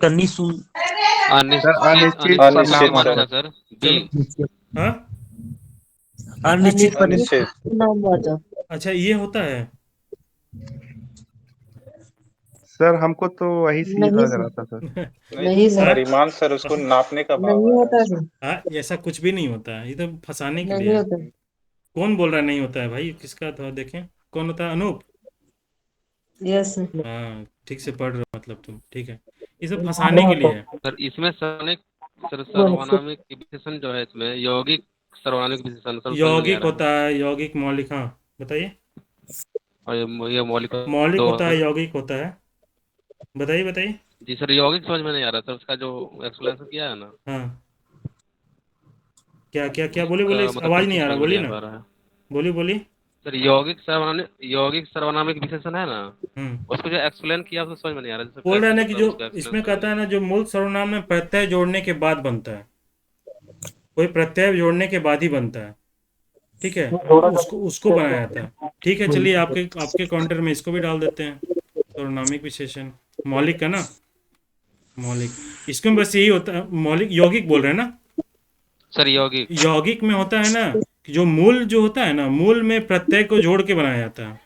कन्नी सुन। सर अनिश्चित, अनिश्चित अनिश्चित अनिश्चित परिणाम सर। होगा सर, बी। हाँ अनिश्चित परिणाम। अनिश्चित। नाम बात। अच्छा, ये होता है। सर हमको तो वही सही नहीं लग सर। रहा था सर। नहीं, नहीं सर। परिमाण सर उसको नापने का भाव नहीं आ होता रहा सर। है। हाँ, ऐसा कुछ भी नहीं होता है, ये तो फंसाने के लिए नहीं है। होता। कौन बोल रहा है नहीं होता है भाई? किसका था देखें, कौन होता है? अनूप? Yes sir. हाँ ठीक से पढ़ रहे हो मतलब तुम, ठीक है, ये सब फंसाने के लिए है। सर इसमें सर्वनामिक विशेषण जो है, इसमें यौगिक सर्वनामिक विशेषण सर, समझ में नहीं आ यौगिक रहा है। होता है, यौगिक मौलिक, हाँ बताइए। और ये मौलिक मौलिक दो होता है, सर। यौगिक होता है, बताइए। जी सर, यौगिक समझ में नहीं आ रहा सर, उसका जो एक्सप्लेनेशन किया है ना, हाँ, क्या क्या क्या बोले उसका मतलब आवाज कुछ नहीं ही आ रहा, समझ में बोलिए नहीं आ ना, पा रहा है। बोलिए। सर यौगिक सर्वनामिक विशेषण है ना, उसको जो एक्सप्लेन किया उसको समझ में नहीं आ रहा, जैसे बोल रहा है ना कैसे कि होता है जो उसका इसमें एक्सप्लेनेशन कहता है करिए। ना, जो मूल सर्वनाम में प्रत्यय जोड़ने के बाद बनता है, कोई प्रत्यय जोड़ने के बाद ही बनता है। ठीक है, जोड़ा उसको उसको बनाया था। ठीक है, चलिए आपके आपके काउंटर में इसको भी डाल देते हैं, सर्वनामिक विशेषण मौलिक का ना, मौलिक, इसमें बस यही होता है, मौलिक यौगिक बोल रहे हैं ना, सर यौगिक। यौगिक में होता है ना कि जो मूल जो होता है ना, मूल में प्रत्यय को जोड़ के बनाया जाता है,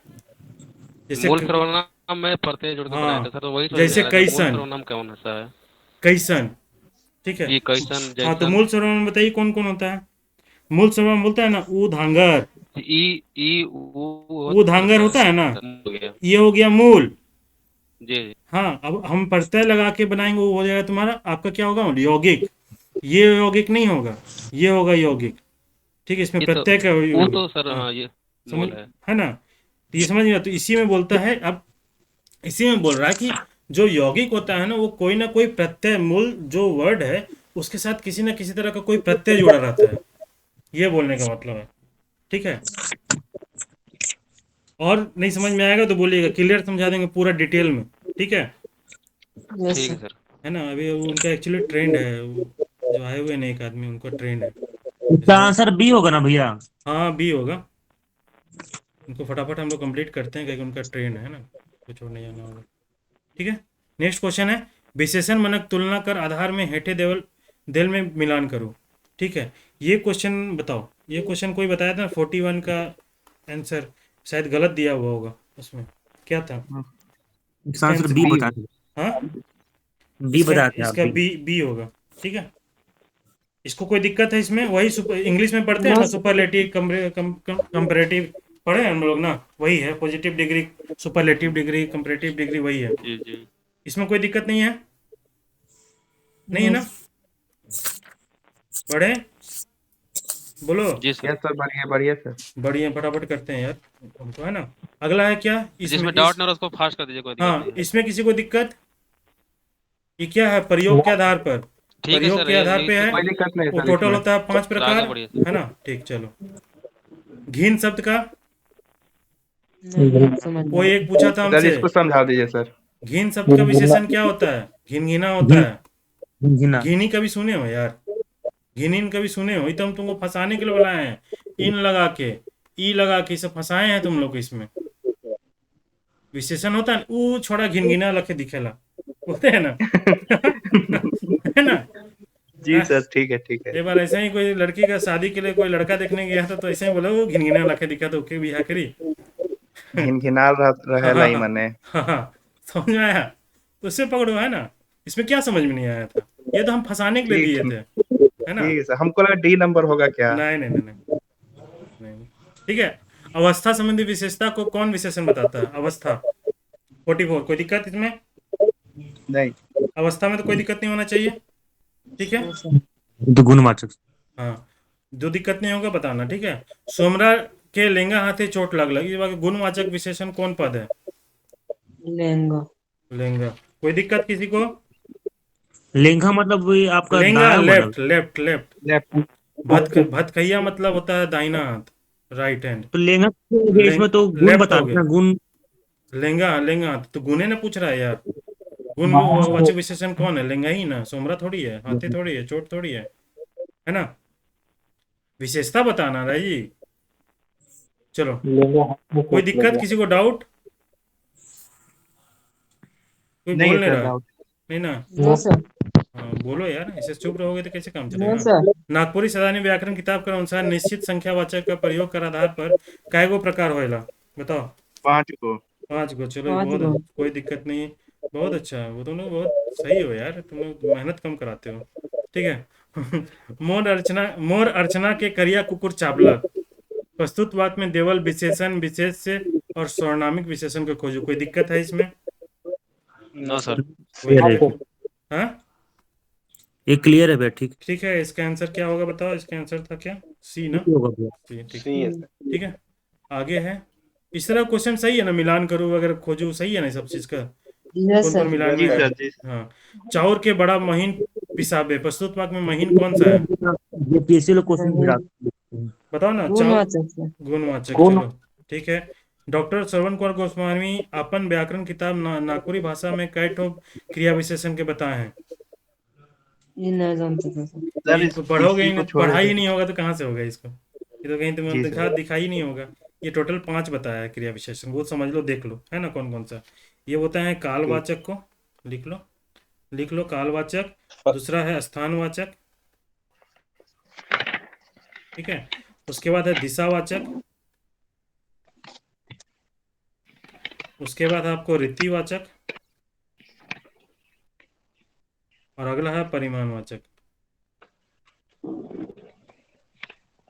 जैसे मूल सर्वनाम में प्रत्यय जोड़ के बनाया था हाँ, सर, तो वही समझ में जैसे आ रहा है कि मूल कैसन, सर्वनाम कौन होता है। कैसन, ठीक है। जी कैसन, हाँ, तो जैसन। मूल सर्वनाम बताइए कौन कौन होता है। मूल सर्वनाम बोलता है ना, ऊधांगर, ई ई ऊधांगर होता है ना, हो गया। ये हो गया मूल। जी जी। हाँ, अब हम प्रत्यय लगा के बनाएंगे, वो हो जाएगा तुम्हारा, आपका क्या होगा, यौगिक। ये यौगिक नहीं होगा, ये होगा यौगिक। ठीक है, इसमें ये तो प्रत्यय का वो तो सर हाँ, हाँ ये समझ, मूल है। है ना, तो ये समझ गया, तो इसी में बोलता है। अब इसी में बोल रहा है कि जो यौगिक होता है ना कोई प्रत्यय, मूल जो वर्ड है उसके साथ किसी ना किसी तरह का कोई प्रत्यय जुड़ा रहता है, ये बोलने का मतलब है। ठीक है, और नहीं समझ में आएगा तो बोलिएगा, क्लियर समझा देंगे पूरा डिटेल में। ठीक है, यस ठीक है सर। सर। है ना, अभी उनका एक्चुअली ट्रेंड है, वो जो आए हुए हैं एक आदमी, उनका ट्रेंड है इसका इसमें। आंसर बी होगा ना भैया? हाँ, बी होगा। उनको फटाफट हम लोग कंप्लीट करते हैं, क्योंकि उनका ट्रेंड है ना, कुछ और नहीं जाना होगा। ठीक है, नेक्स्ट क्वेश्चन है, विशेषण मनक तुलना कर आधार में हेठे देवल देल में मिलान करो। ठीक है, ये क्वेश्चन बताओ, ये क्वेश्चन कोई बताया था 41 का आंसर शायद गलत दिया हुआ होगा, उसमें क्या था इसका इसका आंसर आंसर? बी बी बता दो। हाँ, बी इसका बता थे आप, इसका बी। बी बी होगा। ठीक है, इसको कोई दिक्कत है इसमें? वही सुपर इंग्लिश में पढ़ते हैं नो ना, सर। सुपरलेटिव कंपैरेटिव पढ़े हैं हम लोग ना, वही है, positive degree, superlative degree, comparative degree, वही है। जी जी। इसमें कोई दिक्कत नहीं है, नहीं है ना? यस। पढ़े, बोलो। जी सर। यस सर, बढ़िया बढ़िया सर। बढ़िया, फटाफट करते हैं यार, हमको है ना। अगला है क्या इसमें, जिसमें डाउट नहीं हो रहा उसको फास्ट कर दीजिए, कोई दिक्कत नहीं हाँ, है। इसमें किसी को दिक्कत, ये क्या है, प्रयोग के आधार पर, ठीक है प्रयोग सर, के आधार यही पे तो है, कोई दिक्कत नहीं वो सर टोटल इसमें। होता है 5 सर आगे प्रकार, बढ़िए सर। है ना। ठीक, चलो, घिन शब्द का नहीं समझ कोई में। एक पूछा था सर हमसे, इसको समझा दीजिए सर। घिन शब्द का विशेषण क्या होता है? घिनघिना होता है। घिना। घिनी कभी सुने हो यार? घिनीन कभी सुने हो? ये तो हम तुमको फंसाने के लिए बुलाए हैं, इन लगा के, ई लगा के सब फंसाए हैं तुम लोग को इसमें। विशेषण होता है ऊ छोड़ा घिनघिना लखे दिखेला, बोलते हैं ना। है ना। जी हाँ, सर, ठीक है ठीक है। एक बार ऐसे ही कोई लड़की का शादी के लिए कोई लड़का देखने गया था, तो ऐसे ही बोला वो घिनघिना लखे दिखा, तो ओके बिहा करी। घिनघिनाल हाँ रहेला हाँ ही हाँ मने। हाँ हाँ, समझ में आया, तो उससे पकड़ो, है ना। इसमें क्या समझ में नहीं आया था, ये तो हम फंसाने के लिए ठीक दिए ठीक थे, है ना। है सर, हमको लगा डी नंबर होगा क्या। नहीं नहीं नहीं नहीं नहीं। ठीक है, अवस्था संबंधी विशेषता को कौन विशेषण बताता है? अवस्था 44, कोई दिक्कत इसमें? नहीं। अवस्था में तो कोई दिक्कत नहीं होना चाहिए। ठीक है, नो सर। तो गुणवाचक। हाँ, जो दिक्कत नहीं होगा बताना। ठीक है, सोमरा के लेंगा हाथे चोट लग लगी, गुणवाचक विशेषण कौन पद है? लहंगा। लेंगा, कोई दिक्कत किसी को? लेंघा मतलब वही आपका लेंगा दाया वाला। Left left left, left. भतकैया मतलब होता है दाहिना हाथ, राइट हैंड। तो लेंघा इसमें तो गुण लेफ्ट बता हो गया, देना, गुण। लेंगा लेंगा तो गुने ना पूछ रहा है यार, गुण वाचक विशेषण कौन है? लेंगा ही ना, सोमरा थोड़ी है, हाथी थोड़ी है, चोट थोड़ी है ना। विशेषता बताना रहा जी। चलो, लेंगे हाथ में कोई चोट लग दिक्कत गया। किसी को, डाउट? कोई नहीं बोल है नहीं सर रहा, डाउट। नहीं ना। No sir. हाँ, बोलो यार, ऐसे चुप रहोगे तो कैसे काम नो चलेगा। सर। नागपुरी सदानी व्याकरण किताब के अनुसार निश्चित संख्या वाचक का प्रयोग कर आधार पर काय गो प्रकार होएला, बताओ। 5 को। 5 गो, चलो, ये पाँच बहुत गो। कोई दिक्कत नहीं, बहुत अच्छा है, वो तुम लोग बहुत सही हो यार, तुम लोग मेहनत कम कराते हो। ठीक है। मोर अर्चना के करिया कुकुर चाबलक, प्रस्तुत वाक्य में देवल विशेषण विशेष से और स्वर्णामिक विशेषण को खोजो, कोई दिक्कत है इसमें? No sir. कोई दिक्कत? हाँ, ये क्लियर है भैया, ठीक। ठीक है, इसका आंसर क्या होगा बताओ, इसका आंसर था क्या? सी ना, ठीक होगा भैया। सी, ठीक। सी है सर। ठीक है, आगे है, इस तरह क्वेश्चन सही है ना, मिलान करो वगैरह खोजो, सही है ना सब चीज का, यस कौन कौन सर। मिलान जी में है। सर जी। हाँ, चाउर के बड़ा महीन पिसाबे, प्रस्तुत वाक्य में महीन कौन सा है? ये पीएससी लोग क्वेश्चन भिड़ा। बताओ ना, चाउर, गुणवाचक सर। गुणवाचक, गुण चलो, ठीक है। डॉक्टर श्रवण कुमार गोस्वामी अपन व्याकरण किताब नागपुरी भाषा में कई ठो क्रिया विशेषण के बताए हैं। ये नहीं जानते थे सर। सर ये तो पढ़ोगे इसी ही को नहीं, छोड़े पढ़ाई थे। ही नहीं होगा तो कहाँ से होगा इसको। ये तो कहीं तुम्हें जी सर। दिखाई नहीं होगा। ये टोटल 5 बताया है क्रिया विशेषण, वो समझ लो, देख लो, है ना कौन कौन सा। ये होता है ठीक। कालवाचक को, लिख लो, लिख लो कालवाचक। दूसरा है स्थानवाचक, ठीक है। उसके बाद है दिशावाचक, उसके बाद है आपको रीतिवाचक, और अगला है परिमाणवाचक,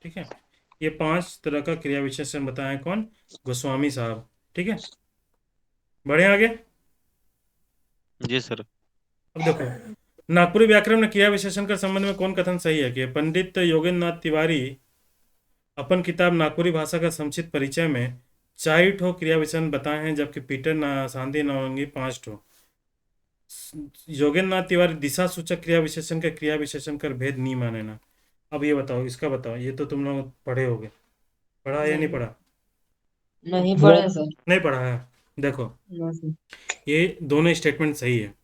ठीक है। ये 5 तरह का क्रिया विशेषण बताए कौन, गोस्वामी साहब, ठीक है। बढ़े आगे। जी सर। अब देखो, नागपुरी व्याकरण में क्रिया विशेषण का संबंध में कौन कथन सही है कि पंडित योगेंद्र नाथ तिवारी अपन किताब नागपुरी भाषा का संक्षिप्त परिचय में 4 ठो क्रिया विशेषण बताए हैं, जबकि पीटर सांदी नौरंगी 5 ठो। योगेंद्र नाथ तिवारी दिशा सूचक क्रिया विशेषण का क्रिया विशेषण कर भेद नहीं माने ना। अब ये बताओ, इसका बताओ, ये तो तुम लोग पढ़े होगे, पढ़ा या नहीं पढ़ा? नहीं पढ़े सर। नहीं पढ़ा है। देखो, ना सर। ये दोनों स्टेटमेंट सही है।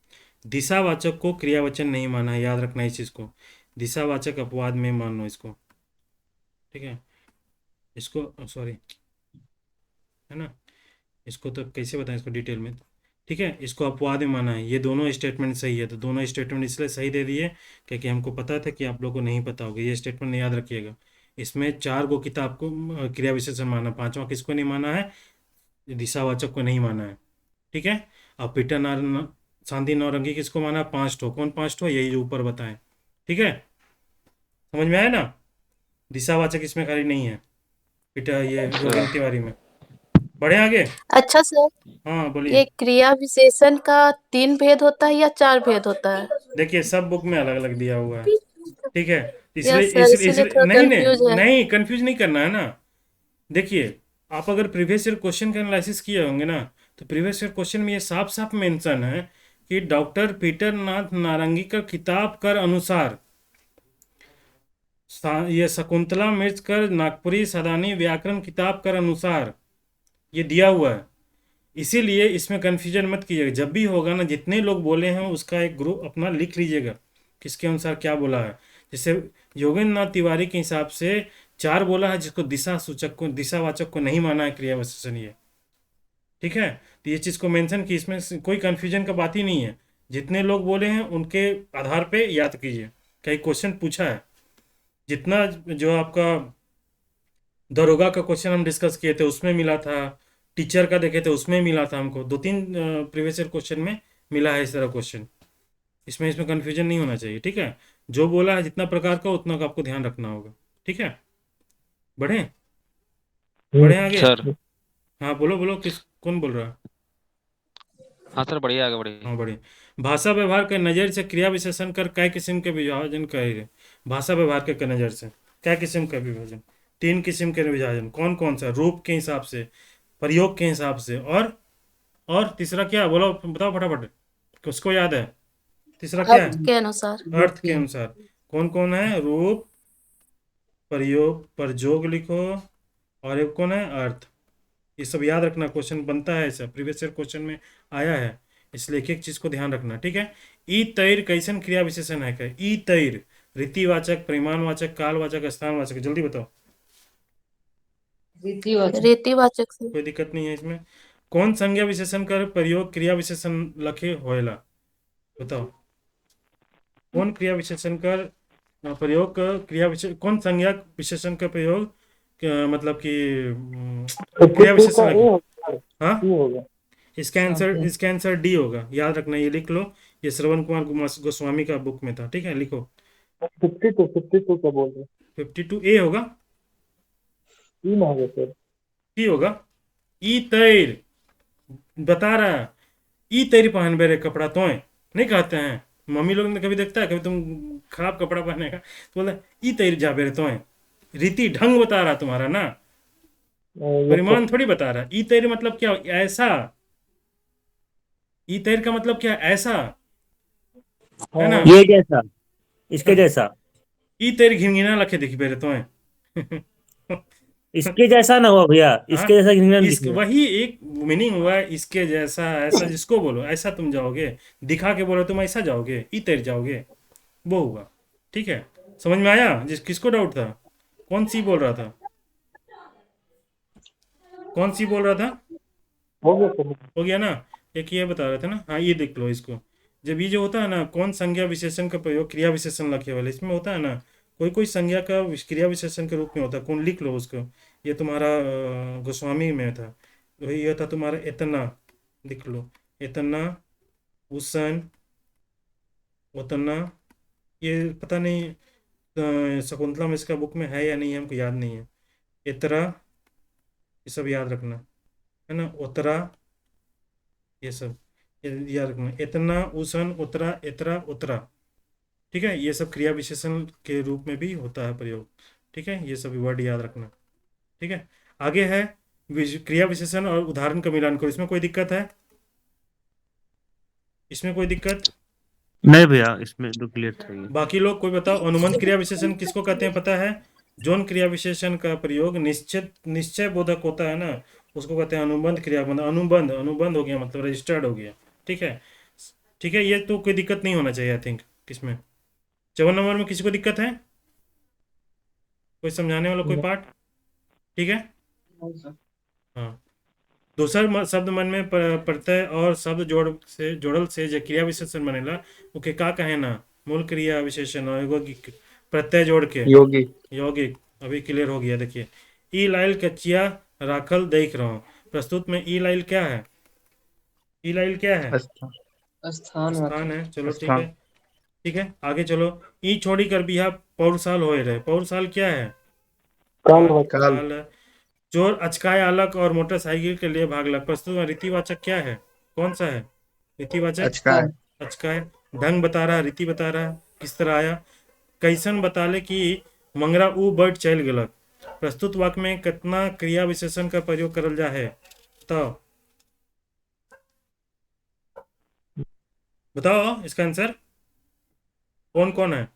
दिशावाचक को क्रियावचन नहीं माना है, याद रखना इस चीज़ को। दिशावाचक अपवाद में मान लो इसको, ठीक है। इसको सॉरी, है ना, इसको तो कैसे बताएं इसको डिटेल में, ठीक है। इसको अपवाद में माना है, ये दोनों स्टेटमेंट सही है। तो दोनों स्टेटमेंट इसलिए सही दे दिए क्योंकि हमको पता था कि आप लोग को नहीं पता होगा। ये स्टेटमेंट याद रखिएगा। इसमें 4 गो किताब को क्रिया विशेषण माना, 5वां किसको नहीं माना है, दिशावाचक को नहीं माना है, ठीक है। अब पीटर सांदी नौरंगी किसको माना, 5 ठो। कौन 5 ठो, यही जो ऊपर बताएं, ठीक है। समझ में आया ना, दिशावाचक इसमें खाली नहीं है पीटर ये योगेंद्र तिवारी में। बढ़े आगे। अच्छा सर, हाँ बोलिए। ये क्रिया विशेषण का 3 भेद होता है या 4 भेद होता है? देखिए सब बुक में अलग अलग दिया हुआ है, ठीक है। इसलिए यस सर, इसीलिए थोड़ा नहीं कंफ्यूज है। नहीं कंफ्यूज नहीं करना है ना। देखिए, आप अगर प्रीवियस ईयर क्वेश्चन का एनालिसिस किए होंगे ना, तो प्रीवियस ईयर क्वेश्चन में ये साफ साफ मेंशन है कि डॉक्टर पीटर नाथ नारंगी का किताब कर अनुसार ये शकुंतला मिर्चकर नागपुरी सदानी व्याकरण किताब कर अनुसार ये दिया हुआ है। इसीलिए इसमें कन्फ्यूजन मत कीजिएगा। जब भी होगा ना, जितने लोग बोले हैं उसका एक ग्रुप अपना लिख लीजिएगा, किसके अनुसार क्या बोला है। जैसे योगेंद्र नाथ तिवारी के हिसाब से 4 बोला है, जिसको दिशा सूचक को, दिशावाचक को नहीं माना है क्रिया विशेषण ये, ठीक है। तो ये चीज़ को मेंशन कि इसमें कोई कन्फ्यूजन का बात ही नहीं है। जितने लोग बोले हैं उनके आधार पे याद कीजिए। कई क्वेश्चन पूछा है, जितना जो आपका दरोगा का क्वेश्चन हम डिस्कस किए थे उसमें मिला था, टीचर का देखे थे उसमें मिला था, हमको 2-3 प्रीवियस ईयर क्वेश्चन में मिला है इस तरह क्वेश्चन। इसमें कन्फ्यूजन नहीं होना चाहिए, ठीक है। जो बोला है जितना प्रकार का उतना का आपको ध्यान रखना होगा, ठीक है। बढ़े आगे। सर। हाँ बोलो बोलो, कौन बोल रहा है? हाँ सर, बढ़िया, आगे बढ़िए। हाँ बढ़िया। भाषा व्यवहार के नज़र से क्रिया विशेषण कर कई किस्म के विभाजन करे। भाषा व्यवहार के नज़र से क्या किस्म का विभाजन, 3 किस्म के विभाजन। कौन कौन सा? रूप के हिसाब से, प्रयोग के हिसाब से, और तीसरा क्या बोलो, बताओ फटाफट, किसको याद है? तीसरा क्या है? अर्थ के अनुसार। अर्थ के अनुसार। कौन कौन है? रूप, प्रयोग, प्रयोग लिखो, और एक कौन है? अर्थ। ये सब याद रखना, क्वेश्चन बनता है ऐसा, प्रीवियस ईयर क्वेश्चन में आया है, इसलिए एक एक चीज को ध्यान रखना, ठीक है। ई तैर कैसन क्रिया विशेषण है? क्या ई तैर? रीतिवाचक, परिमाणवाचक, कालवाचक, स्थानवाचक? जल्दी बताओ। रीतिवाचक से। कोई दिक्कत नहीं है इसमें। कौन संज्ञा विशेषण कर प्रयोग क्रिया विशेषण लखे होएला? बताओ। कौन क्रिया विशेषण कर प्रयोग क्रिया विशेषण, कौन संज्ञा विशेषण का प्रयोग मतलब कि क्रिया विशेषण लगे? हाँ, इसका आंसर डी होगा, याद रखना, ये लिख लो। ये श्रवण कुमार गोस्वामी का बुक में था, ठीक है, लिखो। 52 का बोल रहे 52 ए होगा, ई ना होगा सर। ई होगा। ई तैर बता रहा है, ई तैर पहन बेरे कपड़ा तो नहीं कहते हैं मम्मी लोग ने, कभी देखता है कभी तुम खराब कपड़ा पहनेगा तो बोला ई तैर जा बेरे तो। रीति ढंग बता रहा तुम्हारा ना, परिमाण थोड़ी बता रहा। ई तैर मतलब क्या? ऐसा। ई तैर का मतलब क्या? ऐसा, है ना। ये जैसा, इसके जैसा। ई तैर घिनघिना लखे दिखी बेरे तो इसके जैसा ना हुआ भैया, इसके जैसा घिनघिना दिखे। वही एक मीनिंग हुआ है, इसके जैसा, ऐसा। जिसको बोलो ऐसा तुम जाओगे, दिखा के बोलो तुम ऐसा जाओगे, ई तैर जाओगे, वो हुआ, ठीक है। समझ में आया? किसको डाउट था? कौन सी बोल रहा था? कौन सी बोल रहा था? हो गया सर। हो गया ना। एक ये बता रहे थे ना, हाँ ये देख लो इसको। जब ये जो होता है ना, कौन संज्ञा विशेषण का प्रयोग क्रिया विशेषण लखे वाले, इसमें होता है ना, कोई कोई संज्ञा का क्रिया विशेषण के रूप में होता है। कौन, लिख लो उसको। ये तुम्हारा गोस्वामी में था, वही ये था तुम्हारा इतना, लिख लो। इतना, उसन, उतना। ये पता नहीं शकुंतला में इसका बुक में है या नहीं है, हमको याद नहीं है। इतरा, ये सब याद रखना है ना। उतरा, ये सब याद रखना। इतना, उसन, उतरा, इतरा, उतरा। ठीक है, ये सब क्रिया विशेषण के रूप में भी होता है प्रयोग। ठीक है, ये सभी वर्ड याद रखना। ठीक है, आगे है क्रिया विशेषण और उदाहरण का मिलान करो। इसमें कोई दिक्कत है? इसमें कोई दिक्कत? नहीं भैया, इसमें तो क्लियर था ये। बाकी लोग कोई बताओ, अनुबंध क्रिया विशेषण किसको कहते हैं पता है? जोन क्रिया विशेषण का प्रयोग निश्चित निश्चय बोधक होता है ना, उसको कहते हैं अनुबंध क्रिया। अनुबंध, अनुबंध हो गया मतलब रजिस्टर्ड हो गया। ठीक है, ठीक है, ये तो कोई दिक्कत नहीं होना चाहिए आई थिंक। किसमें 54 नंबर में किसी को दिक्कत है? कोई समझाने वाला कोई पार्ट? ठीक है, हाँ। दोसर शब्द मन में प्रत्यय और शब्द जोड़ल से जे क्रिया विशेषण बनेला, ओके का कहे ना, मूल क्रिया विशेषण और एगो प्रत्यय जोड़ के योगी। यौगिक। अभी क्लियर हो गया। देखिए, ई लाइल कच्चिया राखल देख रहा हूँ। प्रस्तुत में ई लाइल क्या है? ई लाइल क्या है? स्थान स्थान है। चलो ठीक स्थान। है, ठीक है, आगे चलो। ई छोड़ी कर बिहा पौरसाल होए रहे। पौरसाल क्या है? काल काल, वाचक। काल। काल है। चोर अचकाय आलक और मोटरसाइकिल के लिए भागलक। प्रस्तुत में रीतिवाचक क्या है? कौन सा है रीतिवाचक? अचका है। अचकाय। ढंग बता रहा, रीति बता रहा, किस तरह आया। कैसन बताले कि मंगरा ऊ बैठ चल गलक। प्रस्तुत वाक्य में कितना क्रिया विशेषण का प्रयोग करल जा है? बताओ, बताओ इसका आंसर। कौन कौन है?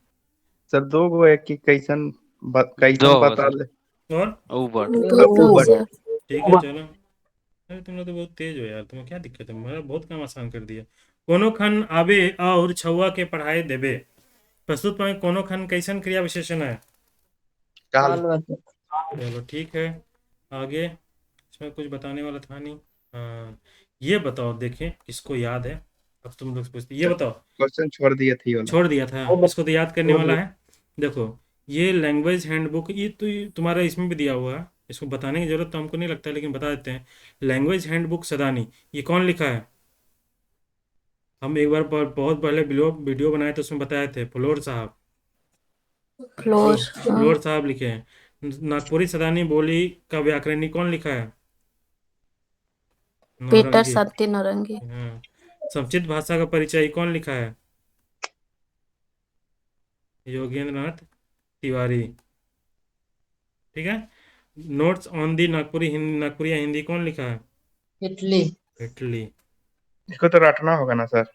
सर दो गो है कि कैसन दो कैसन होगा बता सर, ले। और ऊबर। ऊबर। ठीक है, चलो। अरे तुम लोग तो बहुत तेज हो यार, तुम्हें क्या दिक्कत है? मेरा बहुत काम आसान कर दिया। कोनो खन आवे और छुआ के पढ़ाए देबे। प्रस्तुत में कोनो खन कैसन क्रिया विशेषण है? काल। कालवाचक। चलो ठीक है, आगे। इसमें कुछ बताने वाला था नहीं। हाँ, ये बताओ, देखें किसको याद है। अब तुम लोग पूछते, ये बताओ। क्वेश्चन छोड़ दिया थी वाला। छोड़ दिया था, इसको तो याद करने वाला है। देखो, ये लैंग्वेज हैंडबुक, ये तो तुम्हारा इसमें भी दिया हुआ है, इसको बताने की जरूरत तो हमको नहीं लगता, लेकिन बता देते हैं। लैंग्वेज हैंडबुक सदानी, ये कौन लिखा है? हम एक बार बहुत पहले वीडियो बनाए थे, उसमें बताए थे, फ्लोर साहब। फ्लोर, फ्लोर साहब लिखे हैं। नागपुरी सदानी बोली का व्याकरणी कौन लिखा है? पीटर नौरंगी। शांति नौरंगी। हाँ। संक्षिप्त भाषा का परिचय कौन लिखा है? योगेंद्र नाथ तिवारी। ठीक है। Notes on the Nagpuri Hindi कौन लिखा है? इटली। इटली। इसको तो रटना होगा ना सर।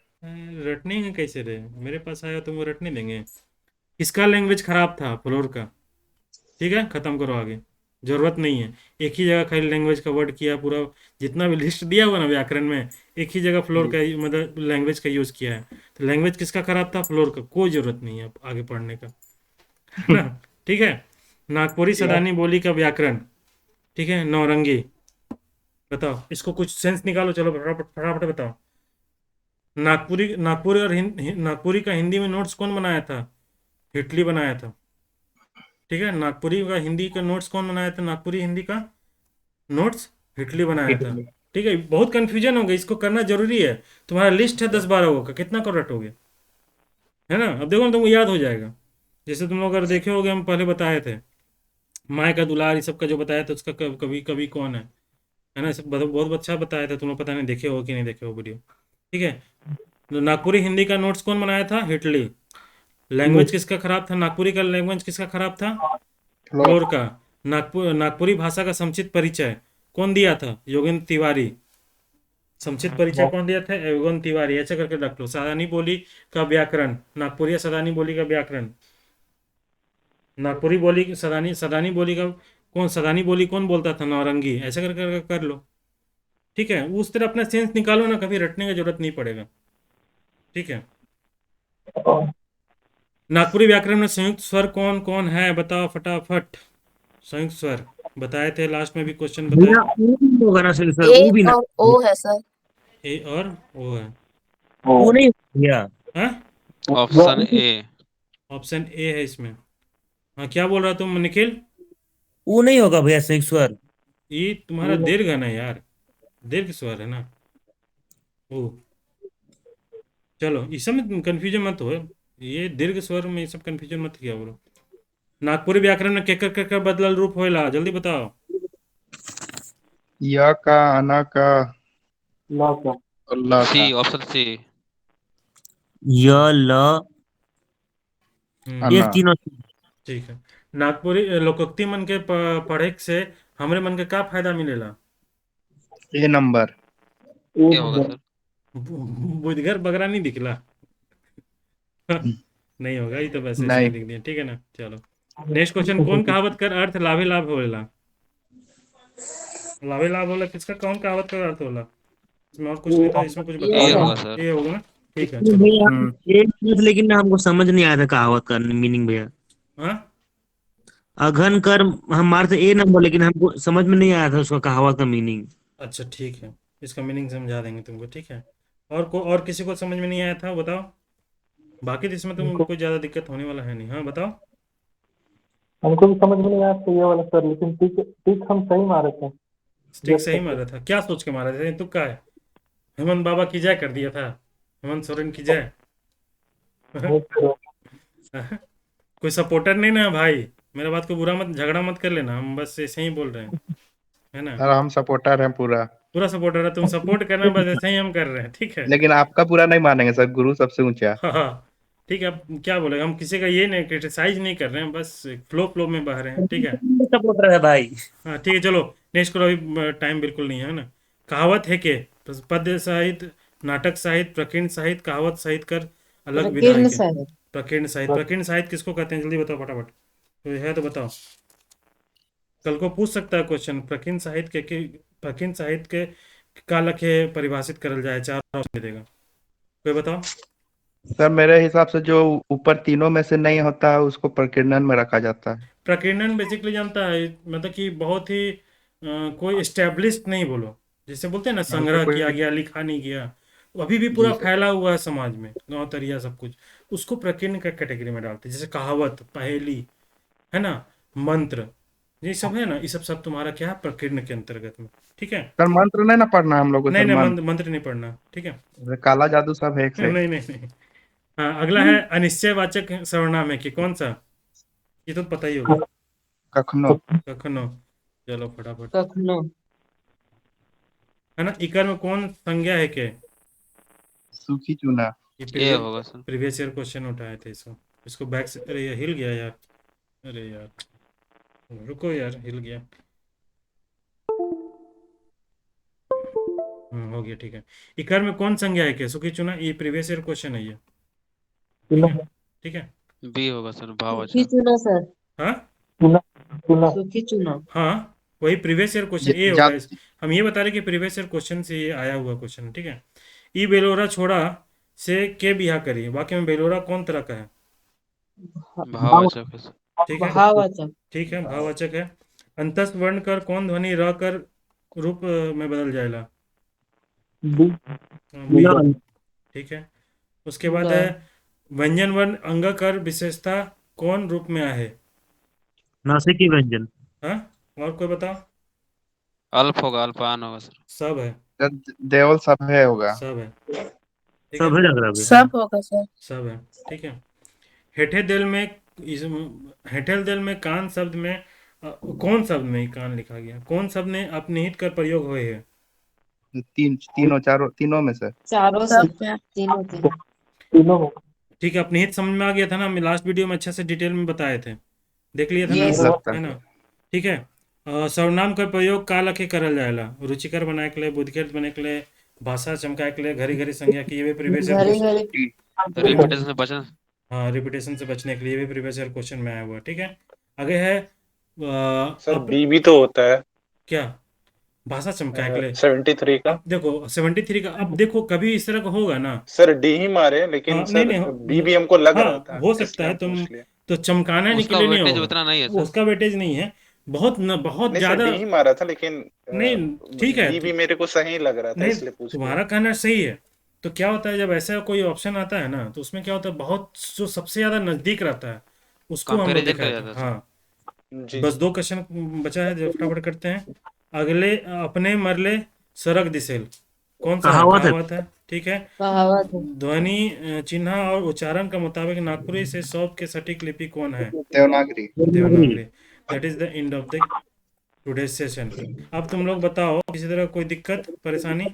रटने हैं कैसे रे? मेरे पास आया तो वो रटने देंगे। किसका लैंग्वेज खराब था? फ्लोर का। ठीक है, खत्म करो आगे, जरूरत नहीं है। एक ही जगह खाली लैंग्वेज का वर्ड किया, पूरा जितना भी लिस्ट दिया हुआ ना व्याकरण में, एक ही जगह फ्लोर का मतलब लैंग्वेज का यूज किया है। तो लैंग्वेज किसका खराब था? फ्लोर का। कोई जरूरत नहीं है आगे पढ़ने का, है ना। ठीक है, नागपुरी सदानी बोली का व्याकरण। ठीक है, नौरंगी। बताओ, इसको कुछ सेंस निकालो, चलो फटाफट फटाफट बताओ। नागपुरी का हिंदी में नोट्स कौन बनाया था? हिटली बनाया था। ठीक है, नागपुरी का हिंदी का नोट्स कौन बनाया था? नागपुरी हिंदी का नोट्स हिटली बनाया था। ठीक है, बहुत कंफ्यूजन हो गई, इसको करना जरूरी है। तुम्हारा लिस्ट है 10-12 का, कितना करेक्ट हो गया, है ना। अब देखो तुमको याद हो जाएगा। जैसे तुम लोग अगर देखे होगे, हम पहले बताए थे, माए का दुलार, ये सब का जो बताया था, उसका कभी कभी कौन है ना। सब बहुत अच्छा बताया था। तुम लोग पता नहीं देखे हो कि नहीं देखे हो वीडियो। ठीक है, तो नागपुरी हिंदी का नोट्स कौन बनाया था? हिटली। लैंग्वेज किसका खराब था? नागपुरी का लैंग्वेज किसका खराब था? फ्लोर का। नागपुरी भाषा का संक्षिप्त परिचय कौन दिया था? योगेंद्र तिवारी। संक्षिप्त परिचय कौन दिया था? योगेंद्र तिवारी। ऐसा करके रख लो। सदानी बोली का व्याकरण, नागपुरी सदानी बोली का व्याकरण। नागपुरी बोली सदानी बोली का सदानी बोली कौन बोलता था? नौरंगी। ऐसा करके कर लो। ठीक है, उस तरह अपना सेंस निकालो ना, कभी रटने की जरूरत नहीं पड़ेगा। ठीक है, नागपुरी व्याकरण में संयुक्त स्वर कौन कौन है? बताओ फटाफट। संयुक्त स्वर बताए थे लास्ट में भी क्वेश्चन भैया बताए। ऊ नहीं होगा ना सर, सर ए ऊ भी ना। और ओ है सर। ए और ओ है। ऊ नहीं भैया। हाँ, ऑप्शन ए। ऑप्शन ए है इसमें। हाँ, क्या बोल रहा तुम निखिल? ऊ नहीं होगा भैया संयुक्त स्वर। ये तुम्हारा दीर्घ है ना यार, दीर्घ स्वर है ना ओ। चलो इस सब में कंफ्यूजन मत हो, ये दीर्घ स्वर में ये सब कंफ्यूजन मत किया बोलो। नागपुरी व्याकरण में केकर केकर बदलल रूप होएला, जल्दी बताओ। य का, अना का, ला का और ला सी, का। Option C. य ल हम्म, ये अन्ना। तीनों। ठीक है। नागपुरी लोकोक्ति मन के पढ़े से हमरे मन के का फायदा मिलेला? ए नंबर। ए एक होगा दो सर। बुधगर बगरा नहीं दिखला। नहीं होगा, ये तो वैसे ऐसे ही नहीं। लिख दिया, ठीक है ना। चलो नेक्स्ट क्वेश्चन, कौन कहावत कर अर्थ लाभे लाभ होएला? लाभे लाभ होला किसका, कौन कहावत का अर्थ होला? इसमें और कुछ नहीं था, इसमें कुछ ये बताओ। ए होगा। होगा सर। ये होगा ना, ठीक है लेकिन चलो। भैया ये चीज, लेकिन हमको समझ नहीं आया था कहावत का मीनिंग भैया। हाँ, अघन कर हमारे से ए नंबर, लेकिन हमको समझ में नहीं आया था उसका कहावत का मीनिंग। अच्छा ठीक है, इसका मीनिंग समझा देंगे तुमको, ठीक है। और किसी को समझ में नहीं आया था बताओ, बाकी तो इसमें तुमको कोई ज़्यादा दिक्कत होने वाला है नहीं। हाँ बताओ। हमको भी समझ में नहीं आया था ये वाला सर, लेकिन टिक टिक हम सही मारे थे। ठीक सही मारा था, क्या सोच के मारा था? तुक्का है? हेमंत बाबा की जय कर दिया था, हेमंत सोरेन की जय। कोई सपोर्टर नहीं ना भाई, मेरा बात को बुरा मत, झगड़ा मत कर लेना, हम बस ऐसे ही बोल रहे हैं, है ना। सर हम सपोर्टर हैं पूरा। पूरा सपोर्टर है, तुम सपोर्ट करना, बस ऐसे ही हम कर रहे हैं, ठीक है। लेकिन आपका पूरा नहीं मानेंगे सर, गुरु सबसे ऊंचा। हाँ हाँ, ठीक है। अब क्या बोले, हम किसी का ये नहीं क्रिटिसाइज नहीं कर रहे हैं, बस फ्लो फ्लो में बह रहे हैं, ठीक है। सपोर्टर है भाई। हाँ ठीक है, चलो नेक्स्ट करो, अभी टाइम बिल्कुल नहीं है ना। कहावत है के पद्य साहित्य, नाटक साहित्य, प्रकीर्ण साहित्य, कहावत साहित्य कर अलग विधा है प्रकीर्ण के? साहित्य। प्रकीर्ण साहित्य, प्रकीर्ण साहित्य किसको कहते हैं, जल्दी बताओ फटाफट, तो है तो बताओ। कल को पूछ सकता है क्वेश्चन, प्रकीर्ण साहित्य के प्रकीर्ण साहित्य के का लक्ष्य परिभाषित करल जाए, चार ऑप्शन दे देगा, कोई बताओ। सर मेरे हिसाब से जो ऊपर तीनों में से नहीं होता है उसको प्रकीर्णन में रखा जाता है। प्रकीर्णन बेसिकली जानता है, मतलब कि बहुत ही कोई एस्टेब्लिश्ड नहीं बोलो, जैसे बोलते हैं ना संग्रह कोई किया गया, लिखा नहीं गया, वो अभी भी पूरा जी सर। फैला हुआ है समाज में, गाँव तरिया सब कुछ, उसको प्रकीर्ण का कैटेगरी में डालते हैं। जैसे कहावत, पहेली, है ना, मंत्र, ये सब है ना, ये सब तुम्हारा क्या है, प्रकीर्ण के अंतर्गत में, ठीक है। सर मंत्र नहीं ना पढ़ना हम लोग को, नहीं सर नहीं, मंत्र। मंत्र नहीं पढ़ना, ठीक है। काला जादू सब है एक से। नहीं नहीं नहीं। हाँ, अगला है अनिश्चयवाचक सर्वनाम है कि कौन सा, ये तो पता ही होगा। कखनो। कखनो, चलो फटाफट, कखनो। है ना। इकर में कौन संज्ञा है के? सूखी चूना। ए होगा सर। प्रीवियस ईयर क्वेश्चन उठाए थे इसको बैक से, अरे ये हिल गया यार, अरे यार रुको यार, हिल गया। हो गया, ठीक है। इकर में कौन संज्ञा है के? सुखी चुना, ये प्रीवियस ईयर क्वेश्चन है ये, ठीक है, ठीक है। बी होगा सर, सुखी भाववाचक। चुना सर। हाँ चुना सुखी चुना। हाँ, वही प्रीवियस ईयर क्वेश्चन ये जा, होगा। हम ये बता रहे कि प्रीवियस ईयर क्वेश्चन से ये आया हुआ क्वेश्चन, ठीक है। ई बेलोरा छोड़ा से के बिहा करी, वाक्य में बेलोरा कौन तरह का है? भाववाचक है सर। ठीक है, भाववाचक। ठीक है, भाववाचक है। अंतस्थ वर्ण कर कौन ध्वनि र कर रूप में बदल जाएगा? बी बी, ठीक है। उसके बाद ग। है व्यंजन वर्ण अंग कर विशेषता कौन रूप में है? नासिकी व्यंजन। हाँ, और कोई बताओ। अल्प होगा, अल्पान होगा सर। सब है, देवल सब है होगा। सब है, ठीक सब है, है लग रहा है। सब होगा सर। सब है, ठीक है। हेठे दिल में हेठेल दिल में कान शब्द में कौन शब्द में कान लिखा गया, कौन शब्द ने अपनिहित कर प्रयोग हुए है? तीनों चारों तीनों में से। चारों से। सब में। तीनों तीनों। तीनों में ठीक है, अपनिहित समझ में आ गया था ना, हम लास्ट वीडियो में अच्छे से डिटेल में बताए थे, देख लिया था ना, Yes. लगता है है। ना, ठीक है। सर्वनाम का प्रयोग का लखे करल जाएला, रुचिकर बनाए के लिए, बुद्धिकर बने के लिए, भाषा चमकाए के लिए, घड़ी घड़ी संज्ञा की, ये भी प्रीवियस ईयर घड़ी क्वेश्चन। घड़ी। रिपीटेशन से बचना। हाँ, रिपीटेशन से बचने के लिए भी प्रीवियस ईयर क्वेश्चन में आया हुआ है, ठीक है। आगे है सर बी भी तो होता है क्या, भाषा चमकाए के लिए। 73 का। अब देखो 73 का, अब देखो कभी इस तरह का होगा ना। सर डी ही मारे, लेकिन हाँ, सर नहीं बी भी हमको लग रहा हाँ था, हो सकता इसलिए है, हम तुम पूछ लिया। तो चमकाने के उसका लिए नहीं वेटेज होगा, उतना नहीं है सर। उसका वेटेज नहीं है, बहुत नहीं सर, ज़्यादा। डी ही मारा था, लेकिन नहीं ठीक है बी भी मेरे को सही लग रहा था, नहीं, इसलिए पूछ लिया। तुम्हारा कहना सही है। तो क्या होता है जब ऐसा कोई ऑप्शन आता है ना, तो उसमें क्या होता है, बहुत जो सबसे ज़्यादा नज़दीक रहता है उसको हम लोग कंपैरिजन कर दिखाते जाता हैं। है हाँ, जी बस जी। 2 क्वेश्चन बचा है जो फटाफट करते हैं। अगले अपने मरले सरक दिसेल, कौन सा है? कहावत है। कहावत है, ठीक है। कहावत है। ध्वनि चिन्ह और उच्चारण का मुताबिक नागपुरी से सौंप के सटीक लिपि कौन है? Devanagari. Devanagari. Devanagari. That is the end of the today session. अब तुम लोग बताओ, किसी तरह कोई दिक्कत परेशानी?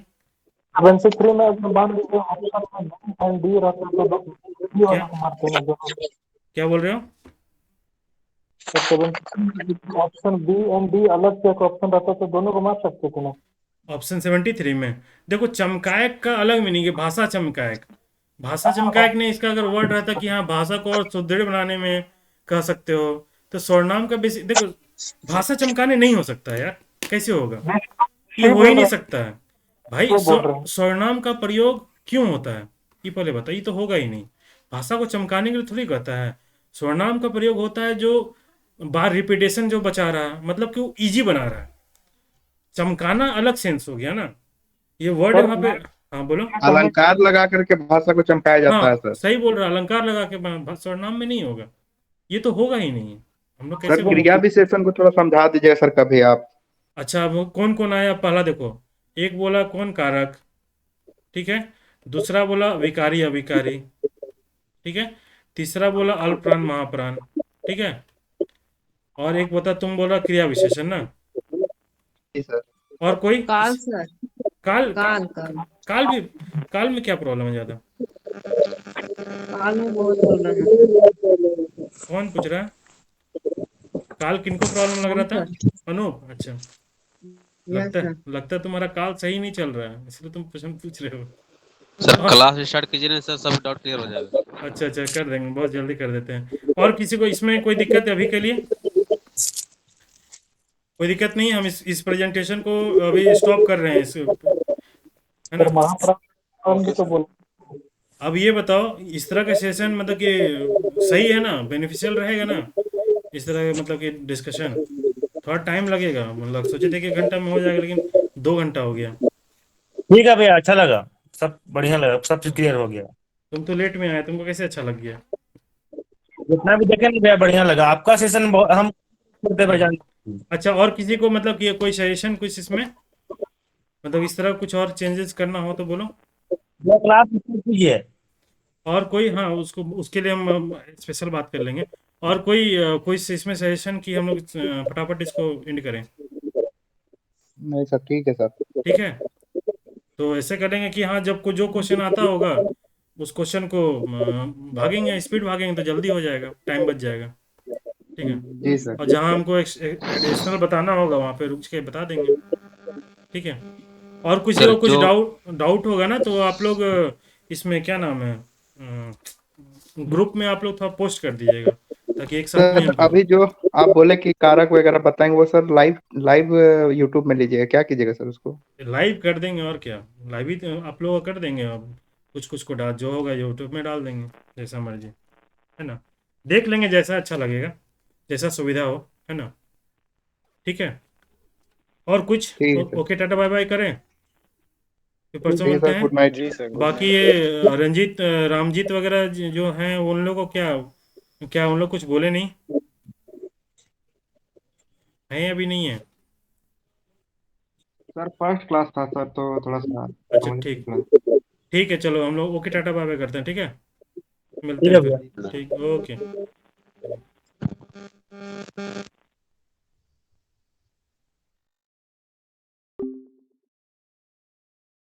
73 में अगर मान लीजिए ऑप्शन में बी एंड डी रहता तो डी क्या वाला को मारते हैं दोनों। क्या बोल रहे हो? तो 73 ऑप्शन बी एंड डी अलग से एक ऑप्शन रहता तो दोनों को मार सकते थे ना। ऑप्शन 73 में देखो, चमकायक का अलग मीनिंग है, भाषा चमकायक। भाषा चमकायक नहीं, इसका अगर वर्ड रहता कि हाँ भाषा को और सुदृढ़ बनाने में कह सकते हो, तो स्वर्णाम का बेसिक देखो, भाषा चमकाने नहीं हो सकता यार, कैसे होगा? ये सही हो ही बोल नहीं रहे सकता है भाई। हैं, बोल रहे हैं। स्वर्णाम का प्रयोग क्यों होता है ये पहले बताइए, तो होगा ही नहीं। भाषा को चमकाने के लिए थोड़ी कहता है। स्वर्णाम का प्रयोग होता है जो बार रिपीटेशन जो बचा रहा है, मतलब कि वो इजी बना रहा है। चमकाना अलग सेंस हो गया ना, ये वर्ड सर वहाँ पे। हाँ बोलो। अलंकार लगा करके भाषा को चमकाया जाता है हाँ सर। सही बोल रहा, अलंकार लगा के सर्वनाम में नहीं होगा, ये तो होगा ही नहीं। हम लोग सर कैसे क्रिया विशेषण को थोड़ा समझा दीजिएगा सर कभी आप। अच्छा, वो कौन कौन आया पहला देखो। एक बोला कौन कारक, ठीक है। दूसरा बोला विकारी अविकारी, ठीक है। तीसरा बोला अल्पप्राण महाप्राण, ठीक है। और एक बता, तुम बोला क्रिया विशेषण ना। जी सर। और कोई काल सर। काल काल काल। काल भी। काल में क्या प्रॉब्लम है ज्यादा? काल में बहुत प्रॉब्लम है। कौन पूछ रहा है? काल किनको प्रॉब्लम लग हम रहा था? सर। अनूप, अच्छा। Yes sir. लगता है तुम्हारा काल सही नहीं चल रहा है, इसलिए तुम प्रश्न पूछ रहे हो। सर और क्लास स्टार्ट कीजिए ना सर, सब डाउट क्लियर हो जाएगा। अच्छा अच्छा, कर देंगे, बहुत जल्दी कर देते हैं। और किसी को इसमें कोई दिक्कत है अभी के लिए? कोई दिक्कत नहीं है, हम इस प्रेजेंटेशन को अभी स्टॉप कर रहे हैं इस, है ना। सर महाप्राण भी ओके तो सर। बोल। अब ये बताओ, इस तरह का सेशन मतलब कि सही है ना, बेनिफिशियल रहेगा ना इस तरह का, मतलब कि डिस्कशन? थोड़ा टाइम लगेगा, मतलब सोचे थे कि 1 घंटा में हो जाएगा, लेकिन 2 घंटा हो गया। ठीक है भैया, अच्छा लगा, सब बढ़िया लगा, सब चीज क्लियर हो गया। तुम तो लेट में आए, तुमको कैसे अच्छा लग गया? जितना भी देखे ना भैया, बढ़िया लगा आपका सेशन, बहुत हम करते भाई जान। अच्छा, और किसी को मतलब कि कोई सजेशन कुछ इसमें, मतलब इस तरह कुछ और चेंजेस करना हो तो बोलो। क्लास कीजिए। और कोई, हाँ उसको, उसके लिए हम स्पेशल बात कर लेंगे। और कोई इसमें सजेशन कि हम लोग फटाफट इसको एंड करें? नहीं सर, ठीक है सर। ठीक है, तो ऐसे करेंगे कि हाँ, जब को जो क्वेश्चन आता होगा उस क्वेश्चन को भागेंगे, स्पीड भागेंगे तो जल्दी हो जाएगा, टाइम बच जाएगा, ठीक है। जी सर। और जहाँ हमको एडिशनल बताना होगा वहाँ पे रुक के बता देंगे, ठीक है। और किसी सर को कुछ जो डाउट होगा ना, तो आप लोग इसमें क्या नाम है, ग्रुप में आप लोग थोड़ा पोस्ट कर दीजिएगा, ताकि एक साथ में सर हम लोग। अभी जो आप बोले कि कारक वगैरह बताएंगे वो सर लाइव लाइव यूट्यूब में लीजिएगा, क्या कीजिएगा सर उसको? लाइव कर देंगे, और क्या, लाइव ही तो आप लोग कर देंगे। अब कुछ कुछ को डाल, जो होगा यूट्यूब में डाल देंगे, जैसा मर्जी, है ना। देख लेंगे जैसा अच्छा लगेगा, जैसा सुविधा हो, है ना। ठीक है, और कुछ ठीक है sir. Okay, tata bye bye करें, फिर परसों ठीक है मिलते सर, हैं। Good night. जी सर, गुड बाकी नाइट। ये रंजीत रामजीत वगैरह जो हैं, उन लोगों को क्या क्या उन लोग कुछ बोले नहीं हैं? अभी नहीं है? सर फर्स्ट क्लास था सर, तो थोड़ा सा अच्छा समझ ठीक, में। ठीक है, चलो हम लोग ओके टाटा बाय बाय करते हैं, ठीक है। मिलते ठीक हैं है फिर। भैया। ठीक, ओके।